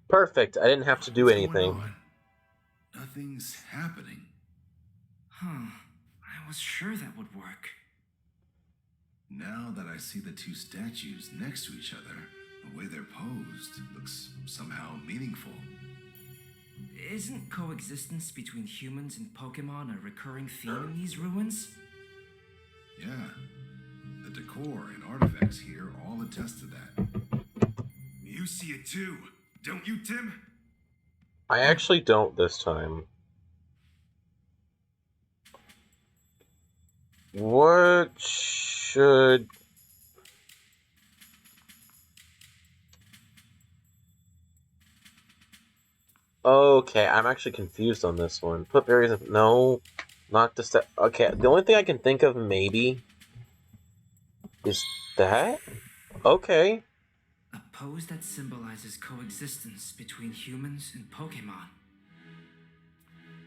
Perfect, I didn't have to do What's anything. going on? Nothing's happening. Huh. I was sure that would work. Now that I see the two statues next to each other, the way they're posed looks somehow meaningful. Isn't coexistence between humans and Pokemon a recurring theme in these ruins? Yeah, the decor and artifacts here all attest to that. You see it too, don't you, Tim? I actually don't this time. What should... Okay, I'm actually confused on this one. Put berries in... No, not the step... Okay, the only thing I can think of, maybe, is that? Okay. A pose that symbolizes coexistence between humans and Pokemon.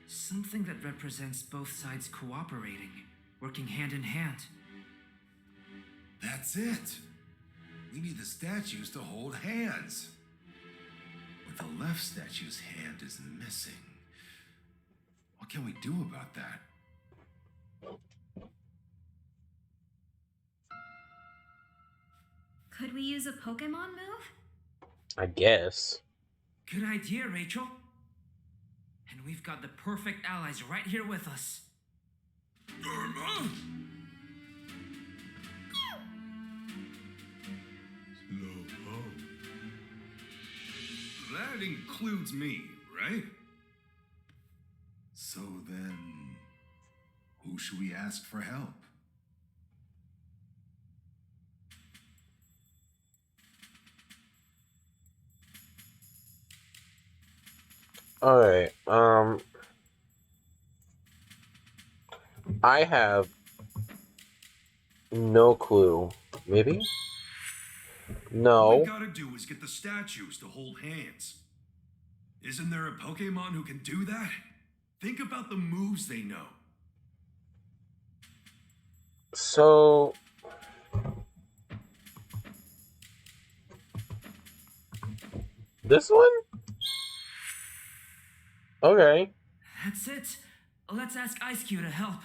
Something that represents both sides cooperating, working hand in hand. That's it. We need the statues to hold hands. But the left statue's hand is missing. What can we do about that? Could we use a Pokemon move? I guess. Good idea, Rachel. And we've got the perfect allies right here with us. Slowpoke. That includes me, right? So then, who should we ask for help? Alright, I have no clue. Maybe? All No. we gotta do is get the statues to hold hands. Isn't there a Pokemon who can do that? Think about the moves they know. So... This one? Okay. That's it. Let's ask Ice-Q to help.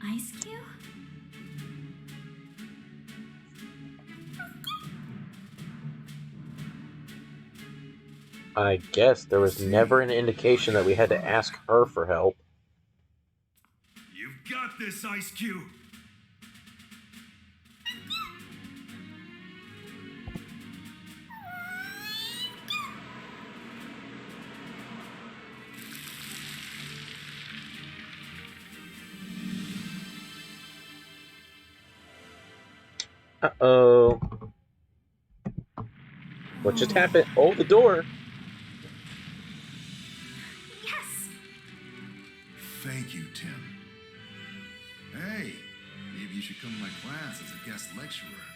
Ice-Q? I guess there was never an indication that we had to ask her for help. You've got this, Ice-Q! Uh-oh. What just happened? Oh, the door! Yes! Thank you, Tim. Hey, maybe you should come to my class as a guest lecturer.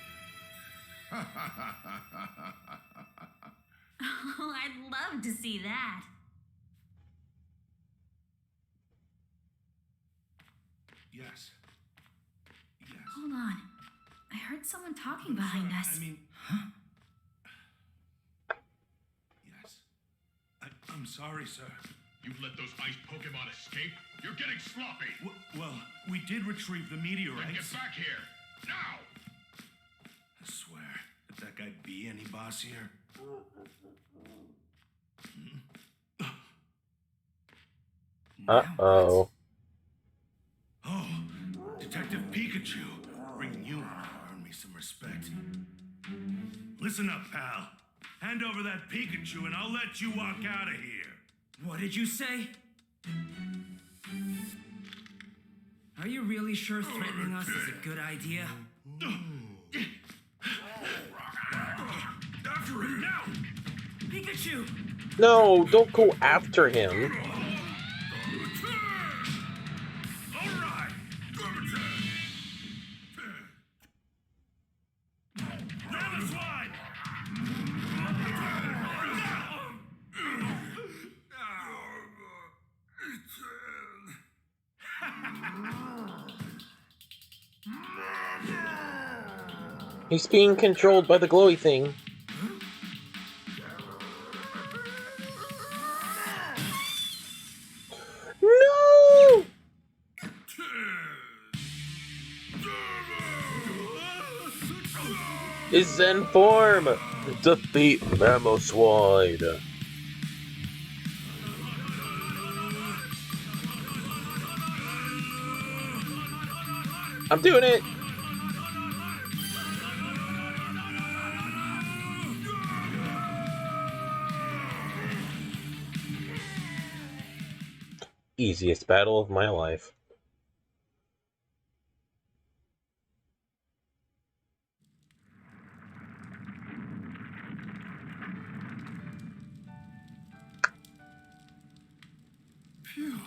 Oh, I'd love to see that. Yes. Yes. Hold on. I heard someone talking behind us. Yes. I'm sorry, sir. You've let those ice Pokemon escape? You're getting sloppy! Well, we did retrieve the Then meteorites. get back here! Now! I swear, could that guy be any boss here? Uh-oh. Oh, Detective Pikachu. Bringing you on to earn me some respect. Listen up, pal. Hand over that Pikachu and I'll let you walk out of here. What did you say? Are you really sure threatening us is a good idea? After it now! Pikachu! No, don't go after him. All right! Ramaswine! He's being controlled by the glowy thing. No! His Zen form! Defeat Mamoswine! I'm doing it! Easiest battle of my life. Phew.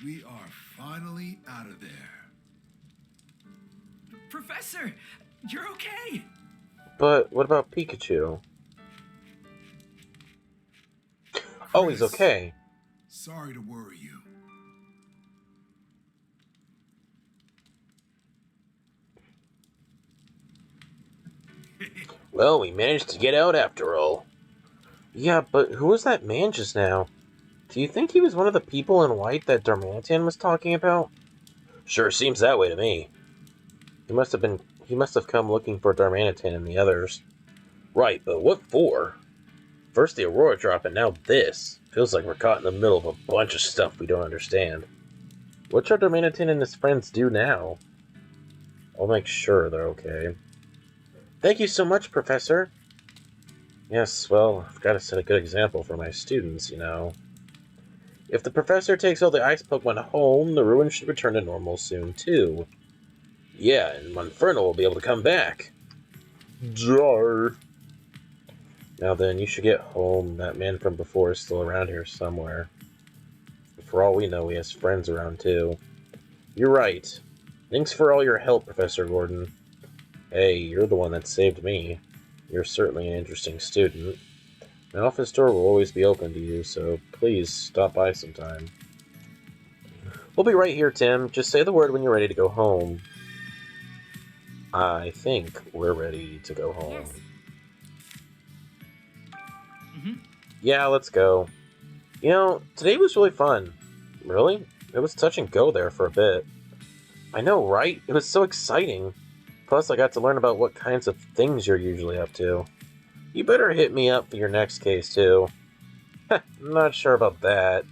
We are finally out of there. Professor, you're okay. But what about Pikachu? Oh, he's Chris, okay. Sorry to worry you. Well, we managed to get out after all. Yeah, but who was that man just now? Do you think he was one of the people in white that Darmanitan was talking about? Sure seems that way to me. He must have come looking for Darmanitan and the others. Right, but what for? First the Aurora Drop and now this. Feels like we're caught in the middle of a bunch of stuff we don't understand. What should Darmanitan and his friends do now? I'll make sure they're okay. Thank you so much, Professor. Yes, well, I've got to set a good example for my students, you know. If the professor takes all the ice Pokemon home, the ruin should return to normal soon, too. Yeah, and Monferno will be able to come back. Jar. Now then, you should get home. That man from before is still around here somewhere. For all we know, he has friends around, too. You're right. Thanks for all your help, Professor Gordon. Hey, you're the one that saved me. You're certainly an interesting student. My office door will always be open to you, so please stop by sometime. We'll be right here, Tim. Just say the word when you're ready to go home. I think we're ready to go home. Yes. Yeah, let's go. You know, today was really fun. Really? It was touch and go there for a bit. I know, right? It was so exciting. Plus, I got to learn about what kinds of things you're usually up to. You better hit me up for your next case, too. I'm not sure about that.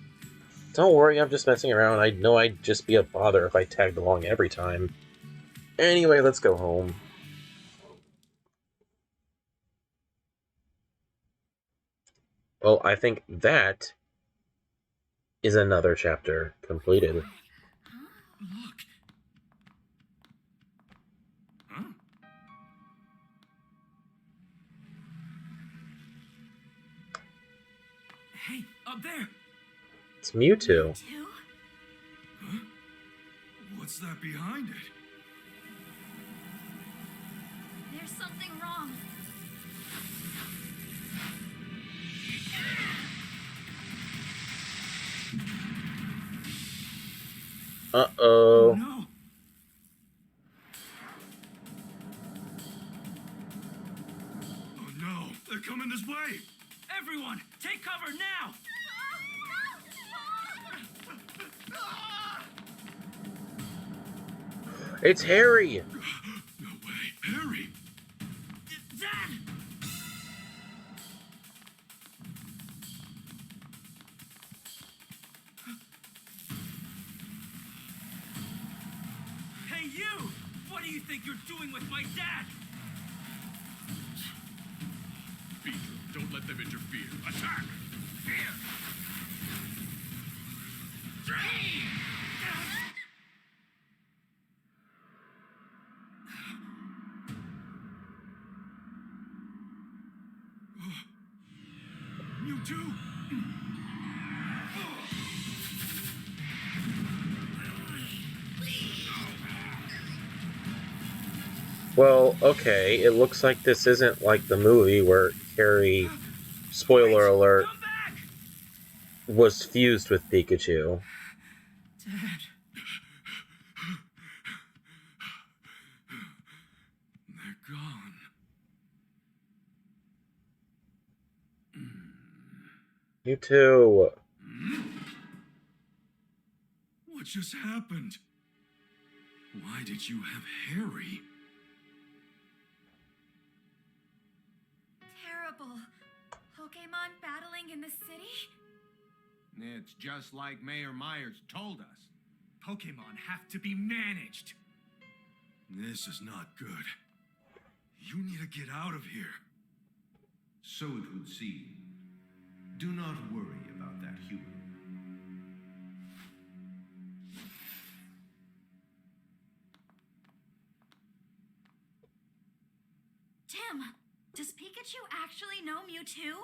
Don't worry, I'm just messing around. I know I'd just be a bother if I tagged along every time. Anyway, let's go home. Well, I think that is another chapter completed. Look. Huh? Hey, up there! It's Mewtwo. Two? Huh? What's that behind it? There's something wrong. Uh-oh. No. Oh no, they're coming this way. Everyone, take cover now! It's Harry! No way. Harry! Dad! Hey, you! What do you think you're doing with my dad? Beat them. Don't let them interfere. Attack! Mewtwo! Well, okay, it looks like this isn't like the movie where Harry, spoiler alert, Come back! was fused with Pikachu. Dad. They're gone. Mewtwo! What just happened? Why did you have Harry? Terrible. Pokemon battling in the city? It's just like Mayor Myers told us. Pokemon have to be managed. This is not good. You need to get out of here. So it would seem. Do not worry about that human. Tim, does Pikachu actually know Mewtwo?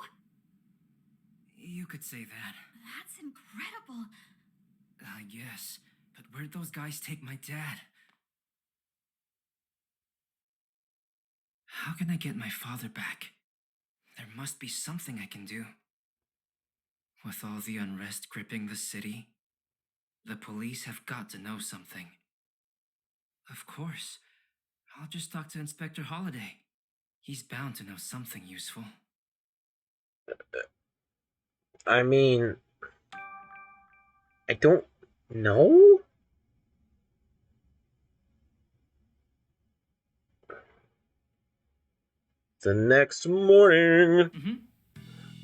You could say that. That's incredible. I guess. But where'd those guys take my dad? How can I get my father back? There must be something I can do. With all the unrest gripping the city, the police have got to know something. Of course. I'll just talk to Inspector Holliday. He's bound to know something useful. I mean, I don't know? The next morning. Mm-hmm.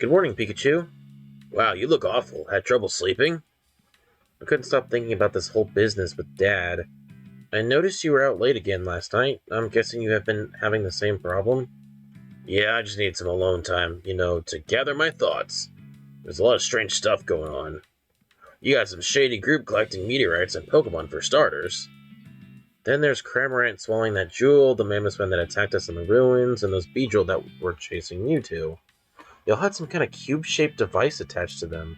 Good morning, Pikachu. Wow, you look awful. Had trouble sleeping? I couldn't stop thinking about this whole business with Dad. I noticed you were out late again last night. I'm guessing you have been having the same problem? Yeah, I just need some alone time, to gather my thoughts. There's a lot of strange stuff going on. You got some shady group collecting meteorites and Pokemon for starters. Then there's Cramorant swallowing that jewel, the Mammothman that attacked us in the ruins, and those Beedrill that were chasing Mewtwo. They all had some kind of cube-shaped device attached to them.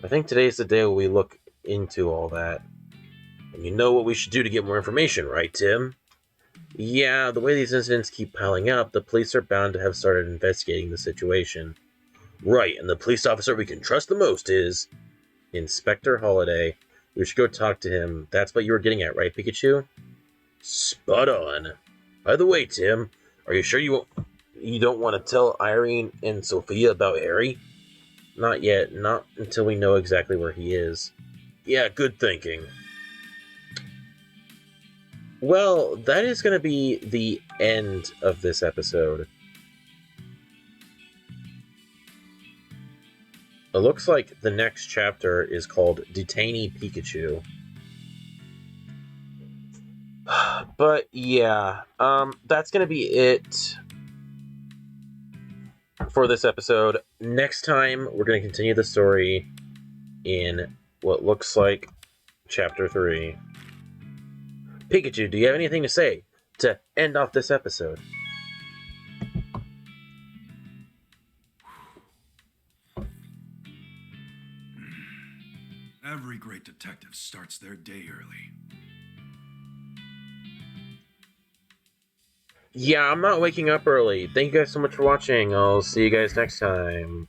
I think today's the day we look into all that. And you know what we should do to get more information, right, Tim? Yeah, the way these incidents keep piling up, the police are bound to have started investigating the situation. Right, and the police officer we can trust the most is Inspector Holliday. We should go talk to him. That's what you were getting at, right, Pikachu? Spot on. By the way, Tim, are you sure you don't want to tell Irene and Sophia about Harry? Not yet. Not until we know exactly where he is. Yeah, good thinking. Well, that is going to be the end of this episode. It looks like the next chapter is called Detainee Pikachu. But yeah, that's going to be it for this episode. Next time, we're going to continue the story in what looks like Chapter 3. Pikachu, do you have anything to say to end off this episode? Every great detective starts their day early. Yeah, I'm not waking up early. Thank you guys so much for watching. I'll see you guys next time.